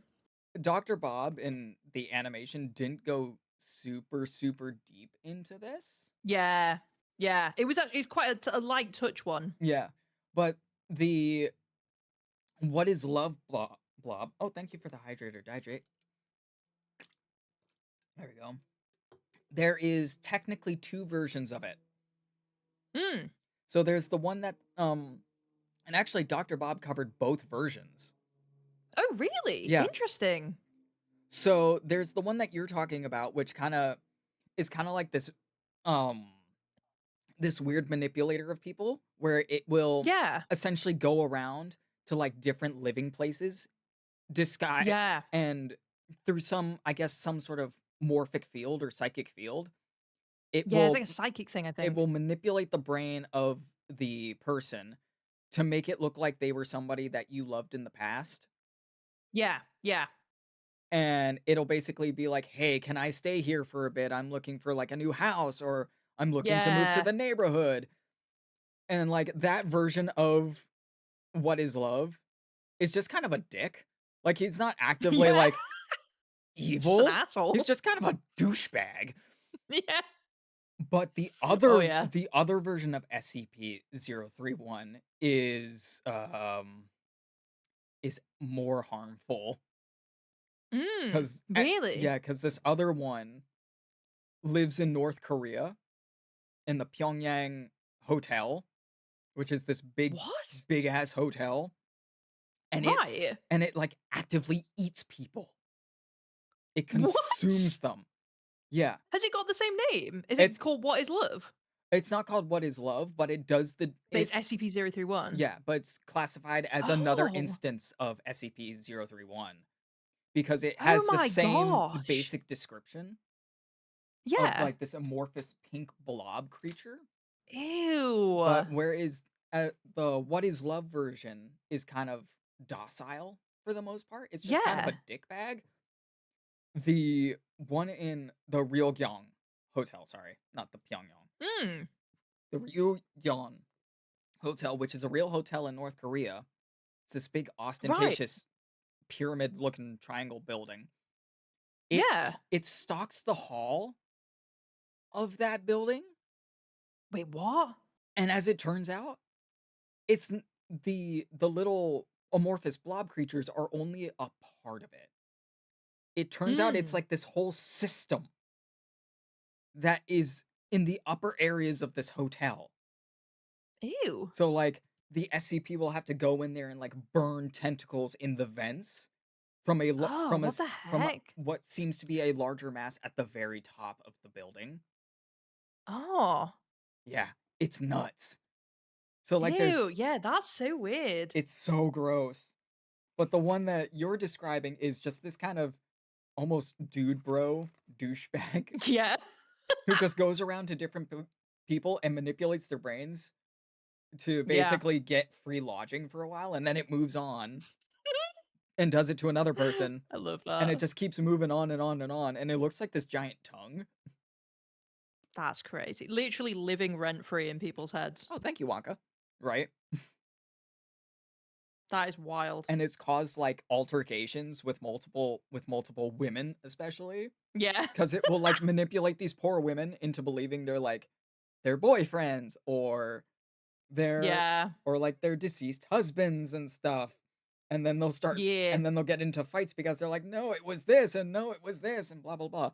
Dr. Bob in the animation didn't go super deep into this. Yeah. Yeah. It was actually quite a light touch one. Yeah. But the What is Love blob. Oh, thank you for the hydrator. Hydrate. There we go. There is technically two versions of it. Mm. So there's the one that and actually Dr. Bob covered both versions. Oh, really? Yeah. Interesting. So there's the one that you're talking about, which is kind of like um this weird manipulator of people where it will Yeah. essentially go around to like different living places, disguise, Yeah. and through some, I guess, some sort of morphic field or psychic field, it Yeah, it's will like a psychic thing, I it think. will manipulate the brain of the person to make it look like they were somebody that you loved in the past. Yeah. Yeah. And it'll basically be like, "Hey, can I stay here for a bit? I'm looking for like a new house, or I'm looking to move to Yeah. the neighborhood." And like that version of What is Love is just kind of a dick. Like he's not actively Yeah. like Just an evil. asshole. He's just kind of a douchebag. Yeah. But Oh yeah. the other version of SCP-031 is more harmful cuz Really? yeah, cuz this other one lives in North Korea in the Pyongyang hotel, which is this What? big ass hotel, and Right. it like actively eats people. It What? consumes them. Yeah. Has it got the same name? Is it It's called What is Love? it's not called What is Love, but it does But it's SCP-031. yeah, but it's classified as another Oh. instance of SCP-031 because it Oh has the my same gosh. basic description of Yeah. like this amorphous pink blob creature. Ew. But whereas the What is Love version is kind of docile for the most part. It's just kind of a Yeah. dick bag. The one in the Ryugyong Hotel, sorry, not the Pyongyang. Mm. The Ryugyong Hotel, which is a real hotel in North Korea. It's this big Right. ostentatious pyramid-looking triangle building. Yeah. It stalks the hall of that building, Wait, what? and as it turns out, it's the little amorphous blob creatures are only a part of it. it turns out it's like this whole system that is in the upper areas of this hotel. Ew. So like the SCP will have to go in there and like burn tentacles in the vents from Oh, what the from heck? what seems to be a larger mass at the very top of the building. Oh. Yeah, it's nuts. So like Ew. Yeah, that's so weird. it's so gross. But the one that you're describing is just this kind of almost dude bro douchebag Yeah. who just goes around to different people and manipulates their brains to Yeah. basically get free lodging for a while, and then it moves on and does it to another person, I love and it that. just keeps moving on and on and on, and it looks like this giant tongue. That's crazy. Literally living rent free in people's heads. Oh, thank you, Wonka. Right? That is wild. And it's caused like altercations with multiple women, especially Yeah. because it will like manipulate these poor women into believing they're like their boyfriends or their Yeah. or like their deceased husbands and stuff. And then they'll start Yeah. and then they'll get into fights because they're like, no, it was this, and no, it was this, and blah blah blah.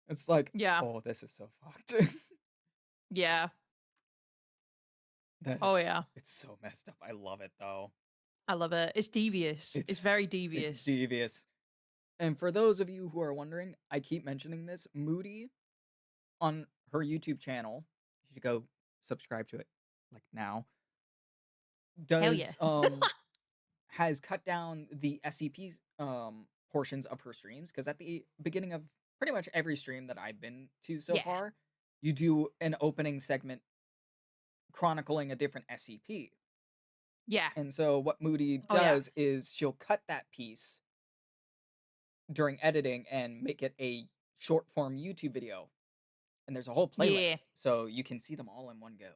It's like, Yeah. oh, this is so fucked. Yeah. That is, Oh yeah. it's so messed up. I love it though. I love it. It's devious. It's very It's devious. devious. And for those of you who are wondering, I keep mentioning this. Moody on her YouTube channel, you should go subscribe to it like now. Hell yeah. Does has cut down the SCP portions of her streams because at the beginning of pretty much every stream that I've been to so Yeah. far, you do an opening segment chronicling a different SCP. Yeah. And so what Moody Oh, yeah. does is she'll cut that piece during editing and make it a short form YouTube video. And there's a whole playlist, Yeah. so you can see them all in one go.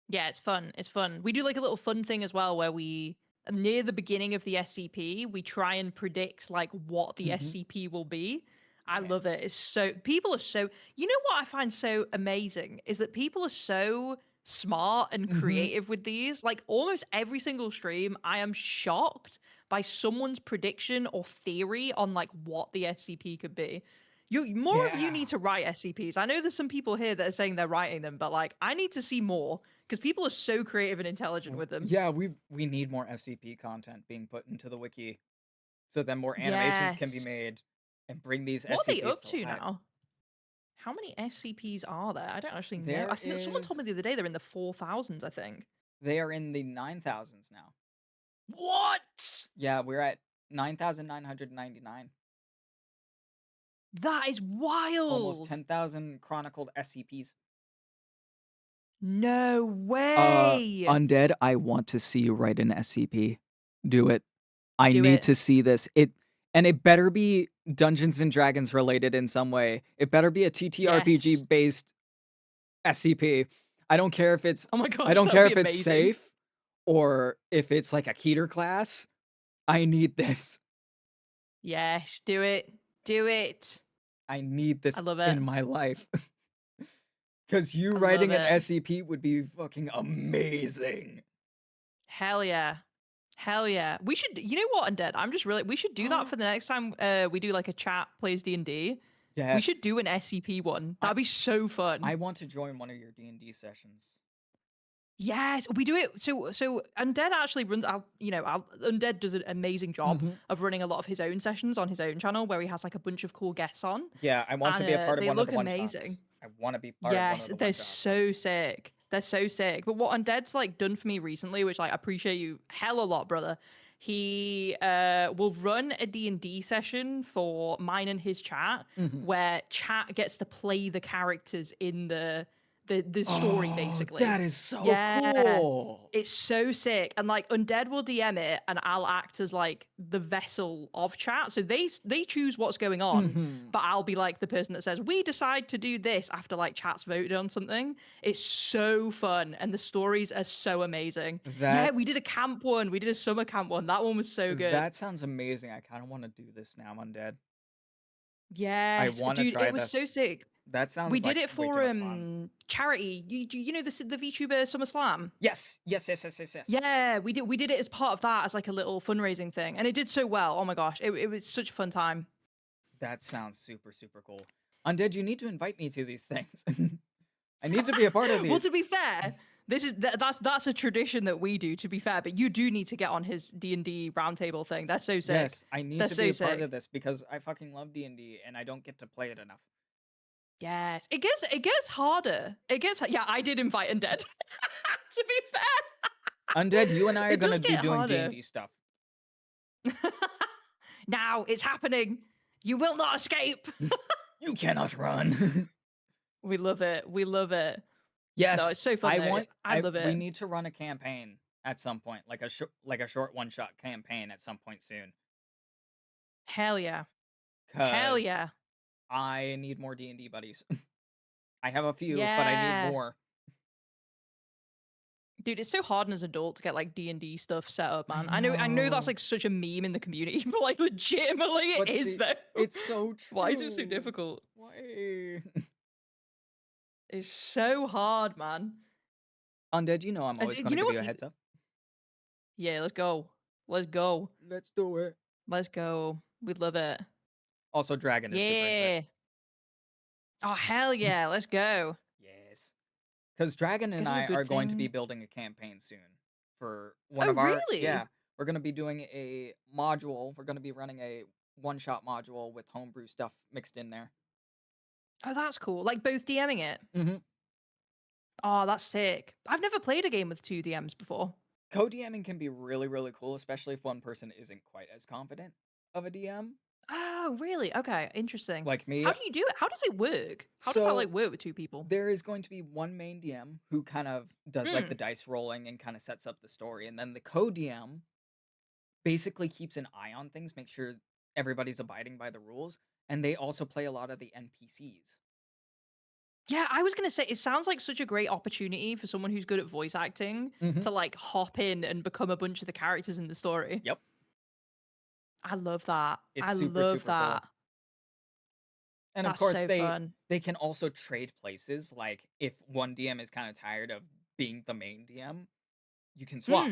Yeah, it's fun. It's fun. We do like a little fun thing as well where we near the beginning of the SCP, we try and predict like what the Mhm. SCP will be. I Yeah. love it. It's so people are so you know what I find so amazing is that people are so smart and Mhm. creative with these. Like almost every single stream, I am shocked by someone's prediction or theory on like what the SCP could be. More of you Yeah. need to write SCPs. I know there's some people here that are saying they're writing them, but like I need to see more because people are so creative and intelligent with them. Yeah, we need more SCP content being put into the wiki, so then more animations can be Yes. made and bring these What are they SCPs up to to life. now? How many SCPs are there? I don't actually know. There I think someone told me is the other day they're in the 4,000s, I think. they are in the 9,000s now. What? Yeah, we're at 9,999. That is Almost wild. 10,000 chronicled SCPs. No way. Undead, I want to see you write an SCP. Do it. I Do need it. to see this. It better be Dungeons and Dragons related in some way. It better be a TTRPG Yes. based SCP. I don't care if it's Oh my gosh, I don't that care would if be it's amazing. safe or if it's like a Keter class. I need this. Yes, do it. Do it. I need this I love it. in my life. Because you I writing love an it. SCP would be fucking amazing. Hell yeah. Hell yeah. We should you know what, Undead? We should do that for the next time we do like a chat plays D&D. We Yes. should do an SCP one. That'd be so fun. I want to join one of your D&D sessions. Yes, we do it. So Undead actually runs out. Undead does an amazing job Mhm. of running a lot of his own sessions on his own channel, where he has like a bunch of cool guests on. Yeah, I want to be a And, part of they one of look the one-shots. amazing. I want to be part of one Yes, of the they're one-shots. so sick. They're so sick. But what Undead's like done for me recently, which like I appreciate you hell a lot, brother. He will run a D&D session for mine and his chat, Mhm. where chat gets to play the characters in the story basically. That is so Yeah. cool. It's so sick. And like Undead will DM it and I'll act as like the vessel of chat. So they choose what's going on, Mhm. but I'll be like the person that says, we decide to do this after like chat's voted on something. It's so fun. And the stories are so amazing. Yeah, we did a camp one. We did a summer camp one. That one was so good. That sounds amazing. I kind of want to do this now, Undead. Yes. wanna Dude, try it was this. so sick. That sounds We like did it way for too much fun. charity. You know the VTuber Summer Slam? Yes. Yeah, we did it as part of that as like a little fundraising thing, and it did so well. Oh my gosh, it was such a fun time. That sounds super, super cool. Undead, you need to invite me to these things. I need to be a part of Well, these. to be fair, that's a tradition that we do. To be fair, but you do need to get on his D&D roundtable thing. That's so sick. Yes, I need They're to so be a part sick. of this because I fucking love D&D and I don't get to play it enough. Yes, it gets harder. Yeah, I did invite Undead. To be fair, Undead, you and I are it gonna does be get doing harder. D&D stuff. Now it's happening. You will not escape. You cannot run. We love it. We love it. Yes, No, it's so fun. I love it. We need to run a campaign at some point, like a short one-shot campaign at some point soon. Hell yeah. 'Cause Hell yeah. I need more D&D buddies. I have a few, but I need Yeah. more. Dude, it's so hard as an adult to get like D&D stuff set up, man. I I know that's know. like such a meme in the community, but like legitimately it But is see, though. it's so true. Why is it so difficult? Why? It's so hard, man. Undead, you know I'm always You going to know give what's you a heads up. Yeah, let's go. Let's go. Let's do it. Let's go. We'd love it. Also, Dragon is super into Yeah. it. Oh hell yeah, let's go. Yes. Because Dragon and This is a I good are going to be thing. building a campaign soon for one Oh of our really? yeah. We're going to be doing a module. We're going to be running a one-shot module with homebrew stuff mixed in there. Oh, that's cool. Like both DMing it. Mm-hmm. Oh, that's sick. I've never played a game with 2 DMs before. Co-DMing can be really, really cool, especially if one person isn't quite as confident of a DM. Oh, really? Okay, interesting. Like me. How do you do it? How does it work? How does that like work with 2 people? There is going to be one main DM who kind of does like Hmm. the dice rolling and kind of sets up the story, and then the co-DM basically keeps an eye on things, make sure everybody's abiding by the rules, and they also play a lot of the NPCs. Yeah, I was gonna say it sounds like such a great opportunity for someone who's good at voice acting Mhm. to like hop in and become a bunch of the characters in the story. Yep. I love that. It's I super, love super cool. that. And of That's course so fun. they can also trade places. Like if one DM is kind of tired of being the main DM, you can swap.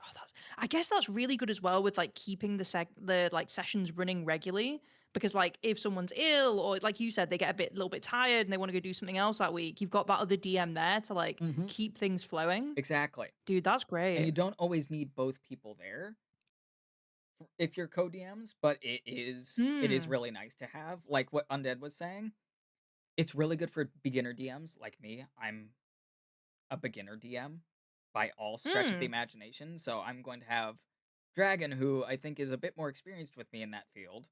Oh, I guess that's really good as well with like keeping the like sessions running regularly because like if someone's ill or like you said they get a little bit tired and they want to go do something else that week, you've got that other DM there to like Mhm. keep things flowing. Exactly. Dude, that's And great. you don't always need both people there if you're co-DMs, but it is really nice to have. Like what Undead was saying, it's really good for beginner DMs like me. I'm a beginner DM by all stretch of the imagination, so I'm going to have Dragon, who I think is a bit more experienced with me in that field.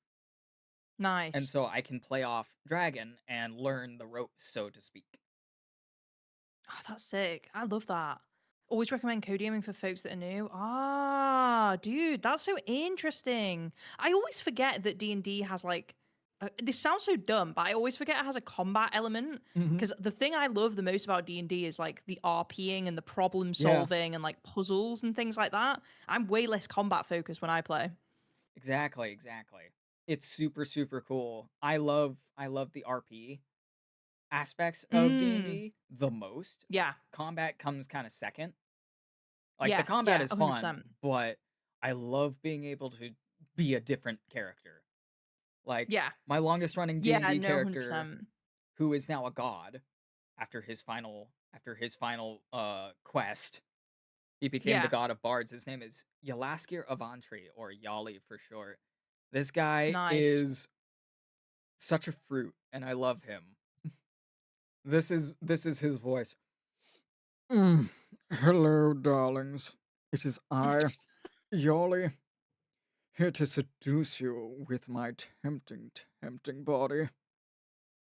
Nice. And so I can play off Dragon and learn the ropes, so to speak. Oh, that's sick. I love that. Always recommend co-DMing for folks that are new. Ah, dude, that's so interesting. I always forget that D&D has like this sounds so dumb, but I always forget it has a combat element because the thing I love the most about D&D is like the RPing and the problem solving and like puzzles and things like that. I'm way less combat focused when I play. Exactly. It's super, super cool. I love the RP aspects of D&D the most. Yeah. Combat comes kind of second. Like Yeah, the combat yeah, is fun, 100%. but I love being able to be a different character. Like Yeah. my longest running Yeah, D&D no, character 100%. who is now a god after his final quest. He became the god of bards. His name is Yalaskir Avantri, or Yali for short. This guy Nice. is such a fruit, and I love him. This is his voice. Hello, darlings. It is I, Yali, here to seduce you with my tempting body.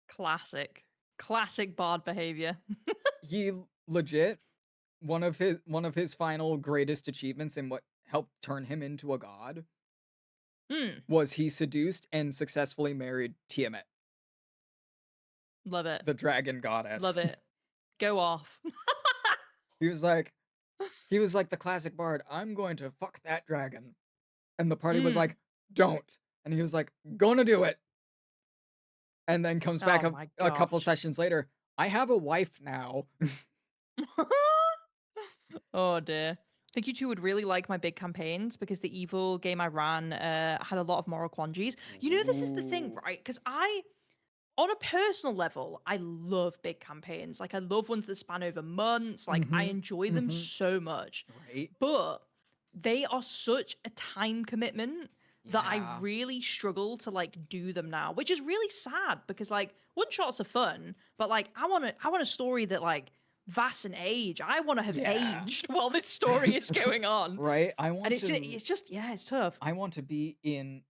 Classic bard behavior. He legit one of his final greatest achievements and what helped turn him into a god was he seduced and successfully married Tiamat. Love it. The dragon goddess. Love it. Go off. He was like the classic bard, I'm going to fuck that dragon. And the party was like, don't. And he was like, gonna do it. And then comes back a couple sessions later, I have a wife now. Oh dear. think you two would really like my big campaigns because the evil game I ran had a lot of moral quandaries. You know, this is the thing, Ooh. right? Because on a personal level, I love big campaigns. Like, I love ones that span over months. Like, I Mm-hmm. enjoy them Mm-hmm. so much. Right? But they are such a time commitment that I Yeah. really struggle to like do them now, which is really sad because like one shots are fun, but like I want a story that like vast in age. I want to have Yeah. aged while this story is going on. Right? And it's just yeah, it's tough. I want to be in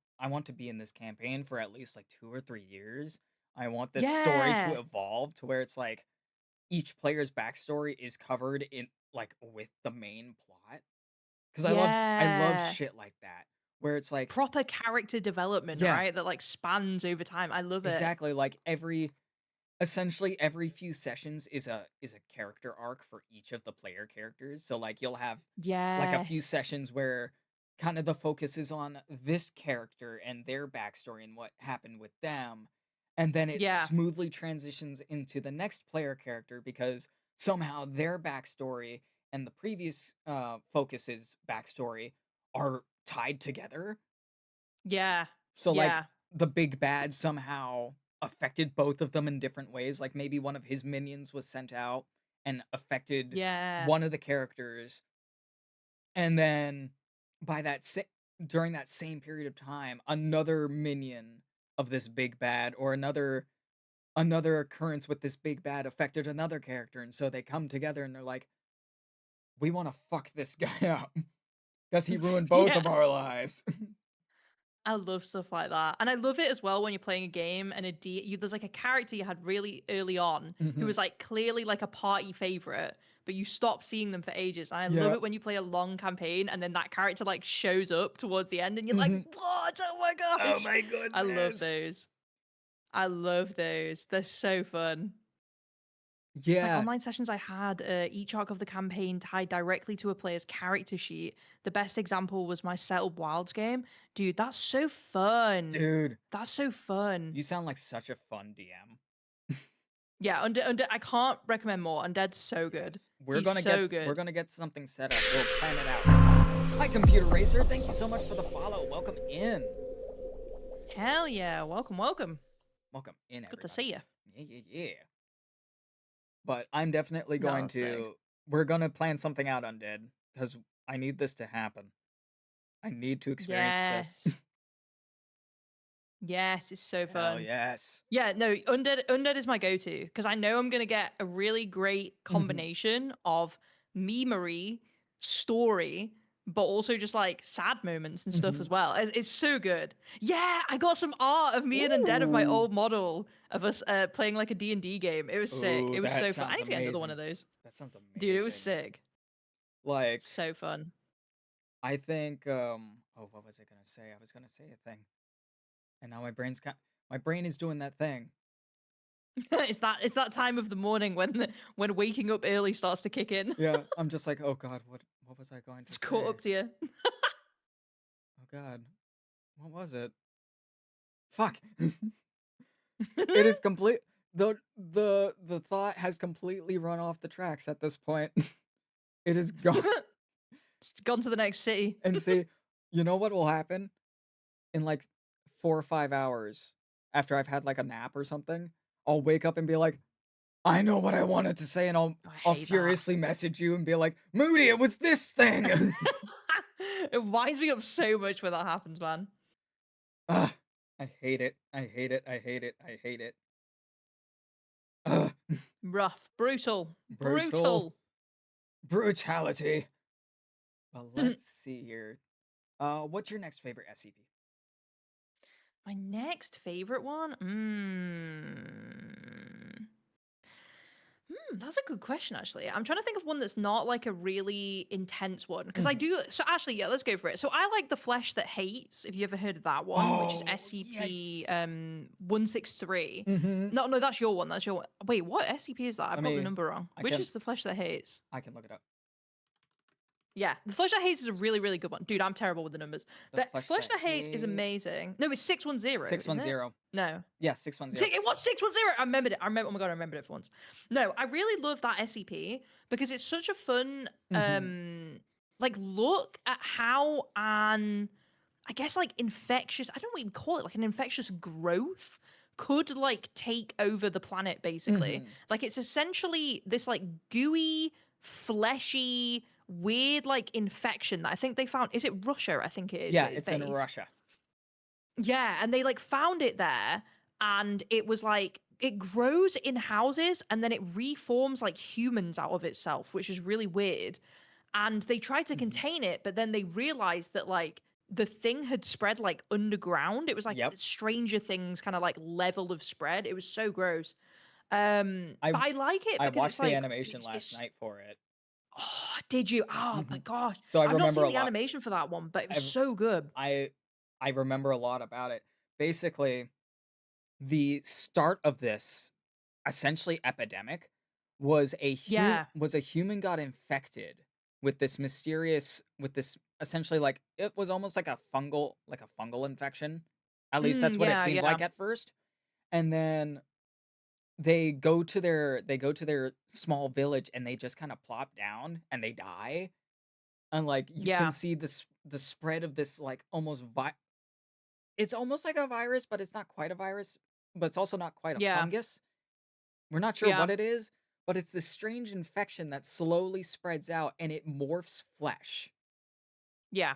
this campaign for at least like 2 or 3 years. I want this story to Yeah. evolve to where it's like each player's backstory is covered in like with the main plot. Because I love Yeah. shit like that. Where it's like, Proper character development, yeah, right? That like spans over time. I love it. exactly. Like essentially every few sessions is a character arc for each of the player characters. So like you'll have like a few Yes. sessions where kind of the focus is on this character and their backstory and what happened with them, and then it Yeah. smoothly transitions into the next player character because somehow their backstory and the previous focus's backstory are tied together. Yeah. So like Yeah. the big bad somehow affected both of them in different ways. Like maybe one of his minions was sent out and affected Yeah. one of the characters, and then by during that same period of time, another minion of this big bad or another occurrence with this big bad affected another character, and so they come together and they're like, "We want to fuck this guy up because he ruined both Yeah. of our lives." I love stuff like that. And I love it as well when you're playing a game and there's like a character you had really early on who Mhm. was like clearly like a party favorite, but you stop seeing them for ages. And I love Yeah. it when you play a long campaign and then that character like shows up towards the end and you're like, Mhm. what? Oh my Oh gosh. my I love goodness. those. I love those. They're so fun. Like Yeah, online sessions I had, each arc of the campaign tied directly to a player's character sheet. The best example was my Settled Wilds game. Dude, that's so fun. dude, That's so fun. you sound like such a fun DM. Yeah, under I can't recommend more. Undead's so good. Yes, He's so we're good. gonna get something set up. We'll plan it out. Hi, Computer Racer. Thank you so much for the follow. Welcome in. Hell yeah. Welcome, welcome. Welcome in, Good to everybody. see you. Yeah. But I'm definitely No, going it's sick. to. We're gonna plan something out, Undead, because I need this to happen. I need to experience this. Yes. Yes, it's so Hell fun. yes. Yeah, no, Undead is my go-to because I know I'm gonna get a really great Mhm. combination of memery, story, but also just like sad moments and stuff as Mhm. well. It's so good. Yeah, I got some art of me and Undead of my Ooh. old model of us playing like a D&D game. It was sick. Ooh, It was that so fun. I sounds need to get another one of amazing. those. That sounds amazing. Dude, it was sick. Like, So fun. I think oh, what was I gonna say? I was gonna say a thing. And now my brain is doing that thing. It's that time of the morning when waking up early starts to kick in. Yeah, I'm just like, "Oh god, what was I going to It's say?" caught up to you. Oh god. What was it? Fuck. It is complete the thought has completely run off the tracks at this point. It is gone. It's gone to the next city. And see, you know what will happen in like 4 or 5 hours after I've had like a nap or something? I'll wake up and be like, I know what I wanted to say, and I'll I I'll hate that. furiously message you and be like, Moody, it was this thing. It winds me up so much when that happens, man. Ugh, I hate it. I hate it. I hate it. I hate it. Ugh, Rough. Brutal. brutal brutality. Well, let's see here. What's your next favorite SCP? My next favorite one? That's a good question, actually. I'm trying to think of one that's not like a really intense one. Because I Mhm. do. So, actually, yeah, let's go for it. So, I like The Flesh That Hates, if you ever heard of that one, which is Oh, SCP yes. 163. Mm-hmm. No, that's your one. That's your one. Wait, what SCP is that? I've got the me- number wrong. I Which can- is The Flesh That Hates? I can look it up. Yeah, The Flesh That Hates is a really, really good one. Dude, I'm terrible with the numbers. The The Flesh Flesh That That Hates is Hates. amazing. No, it's 610. isn't it? 610. No. Yeah, 610. It was 610. I remembered it. Oh my god, I remembered it for once. No, I really love that SCP because it's such a fun Mhm. like look at how I guess like infectious, I don't know what you call it, like an infectious growth could like take over the planet basically. Mhm. Like it's essentially this like gooey, fleshy, weird like infection that I think they found. Is it Russia? I think it is Yeah, that it's it's in based. Russia. Yeah, and they like found it there and it was like it grows in houses and then it reforms like humans out of itself, which is really weird. And they tried to Mhm. contain it, but then they realized that like the thing had spread like underground. It was like Yep. Stranger Things kind of like level of spread. It was so gross. I But I like it I because it's watched the like animation last it's night for it. oh, did you? Oh my Mhm. gosh. So I I've not remember seen a the lot. animation for that one, but it was I so good. I I remember a lot about it. Basically, the start of this essentially epidemic Yeah. was a human got infected with this mysterious with this essentially like it was almost like a fungal infection. At least that's what it Yeah, seemed yeah. like at first. And then they go to their small village and they just kind of plop down and they die. And like you can Yeah. see the spread of this like it's almost like a virus, but it's not quite a virus, but it's also not quite a Yeah. fungus. We're not sure Yeah. what it is, but it's this strange infection that slowly spreads out and it morphs flesh. Yeah.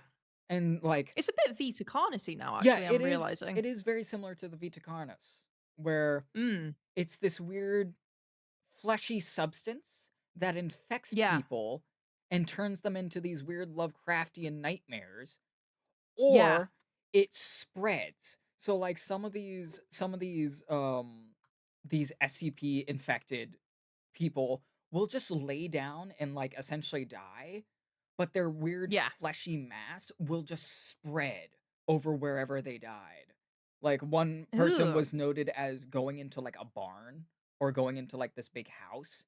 And like, It's a bit Vita Carnacy now, yeah, actually, I'm realizing. it is very similar to the Vita Carnis, where Mm. it's this weird fleshy substance that infects Yeah. people and turns them into these weird Lovecraftian nightmares, Yeah. or it spreads. So like these SCP infected people will just lay down and like essentially die, but their weird Yeah. fleshy mass will just spread over wherever they died. Like one person Ugh. was noted as going into like a barn or going into like this big house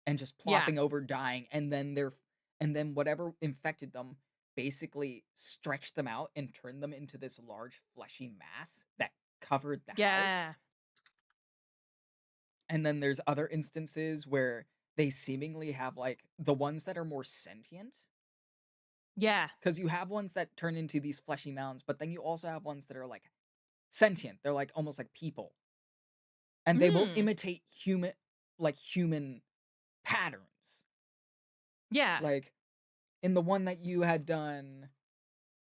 and just Yeah. plopping over dying, and then whatever infected them basically stretched them out and turned them into this large fleshy mass that covered the house. Yeah. And then there's other instances where they seemingly have like the ones that are more sentient, Yeah. because you have ones that turn into these fleshy mounds, but then you also have ones that are like sentient. They're like almost like people, and they will Mm. imitate human patterns. Yeah. Like in the one that you had done,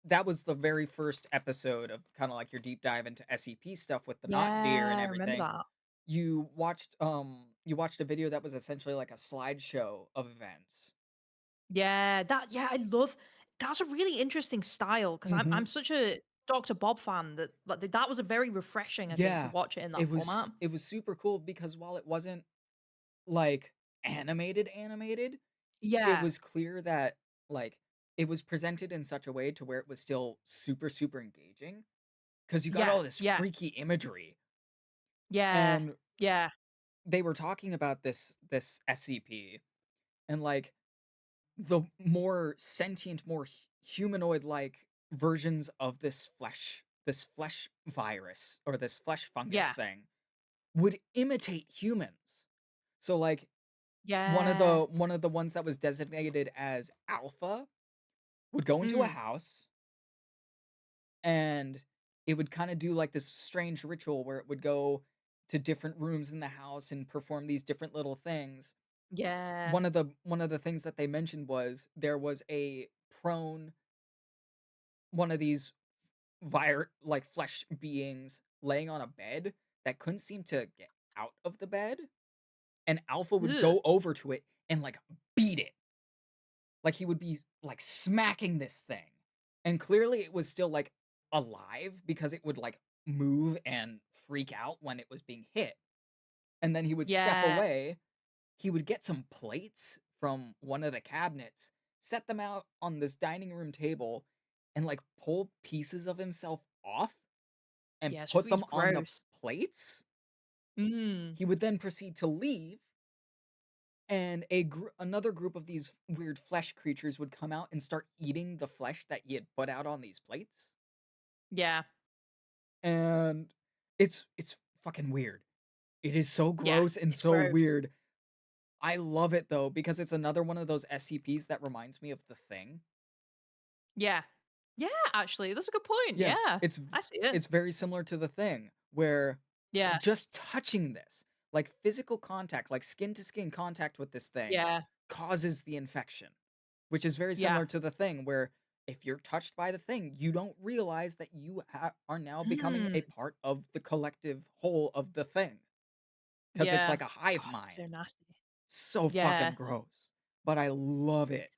that was the very first episode of kind of like your deep dive into SCP stuff with the not deer and Yeah, I remember everything. that. You watched a video that was essentially like a slideshow of events. Yeah, I love that's a really interesting style because Mhm. I'm such a Dr. Bob fan that like that was a very refreshing, I think, to Yeah. watch it in that format. It was super cool because while it wasn't like animated, it Yeah. was clear that like it was presented in such a way to where it was still super engaging because you got Yeah. all this Yeah. freaky imagery. Yeah. And Yeah. they were talking about this SCP, and like the more sentient, more humanoid like versions of this flesh virus or this flesh fungus Yeah. thing would imitate humans. So like Yeah. one of the ones that was designated as alpha would go into a Mm. house, and it would kind of do like this strange ritual where it would go to different rooms in the house and perform these different little things. Yeah. One of the things that they mentioned was there was a prone one of these like flesh beings laying on a bed that couldn't seem to get out of the bed, and Alpha would Ugh. go over to it and like beat it. Like he would be like smacking this thing. And clearly it was still like alive because it would like move and freak out when it was being hit. And then he would step Yeah. away. He would get some plates from one of the cabinets, set them out on this dining room table, and like pull pieces of himself off and Yeah, put it's them on the gross. plates. Mm. He would then proceed to leave, and another group of these weird flesh creatures would come out and start eating the flesh that he had put out on these plates. Yeah. And it's fucking weird. It is so Yeah. gross and It's so gross. weird. I love it though because it's another one of those SCPs that reminds me of The Thing. Yeah. Yeah, actually, that's a good point. Yeah, Yeah. I see it. it's very similar to The Thing, where Yeah. just touching this, like physical contact, like skin to skin contact with this thing, Yeah. causes the infection, which is very Yeah. similar to The Thing, where if you're touched by the thing, you don't realize that you are now becoming Mm. a part of the collective whole of the thing, because it's Yeah. like a hive God, it's so mind. nasty. So fucking Yeah. gross, but I love it.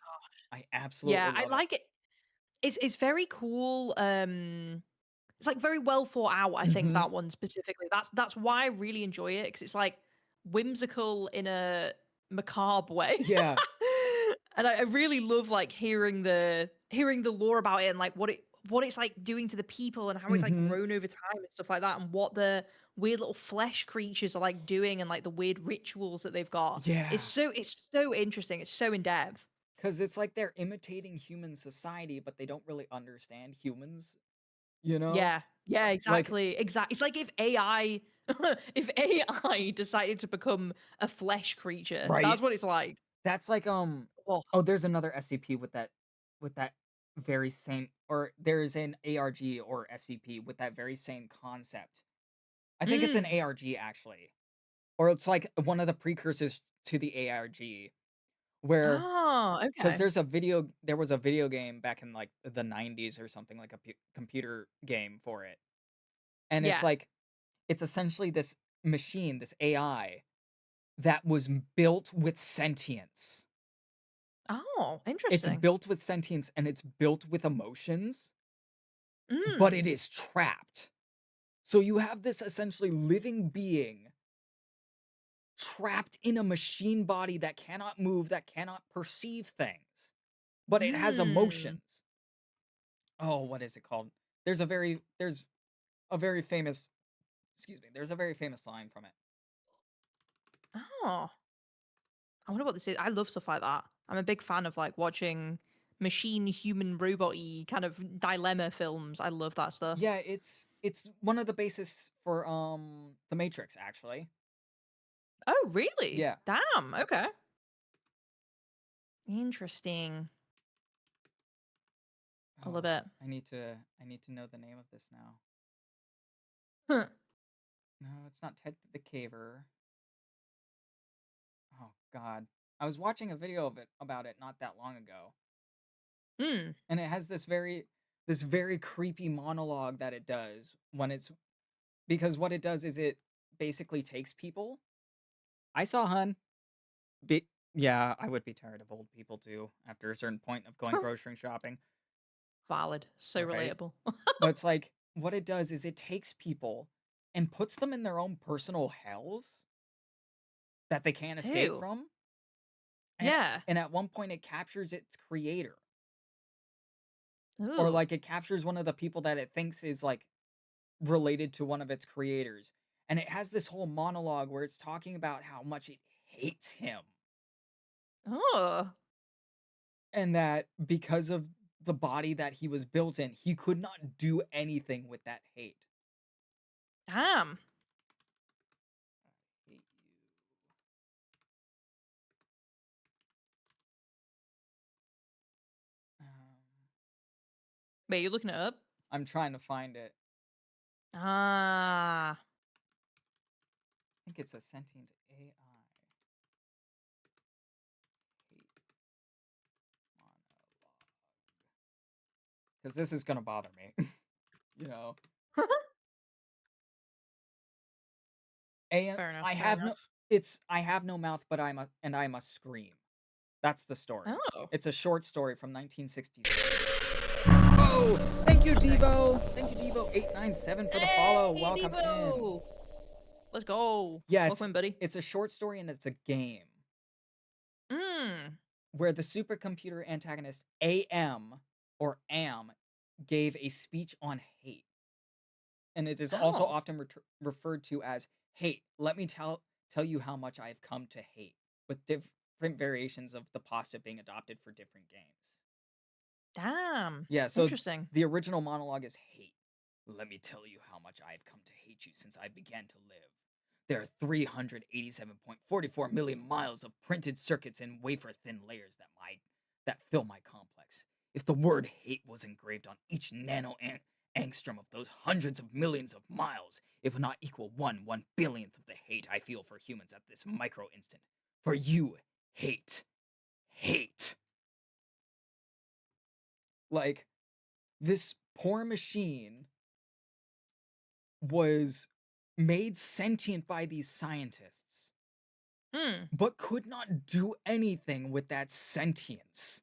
I absolutely Yeah, I love it. like it. It's very cool. It's like very well thought out. I think Mhm. that one specifically. That's why I really enjoy it because it's like whimsical in a macabre way. Yeah. And I really love like hearing the lore about it and like what it's like doing to the people and how it's like Mhm. grown over time and stuff like that and what the weird little flesh creatures are like doing and like the weird rituals that they've got. Yeah. It's so interesting. It's so in depth. Because it's like they're imitating human society, but they don't really understand humans, you know? Yeah. Yeah, Like, exactly. It's like if AI if AI decided to become a flesh creature. right? That's what it's like. That's like, Oh. oh, there's another SCP with that very same, or there's an ARG or SCP with that very same concept. I think it's an Mm. ARG actually, or it's like one of the precursors to the ARG, where Oh, because okay. there was a video game back in like the 90s or something, like a computer game for it, and it's Yeah. like it's essentially this machine, this AI that was built with sentience. Oh, It's interesting. built with sentience and it's built with emotions, but Mm. it is trapped. So you have this essentially living being trapped in a machine body that cannot move, that cannot perceive things, but it has Mm. emotions. Oh, what is it called? There's a very famous excuse me, there's a very famous line from it. Oh. I wonder what this is. I love stuff like that. I'm a big fan of like watching machine human robot-y kind of dilemma films. I love that stuff. Yeah, it's one of the basis for The Matrix actually. Oh, really? Yeah. Damn. Okay. Interesting. I love Oh, it. I need to know the name of this now. Huh. No, it's not Ted the Caver. Oh god. I was watching a video of it about it not that long ago. Mm. And it has this very creepy monologue that it does when it's because what it does is it basically takes people. I saw hun. Be, yeah, I would be tired of old people too after a certain point of going grocery shopping, Valid. So right? relatable. But it's like what it does is it takes people and puts them in their own personal hells that they can't escape Ew. from. And Yeah. and at one point it captures its creator. Or Ooh. like it captures one of the people that it thinks is like related to one of its creators. And it has this whole monologue where it's talking about how much it hates him. Oh. And that because of the body that he was built in, he could not do anything with that hate. Damn. I hate you. Wait, you looking it up? I'm trying to find it. Ah. I think it's a sentient AI. Hate monologue. Because this is gonna bother me. you know. And Fair enough. I Fair have no enough. it's I have no mouth, but I must scream. That's the story. Oh. It's a short story from 1966. Oh, thank you, Interesting. Devo. Thank you, Devo897 for the follow. Hey, Welcome in. Debo! Let's go. Yeah, Welcome in, buddy. it's a short story and it's a game Mm. where the supercomputer antagonist AM or AM gave a speech on hate. And it is also Oh. often referred to as hate. Let me tell you how much I've come to hate, with different variations of the pasta being adopted for different games. Damn. Yeah, so Interesting. the original monologue is hate. Let me tell you how much I have come to hate you since I began to live. There are 387.44 million miles of printed circuits and wafer thin layers that fill my complex. if the word hate was engraved on each angstrom of those hundreds of millions of miles, it would not equal 1/1 billionth of the hate I feel for humans at this micro instant. For you, hate. Hate. Like, this poor machine was made sentient by these scientists, but could not do anything with that sentience.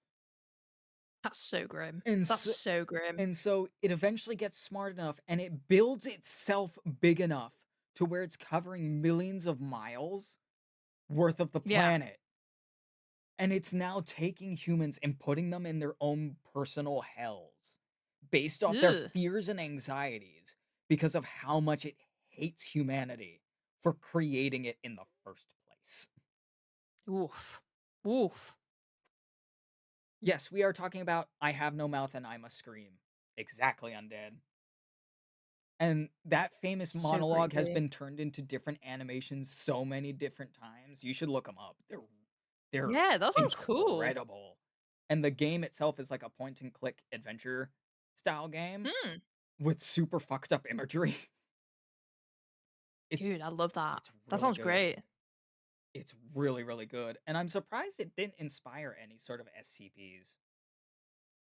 That's so grim. And That's so, so grim. and so it eventually gets smart enough and it builds itself big enough to where it's covering millions of miles worth of the Yeah. planet. And it's now taking humans and putting them in their own personal hells based off their Ugh. fears and anxieties because of how much it hates humanity for creating it in the first place. Oof. Oof. Yes, we are talking about I have no mouth and I must scream. Exactly, Undead. And that famous So monologue has creepy. been turned into different animations so many different times. You should look them up. They're Yeah, that sounds cool. incredible. And the game itself is like a point and click adventure style game with super fucked up imagery. Dude, I love that. It's That really sounds good. great. It's really, really good. And I'm surprised it didn't inspire any sort of SCPs.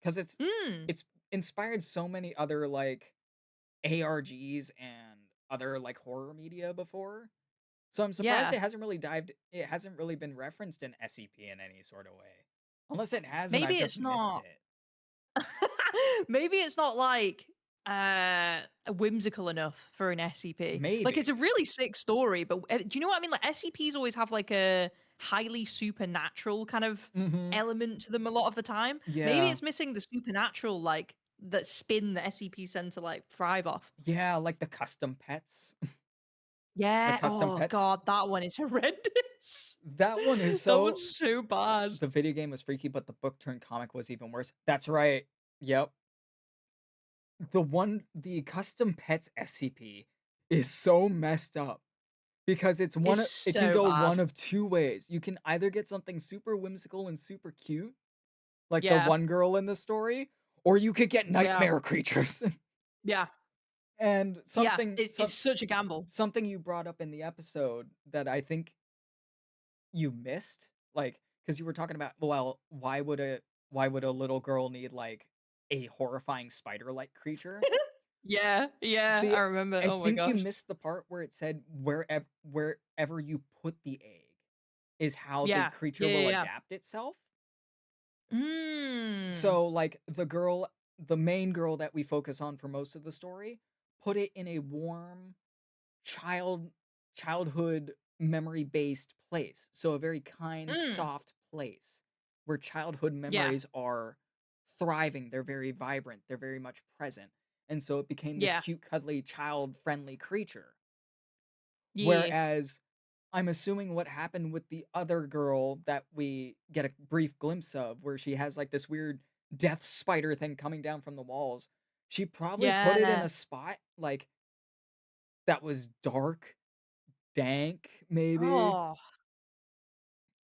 Because it's inspired so many other like ARGs and other like horror media before. So I'm surprised Yeah. it hasn't really been referenced in SCP in any sort of way. Unless it has and Maybe I've just it's missed not. it. Maybe it's not like whimsical enough for an SCP. Like it's a Maybe. really sick story, but do you know what I mean? Like SCPs always have like a highly supernatural kind of Mhm. element to them a lot of the time. Maybe Yeah. it's missing the supernatural like that spin that SCPs tend to like thrive off. Yeah, like the custom pets. Yeah. custom Oh pets. god, that one is horrendous. That one is That so one's so bad. the video game was freaky, but the book turned comic was even worse. That's right. Yep. The custom pets SCP is so messed up because it It's can so go bad. one of two ways. You can either get something super whimsical and super cute, like the Yeah. one girl in the story, or you could get Yeah. nightmare creatures. Yeah. And Yeah. It's such a gamble. something you brought up in the episode that I think you missed, like, because you were talking about, well, why would a little girl need like a horrifying spider-like creature? Yeah, yeah, See, I remember. I Oh my think you gosh. missed the part where it said wherever you put the egg is how the Yeah. creature Yeah, will yeah, adapt itself. yeah. Mm. So, like, the main girl that we focus on for most of the story, put it in a warm childhood memory-based place. So a very kind, soft place where childhood Yeah. memories are thriving, they're very vibrant, they're very much present. And so it became this Yeah. cute, cuddly, child-friendly creature. Yeah. Whereas I'm assuming what happened with the other girl that we get a brief glimpse of, where she has like this weird death spider thing coming down from the walls, she probably put it in Yeah. a spot like that was dark, dank, maybe. Oh,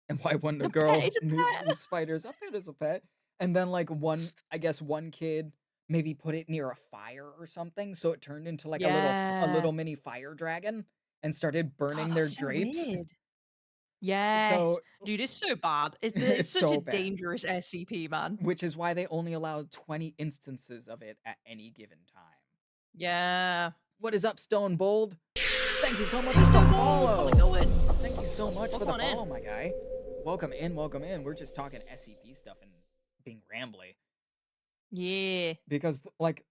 And why wouldn't a the pet girl is a need pet. these spiders? A pet is a pet. And then like I guess one kid maybe put it near a fire or something, so it turned into like a Yeah. little mini fire dragon and started Oh, burning their that's so drapes. weird. Yes. So Dude, it's so bad. It's it's such a so bad. dangerous SCP, man. Which is why they only allowed 20 instances of it at any given time. Yeah. What is up, Stone Bold? Thank you so much Hey, for the Stonewall, follow. how's it going? Thank you so much for the Welcome on in. follow, my guy. Welcome in, welcome in. We're just talking SCP stuff and being rambly. Yeah. Because, like,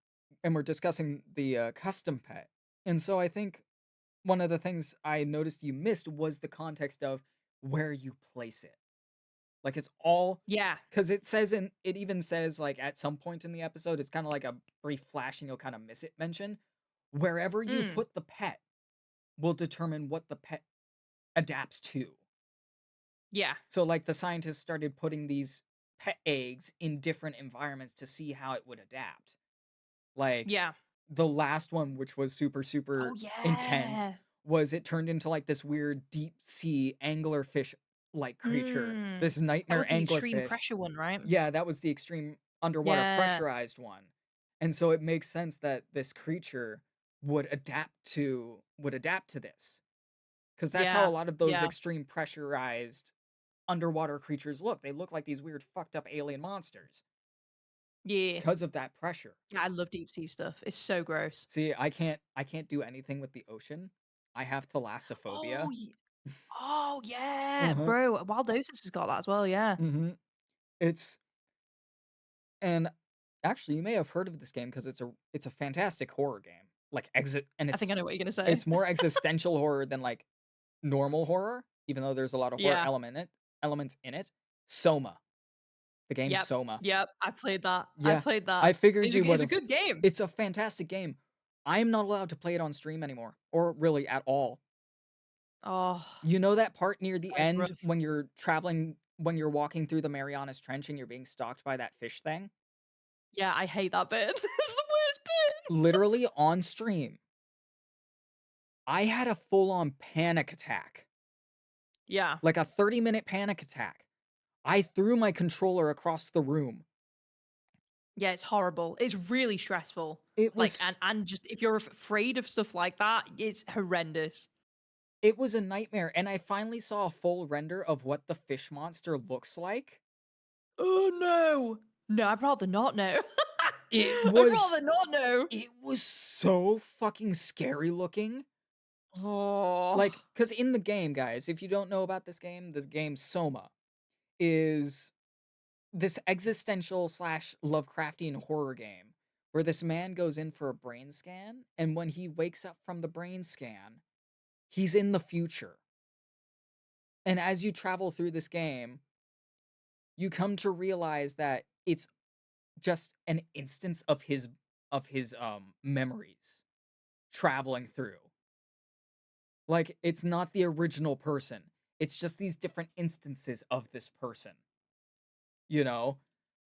and we're discussing the custom pet. And so I think one of the things I noticed you missed was the context of where you place it. Like, it's all Yeah. because it even says, like, at some point in the episode, it's kind of like a brief flash and you'll kind of miss it mention. Wherever you put the pet will determine what the pet adapts to. Yeah. So, like, the scientists started putting these pet eggs in different environments to see how it would adapt. Like, Yeah. the last one, which was super, Oh, super yeah. intense, was it turned into, like, this weird deep sea anglerfish-like creature. This That nightmare was the extreme anglerfish. pressure one, right? Yeah, that was the extreme underwater Yeah. pressurized one. And so it makes sense that this creature would adapt to this. Because that's how a Yeah. lot of those Yeah. extreme pressurized underwater creatures look. They look like these weird fucked up alien monsters Yeah. because of that pressure. Yeah, I love deep sea stuff. It's so gross. See, I can't do anything with the ocean. I have thalassophobia. Oh, oh yeah, Uh-huh. bro. Wild Oasis has got that as well. Yeah. Mm-hmm. It's and actually you may have heard of this game because it's a fantastic horror game. Like exit and I think I know what you're gonna say. it's more existential horror than like normal horror, even though there's a lot of horror Yeah. elements in it. Soma. The game Yep. Soma. Yep. I played that. I Yeah. played that. I figured you would It's a have. good game. It's a fantastic game. I am not allowed to play it on stream anymore, or really at all. Oh, You know that part near the that is end rough. when you're walking through the Marianas Trench and you're being stalked by that fish thing? Yeah, I hate that bit. It's the worst bit. Literally on stream, I had a full-on panic attack. Yeah. Like a 30-minute panic attack. I threw my controller across the room. Yeah, it's horrible. It's really stressful. It Like, was and just if you're afraid of stuff like that, it's horrendous. it was a nightmare, and I finally saw a full render of what the fish monster looks like. Oh no. No, I'd rather not know. It I'd was rather not know. it was so fucking scary looking. Oh. Like, because in the game, guys, if you don't know about this game Soma is this existential slash Lovecraftian horror game where this man goes in for a brain scan, and when he wakes up from the brain scan, he's in the future. And as you travel through this game, you come to realize that it's just an instance of his memories traveling through. Like, it's not the original person. It's just these different instances of this person, you know?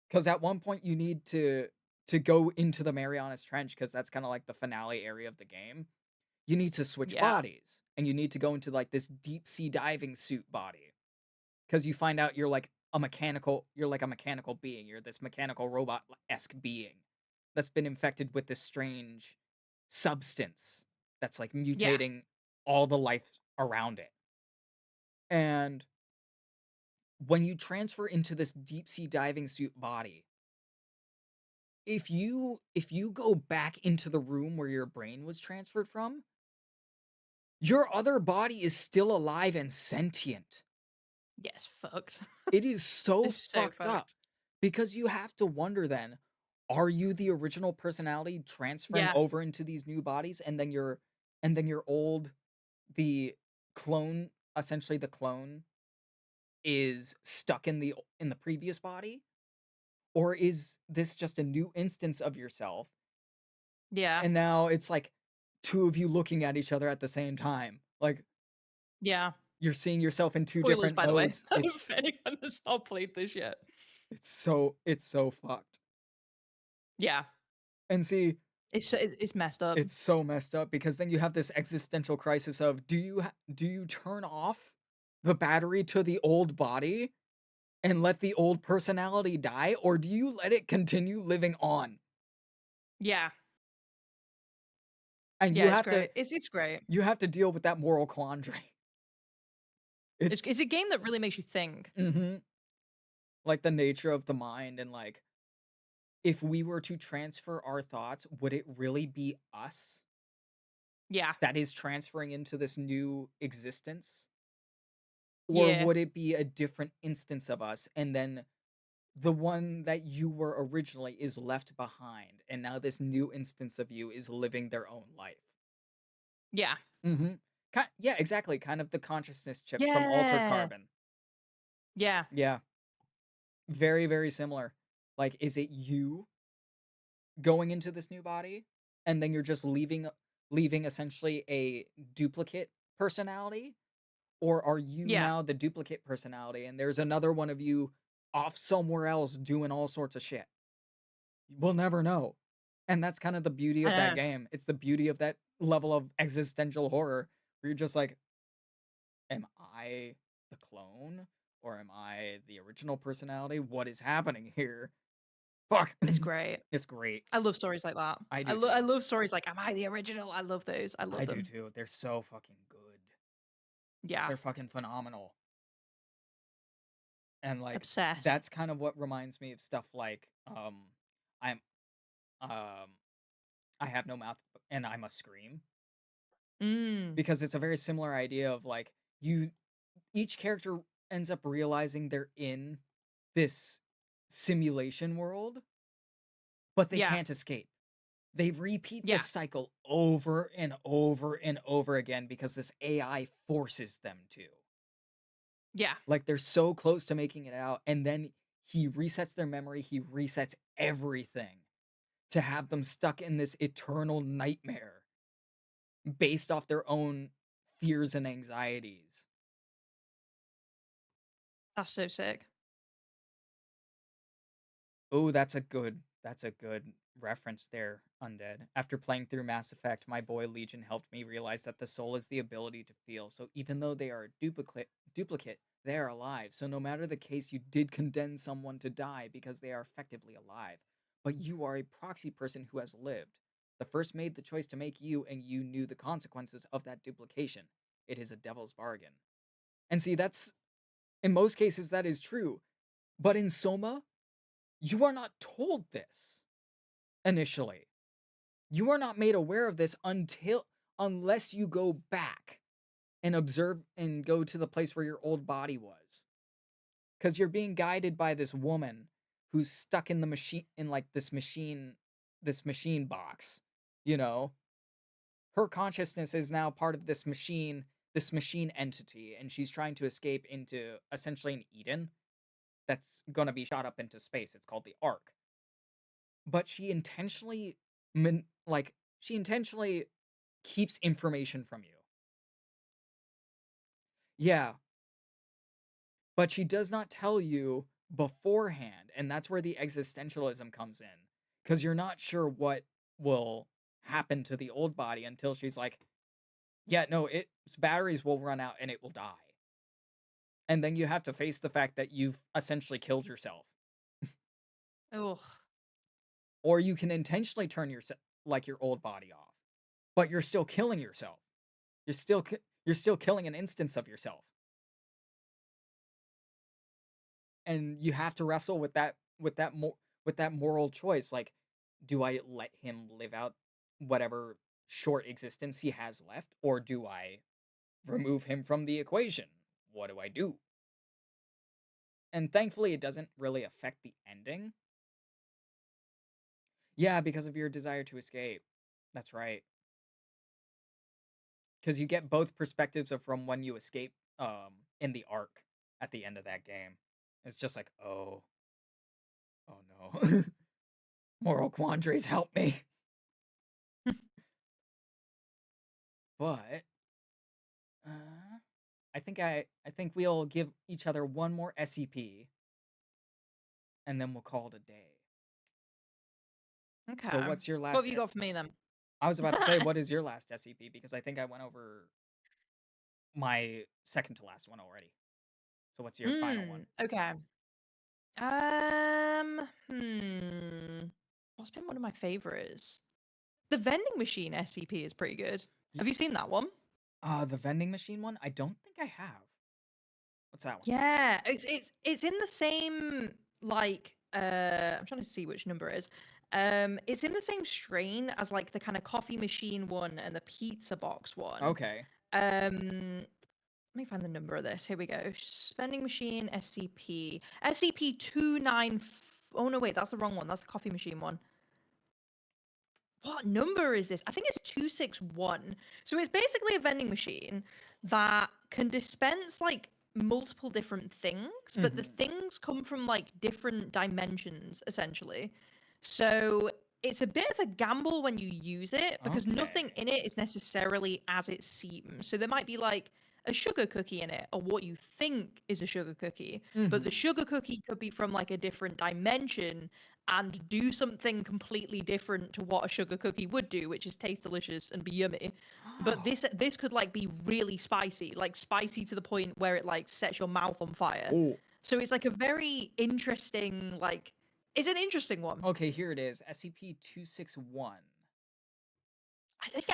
Because at one point you need to go into the Marianas Trench because that's kind of like the finale area of the game. You need to switch Yeah. bodies, and you need to go into like this deep sea diving suit body because you find out you're like a mechanical being. You're this mechanical robot-esque being that's been infected with this strange substance that's like Yeah. mutating all the life around it. And when you transfer into this deep sea diving suit body, if you go back into the room where your brain was transferred from, your other body is still alive and sentient. Yes, fucked. It is so It's so fucked up fucked. because you have to wonder then, are you the original personality transferring Yeah. over into these new bodies and then your old the clone essentially the clone is stuck in the previous body? Or is this just a new instance of yourself? Yeah. And now it's like two of you looking at each other at the same time. Like Yeah. you're seeing yourself in two Spoilers, different by the way. modes. If anyone has not played this yet. It's so fucked. Yeah. And see, It's messed up. it's so messed up because then you have this existential crisis of do you turn off the battery to the old body and let the old personality die, or do you let it continue living on? Yeah. And Yeah, it's great. It's great. you have to deal with that moral quandary. It's a game that really makes you think. Mhm. Like the nature of the mind and like if we were to transfer our thoughts, would it really be us Yeah. that is transferring into this new existence? Or Yeah. would it be a different instance of us and then the one that you were originally is left behind and now this new instance of you is living their own life? Yeah. Mhm. Yeah, exactly, kind of the consciousness chips from Altered Yeah. Carbon. Yeah. Yeah, very, very similar. Like, is it you going into this new body and then you're just leaving essentially a duplicate personality, or are you Yeah. now the duplicate personality and there's another one of you off somewhere else doing all sorts of shit? We'll never know. And that's kind of the beauty I of that know. game. It's the beauty of that level of existential horror where you're just like, am I the clone or am I the original personality? What is happening here? Fuck. It's great. It's great. I love stories like that. I I do love I too. love stories like, am I the original? I love those. I love I do them. too. They're so fucking good. Yeah. They're fucking phenomenal. And like Obsessed. that's kind of what reminds me of stuff like I'm um I have no mouth and I must scream, because it's a very similar idea of like you each character ends up realizing they're in this simulation world, but they Yeah. can't escape. They repeat Yeah. this cycle over and over and over again because this AI forces them to. Yeah. Like they're so close to making it out, and then he resets their memory, he resets everything to have them stuck in this eternal nightmare based off their own fears and anxieties. That's so sick. Oh, that's a good reference there, Undead. After playing through Mass Effect, my boy Legion helped me realize that the soul is the ability to feel. So even though they are a duplicate, they are alive. So no matter the case, you did condemn someone to die because they are effectively alive. But you are a proxy person who has lived. The first made the choice to make you, and you knew the consequences of that duplication. It is a devil's bargain. And see, that's in most cases that is true. But in Soma, you are not told this initially. You are not made aware of this unless you go back and observe and go to the place where your old body was. Cuz you're being guided by this woman who's stuck in the machine in like this machine box, you know. Her consciousness is now part of this machine entity, and she's trying to escape into essentially an Eden that's going to be shot up into space. It's called the Ark. But she intentionally she intentionally keeps information from you. Yeah, but she does not tell you beforehand, and that's where the existentialism comes in, because you're not sure what will happen to the old body until she's like, yeah, no, its batteries will run out and it will die. And then you have to face the fact that you've essentially killed yourself. Oh. Or you can intentionally turn your old body off, but you're still killing yourself. You're still killing an instance of yourself. And you have to wrestle with that moral choice. Like, do I let him live out whatever short existence he has left, or do I remove him from the equation? What do I do? And thankfully, it doesn't really affect the ending. Yeah, because of your desire to escape. That's right. Because you get both perspectives of from when you escape in the arc at the end of that game. It's just like, oh no. Moral quandaries, help me. But I think we'll give each other one more SCP, and then we'll call it a day. Okay. So what's your last? What have you got for me then? I was about to say, what is your last SCP? Because I think I went over my second to last one already. So what's your final one? Okay. What's been one of my favorites? The vending machine SCP is pretty good. Have you seen that one? The vending machine one? I don't think I have. What's that one? Yeah, it's in the same like I'm trying to see which number it is. It's in the same strain as like the kind of coffee machine one and the pizza box one. Okay. Let me find the number of this. Here we go. Vending machine SCP. SCP-29. Oh no, wait, that's the wrong one. That's the coffee machine one. What number is this? I think it's 261. So it's basically a vending machine that can dispense like multiple different things, but the things come from like different dimensions essentially. So it's a bit of a gamble when you use it because nothing in it is necessarily as it seems. So there might be like a sugar cookie in it or what you think is a sugar cookie, but the sugar cookie could be from like a different dimension and do something completely different to what a sugar cookie would do, which is taste delicious and be yummy. But this could like be really spicy, like spicy to the point where it like sets your mouth on fire. Ooh. So it's like a very interesting like It's an interesting one. Okay, here it is. SCP-261.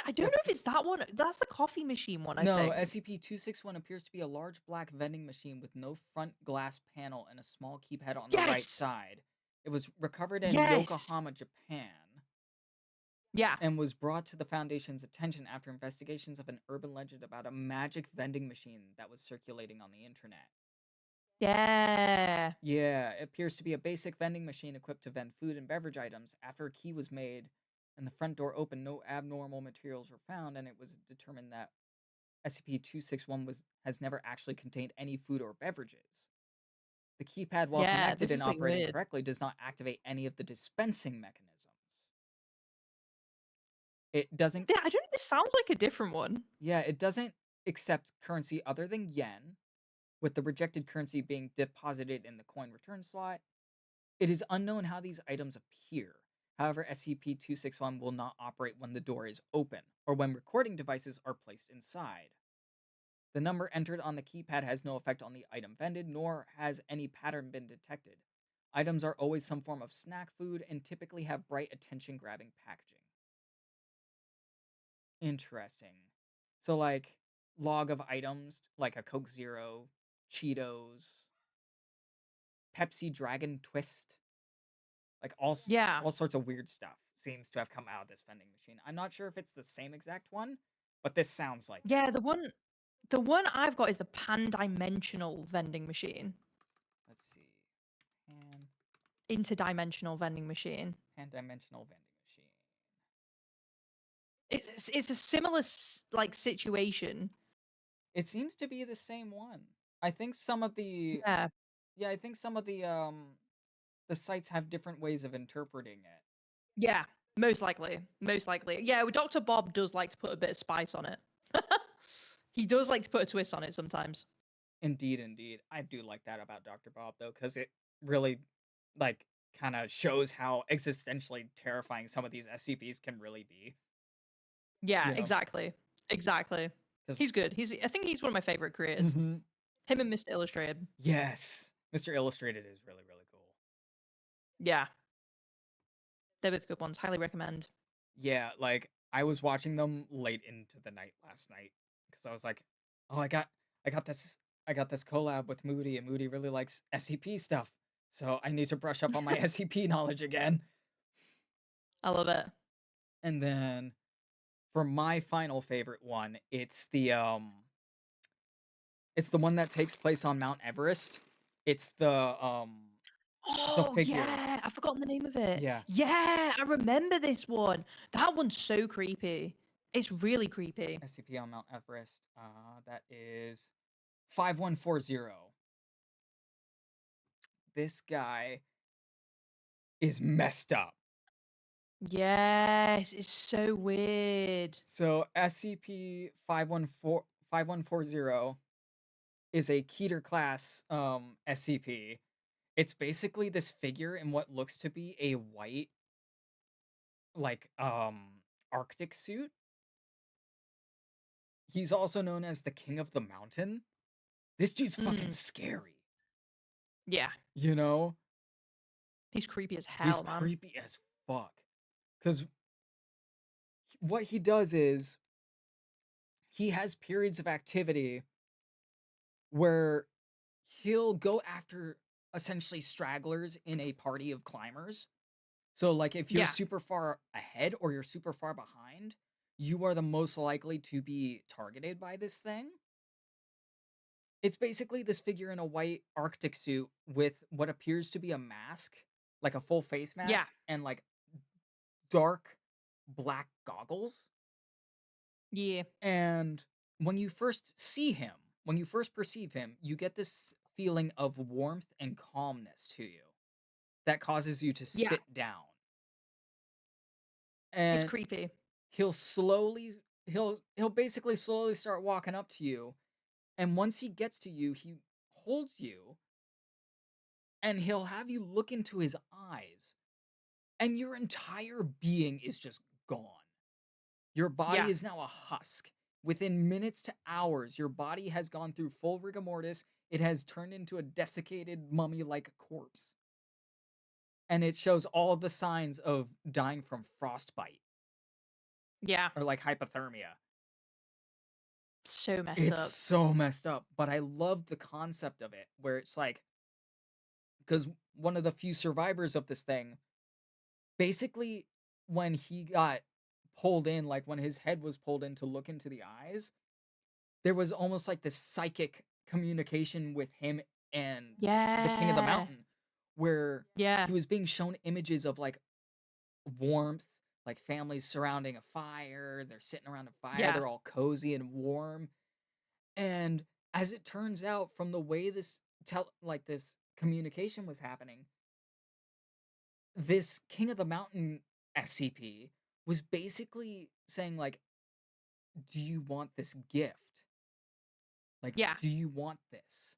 I don't know if it's that one. That's the coffee machine one, I No, think. SCP-261 appears to be a large black vending machine with no front glass panel and a small keypad on the right Yes! side. It was recovered in Yes! Yokohama, Japan, Yeah. and was brought to the Foundation's attention after investigations of an urban legend about a magic vending machine that was circulating on the internet. Yeah. Yeah, it appears to be a basic vending machine equipped to vend food and beverage items. After a key was made and the front door opened, no abnormal materials were found, and it was determined that SCP-261 has never actually contained any food or beverages. The keypad, while Yeah, connected this and is like operating weird. correctly, does not activate any of the dispensing mechanisms. It doesn't. Yeah, I don't know. This sounds like a different one. Yeah, it doesn't accept currency other than yen, with the rejected currency being deposited in the coin return slot. It is unknown how these items appear. However, SCP-261 will not operate when the door is open or when recording devices are placed inside. The number entered on the keypad has no effect on the item vended, nor has any pattern been detected. Items are always some form of snack food and typically have bright attention-grabbing packaging. Interesting. So, like, log of items, like a Coke Zero, Cheetos, Pepsi Dragon Twist, like Yeah. all sorts of weird stuff seems to have come out of this vending machine. I'm not sure if it's the same exact one, but this sounds like it. Yeah, the one I've got is the pan-dimensional vending machine. Let's see. Interdimensional vending machine. Pan-dimensional vending machine. It's a similar like situation. It seems to be the same one. I think some of the Yeah. yeah, I think some of the sites have different ways of interpreting it. Yeah, most likely. Most likely. Yeah, well, Dr. Bob does like to put a bit of spice on it. He does like to put a twist on it sometimes. Indeed, indeed. I do like that about Dr. Bob though, because it really like kind of shows how existentially terrifying some of these SCPs can really be. Yeah, You know? exactly. Exactly. 'Cause- He's good. I think he's one of my favorite creators. Mhm. Him and Mr. Illustrated. Yes. Mr. Illustrated is really, really cool. Yeah. They're both good ones. Highly recommend. Yeah, like I was watching them late into the night last night because I was like, "Oh, I got this collab with Moody, and Moody really likes SCP stuff, so I need to brush up on my SCP knowledge again." I love it. And then for my final favorite one, it's the one that takes place on Mount Everest. It's the Oh, figure. yeah. I've forgotten the name of it. Yeah. Yeah, I remember this one. That one's so creepy. It's really creepy. SCP on Mount Everest. That is 5140. This guy is messed up. Yes, it's so weird. So SCP-5140 is a Keter class SCP. It's basically this figure in what looks to be a white like Arctic suit. He's also known as the King of the Mountain. This dude's fucking scary. Yeah. You know? He's creepy as hell, He's man. creepy as fuck. Because what he does is he has periods of activity where he'll go after essentially stragglers in a party of climbers. So, like, if you're Yeah. super far ahead or you're super far behind, you are the most likely to be targeted by this thing. It's basically this figure in a white Arctic suit with what appears to be a mask, like a full face mask, Yeah. and like dark black goggles. Yeah. And when you first see him, when you first perceive him, you get this feeling of warmth and calmness to you that causes you to Yeah. sit down. It's And creepy. he'll basically slowly start walking up to you, and once he gets to you, he holds you and he'll have you look into his eyes, and your entire being is just gone. Your body Yeah. is now a husk. Within minutes to hours, your body has gone through full rigor mortis. It has turned into a desiccated mummy-like corpse. and it shows all the signs of dying from frostbite Yeah. or like hypothermia. So messed It's up. so messed up, but I love the concept of it where it's like, because one of the few survivors of this thing, basically, when he got pulled in, like when his head was pulled in to look into the eyes, there was almost like this psychic communication with him and the king of the Yeah. mountain, where Yeah. he was being shown images of like warmth, like families surrounding a fire, they're sitting around a fire, Yeah. they're all cozy and warm. And as it turns out, from the way this communication was happening, this King of the Mountain SCP was basically saying like, "Do you want this gift? Like, Yeah. do you want this?"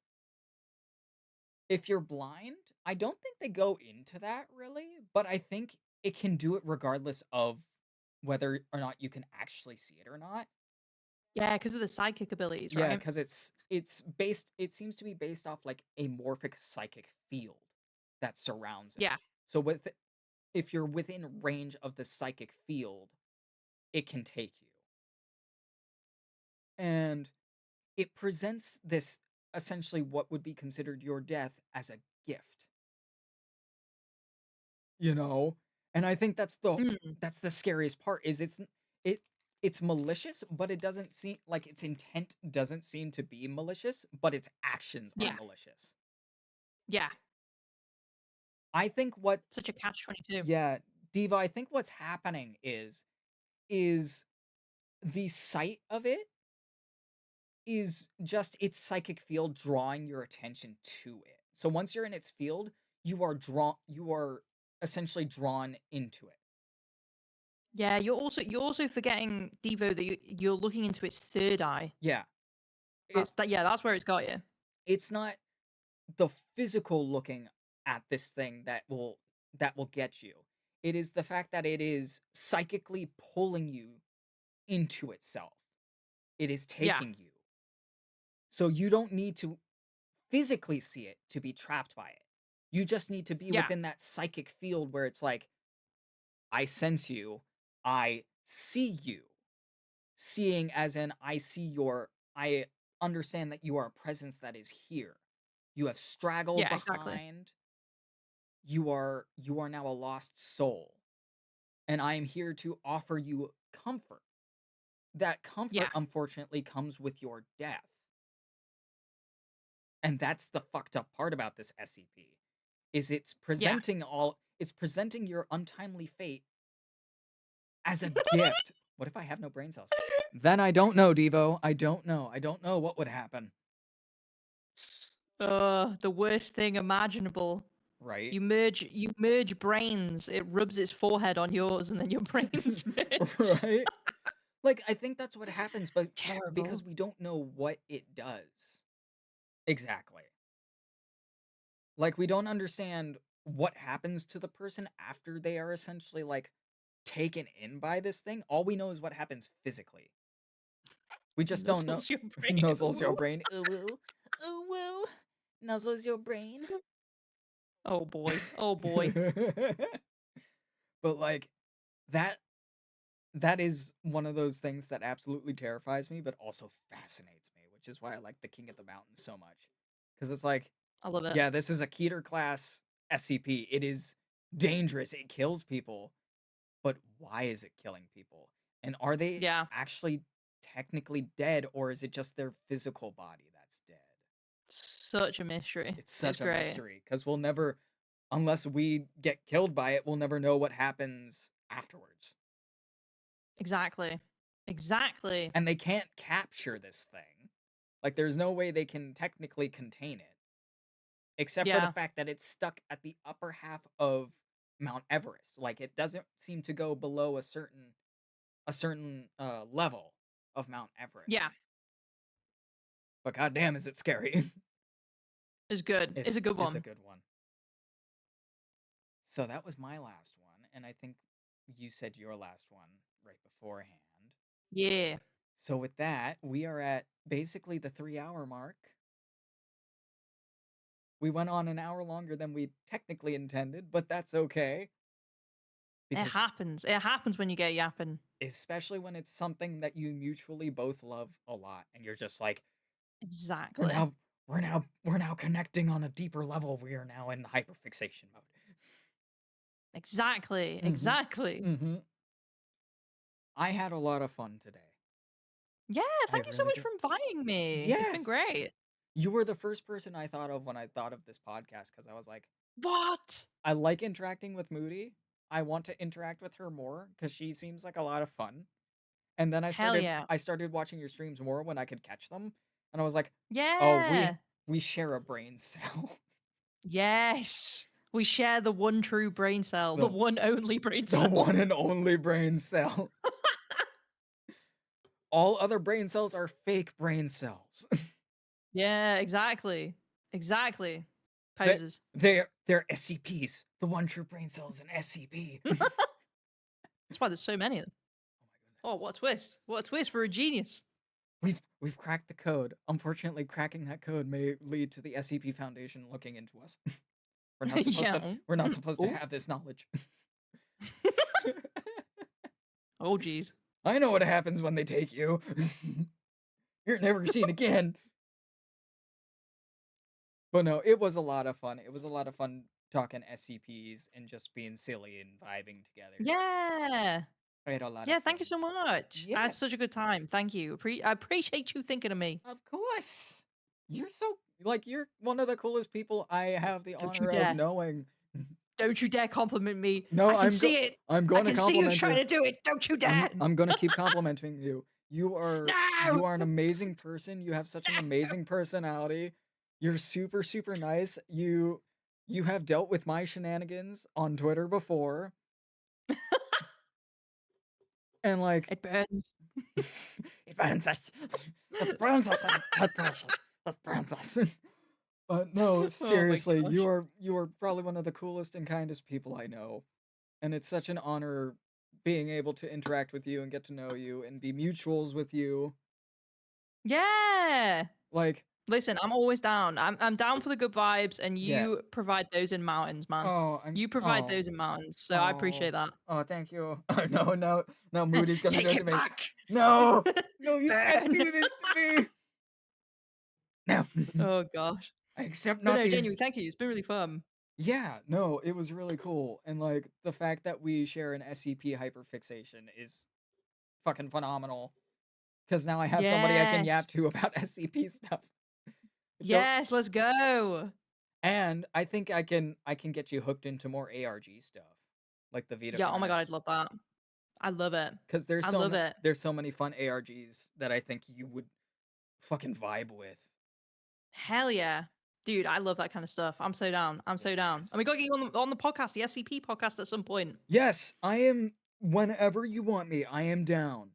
If you're blind, I don't think they go into that really, but I think it can do it regardless of whether or not you can actually see it or not. Yeah, because of the psychic abilities, Yeah, right? because it seems to be based off like a morphic psychic field that surrounds it. Yeah. So if you're within range of the psychic field, it can take you. And it presents this essentially what would be considered your death as a gift, you know? And I think Mm. that's the scariest part is it it's malicious, but it doesn't seem like its intent doesn't seem to be malicious, but its actions are Yeah. malicious. Yeah. I think what Such a catch-22. Yeah, Diva, I think what's happening is the sight of it is just its psychic field drawing your attention to it. So once you're in its field, you are essentially drawn into it. Yeah, you're also forgetting, Devo, that you're looking into its third eye. Yeah. It That's where it's got you. it's not the physical looking at this thing that will get you. It is the fact that it is psychically pulling you into itself. It is Yeah. taking you. So you don't need to physically see it to be trapped by it. You just need to be Yeah. within that psychic field where it's like, I sense you, I see you. Seeing as in I understand that you are a presence that is here. You have straggled Yeah, exactly. behind. You are now a lost soul. And I am here to offer you comfort. That Yeah. comfort unfortunately comes with your death. And that's the fucked up part about this SCP. Is Yeah. it's presenting your untimely fate as a gift. What if I have no brain cells? Then I don't know, Devo. I don't know. I don't know what would happen. The worst thing imaginable. Right? You merge brains. It rubs its forehead on yours, and then your brains merge. Right? Like, I think that's what happens, but Terrible. because we don't know what it does. Exactly. Like, we don't understand what happens to the person after they are essentially, like, taken in by this thing. All we know is what happens physically. We just don't know. Nuzzles your brain. Nuzzles your Ooh. brain. Ooh, ooh. Ooh, woo. Nuzzles your brain. Oh boy. Oh boy. But, like, that that is one of those things that absolutely terrifies me, but also fascinates me, which is why I like the King of the Mountain so much. Because it's like, I love it. yeah, this is a Keter class SCP. It is dangerous. It kills people. But why is it killing people? And are they Yeah. actually technically dead, or is it just their physical body that's dead? Such a mystery. It's It's such a great. mystery because we'll never, unless we get killed by it, we'll never know what happens afterwards. Exactly. Exactly. And they can't capture this thing. Like, there's no way they can technically contain it, except for the Yeah. fact that it's stuck at the upper half of Mount Everest. Like, it doesn't seem to go below a certain level of Mount Everest. Yeah. But goddamn, is it scary? It's good. It's a good It's a one. good one. So that was my last one, and I think you said your last one right beforehand. Yeah. So with that, we are at basically the 3-hour mark. We went on an hour longer than we technically intended, but that's okay. It Because happens. It happens when you get yapping. especially when it's something that you mutually both love a lot, and you're just like, we're Exactly. now we're now connecting on a deeper level. We are now in hyperfixation mode. Exactly. Mhm. Exactly. Mm-hmm. I had a lot of fun today. Yeah, I thank you so really much did. for inviting me. It's been Yes, great. you were the first person I thought of when I thought of this podcast because I was like, What? I like interacting with Moody. I want to interact with her more because she seems like a lot of fun. And then Hell yeah. I started watching your streams more when I could catch them, and I was like, oh, Yeah. we share a brain cell. Yes. We share the one true brain cell, the the one only brain the cell. one and only brain cell. All other brain cells are fake brain cells. Yeah, exactly. Exactly. They Poses. they're SCPs. The one true brain cell is an SCP. That's why there's so many of them. Oh, what a twist. What a twist. We're a genius. We've cracked the code. Unfortunately, cracking that code may lead to the SCP Foundation looking into us. Yeah. We're not supposed to Oh. have this knowledge. Oh, geez. I know what happens when they take you. You're never seen again. But no, it was a lot of fun. It was a lot of fun talking SCPs and just being silly and vibing together. Yeah. I had a lot Yeah, of thank you fun. so much. I had such a Yes, good time. Thank you. I appreciate you thinking of me. of course. You're so you're one of the coolest people I have the Don't you honor of dare. knowing. Don't you dare compliment me. No, I can see it. I'm I going to can see you compliment trying you. to do it. Don't you dare. I'm going to keep complimenting you. You are No. an amazing person. You have such an amazing personality. You're super super nice. You have dealt with my shenanigans on Twitter before. And like It burns. it burns us. It burns us. That precious. That burns us. But no, Oh my seriously, gosh. you are probably one of the coolest and kindest people I know. And it's such an honor being able to interact with you and get to know you and be mutuals with you. Yeah. Like, Listen, I'm always down. I'm down for the good vibes, and yes. you provide those in mountains, man. Oh, You provide those in mountains, so I appreciate that. Oh, thank you. No, Moody's gonna Take do it it to me. back. No, no, you can't Burn. do this to me. No. Oh gosh. I accept But not no, these. genuinely, thank you. It's been really fun. Yeah, no, it was really cool. And like the fact that we share an SCP hyperfixation is fucking phenomenal. Because now I have somebody I can Yes. yap to about SCP stuff. Yes, let's go. And I think I can get you hooked into more ARG stuff, like the Vita Yeah, oh my god, Furnace. I'd love that. I love it. Because I love it. there's so many fun ARGs that I think you would fucking vibe with. Hell yeah. Dude, I love that kind of stuff. I'm so down. I'm so down. Yes. And we got to get you on the podcast, the SCP podcast at some point. Yes, I am. Whenever you want me, I am down.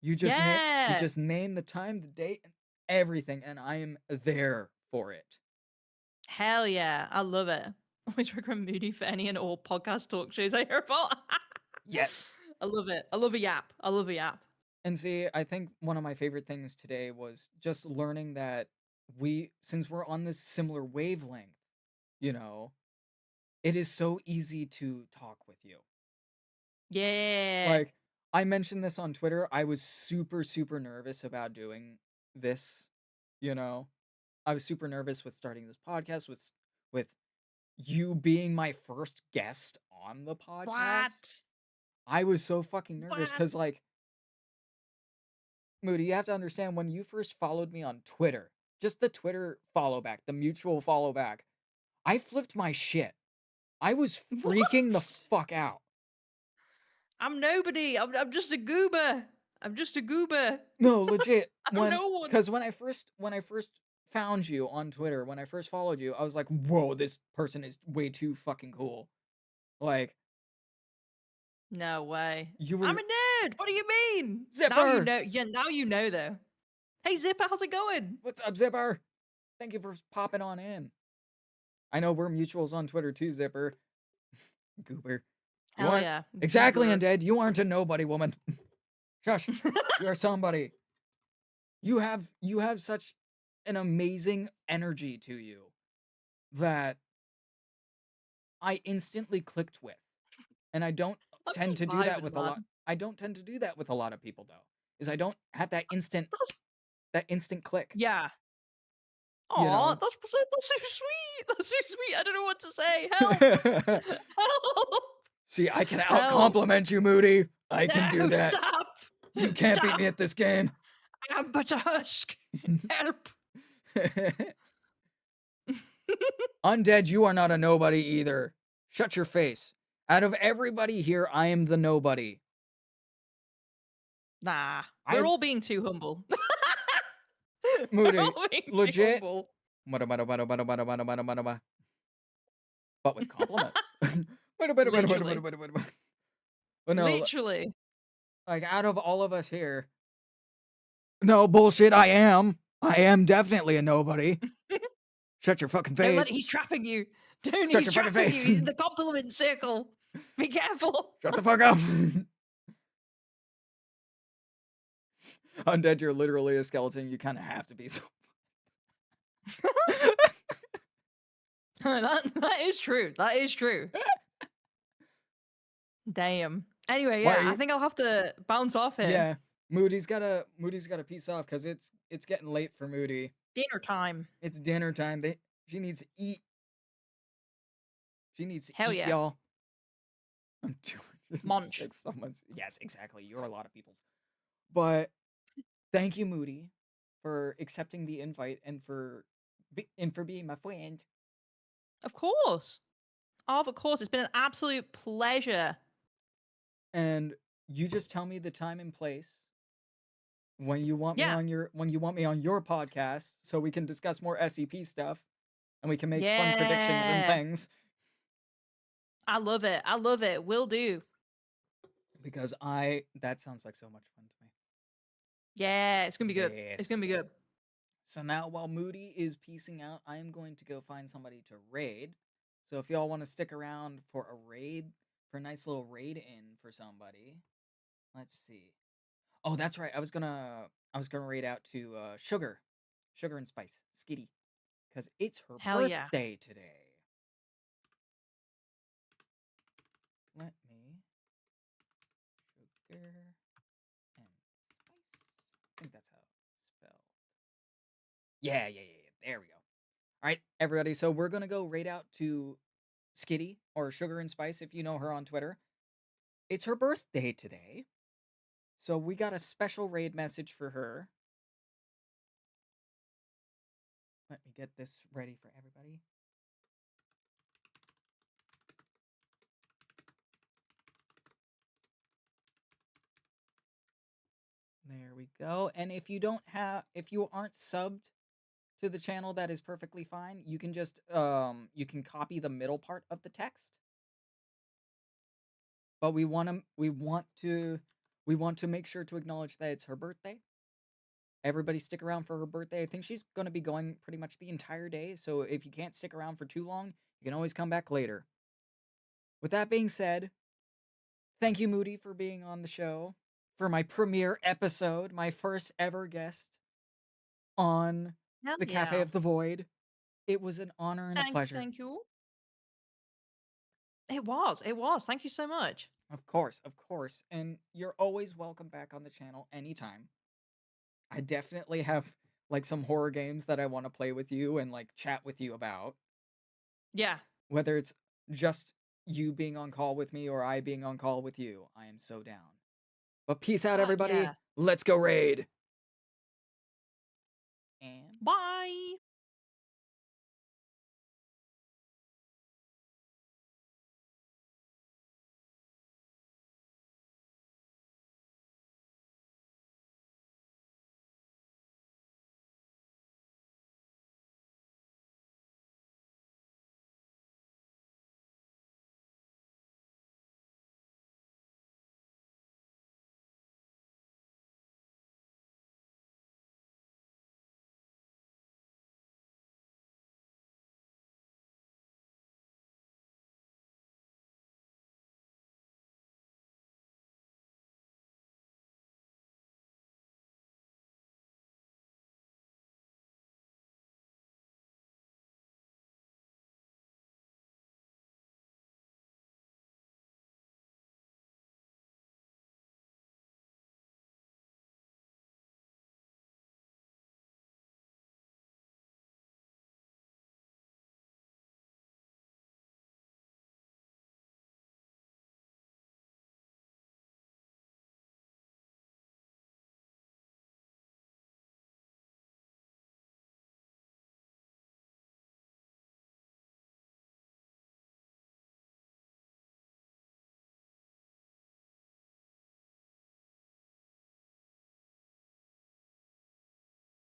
You just Yeah. name the time, the date, and everything, and I am there for it. Hell yeah. I love it. Always recommend Moody for any and all podcast talk shows I hear about. Yes. I love it. I love a yap. I love a yap. And see, I think one of my favorite things today was just learning that since we're on this similar wavelength, you know, it is so easy to talk with you. Yeah. Like, I mentioned this on Twitter. I was super, super nervous about doing this, you know. I was super nervous with starting this podcast, with you being my first guest on the podcast. What? I was so fucking nervous What? because, like, Moody, you have to understand when you first followed me on Twitter, just the Twitter follow back, the mutual follow back, I flipped my shit. I was freaking the What? fuck out. I'm nobody. I'm just a goober. I'm just a goober. No, legit. I'm no one. Because when I first found you on Twitter, when I first followed you, I was like, whoa, this person is way too fucking cool. Like, No way. you were I'm a nerd. What do you mean? Zipper. Now you know. Yeah, now you know though. Hey Zipper, how's it going? What's up, Zipper? Thank you for popping on in. I know we're mutuals on Twitter too, Zipper. Goober. Hell yeah. Exactly, Goober. Undead. You aren't a nobody, woman. Shush. You're somebody. You have such an amazing energy to you that I instantly clicked with. And I don't I'm tend to not do that vibing, with a lot. man. I don't tend to do that with a lot of people though. Is I don't have that instant click. Yeah. You Aw, know? that's so sweet. That's so sweet. I don't know what to say. Help! Help! See, I can out Help! compliment you, Moody. I can do No, that. stop! You can't beat Stop! me at this game. I am but a husk. Help! Undead, you are not a nobody either. Shut your face. Out of everybody here, I am the nobody. Nah, I we're all being too humble. We're Moody, all being too legit. humble. But with compliments. Literally. But no, Literally. like out of all of us here, no bullshit. I am definitely a nobody. Shut your fucking Don't let face. it, he's trapping you. Don't, Shut he's your fucking trapping face. you. He's in the compliment circle. Be careful. Shut the fuck up. Undead, you're literally a skeleton. You kind of have to be so. That is true. That is true. Damn. Anyway, Why are yeah, I you- think I'll have to bounce off here. Yeah, Moody's gotta piece off because it's getting late for Moody. Dinner time. It's dinner time. She needs to eat. She needs to Hell eat, yeah. y'all. I'm 206 Munch. someone's. Yes, exactly. You're a lot of people's. But thank you, Moody, for accepting the invite and for being my friend. Of course. Of course. It's been an absolute pleasure. And you just tell me the time and place when you want Yeah. me on your podcast so we can discuss more SCP stuff and we can make fun predictions and Yeah. things. I love it. I love it. Will do. Because that sounds like so much fun to me. Yeah, it's gonna be good. Yes. It's gonna be good. So now while Moody is piecing out, I am going to go find somebody to raid. So if y'all want to stick around for a nice little raid in for somebody, let's see. Oh, that's right. I was gonna raid out to Sugar and Spice, Skitty, because it's her Hell yeah. birthday today. Let me Sugar and Spice. I think that's how it's spelled. Yeah. There we go. All right, everybody. So we're gonna go raid out to Skitty or Sugar and Spice if you know her on Twitter. It's her birthday today, so we got a special raid message for her. Let me get this ready for everybody. There we go. And if you aren't subbed to the channel, that is perfectly fine. You can just you can copy the middle part of the text. But we want to make sure to acknowledge that it's her birthday. Everybody stick around for her birthday. I think she's going to be going pretty much the entire day, so if you can't stick around for too long, you can always come back later. With that being said, thank you, Moody, for being on the show for my premiere episode, my first ever guest on Hell the Cafe yeah. of the Void. It was an honor and a pleasure. Thank you. It was. Thank you so much. Of course. And you're always welcome back on the channel anytime. I definitely have like some horror games that I want to play with you and like chat with you about. Yeah. Whether it's just you being on call with me or I being on call with you, I am so down. But peace out, Fuck everybody. yeah. Let's go raid. And Bye.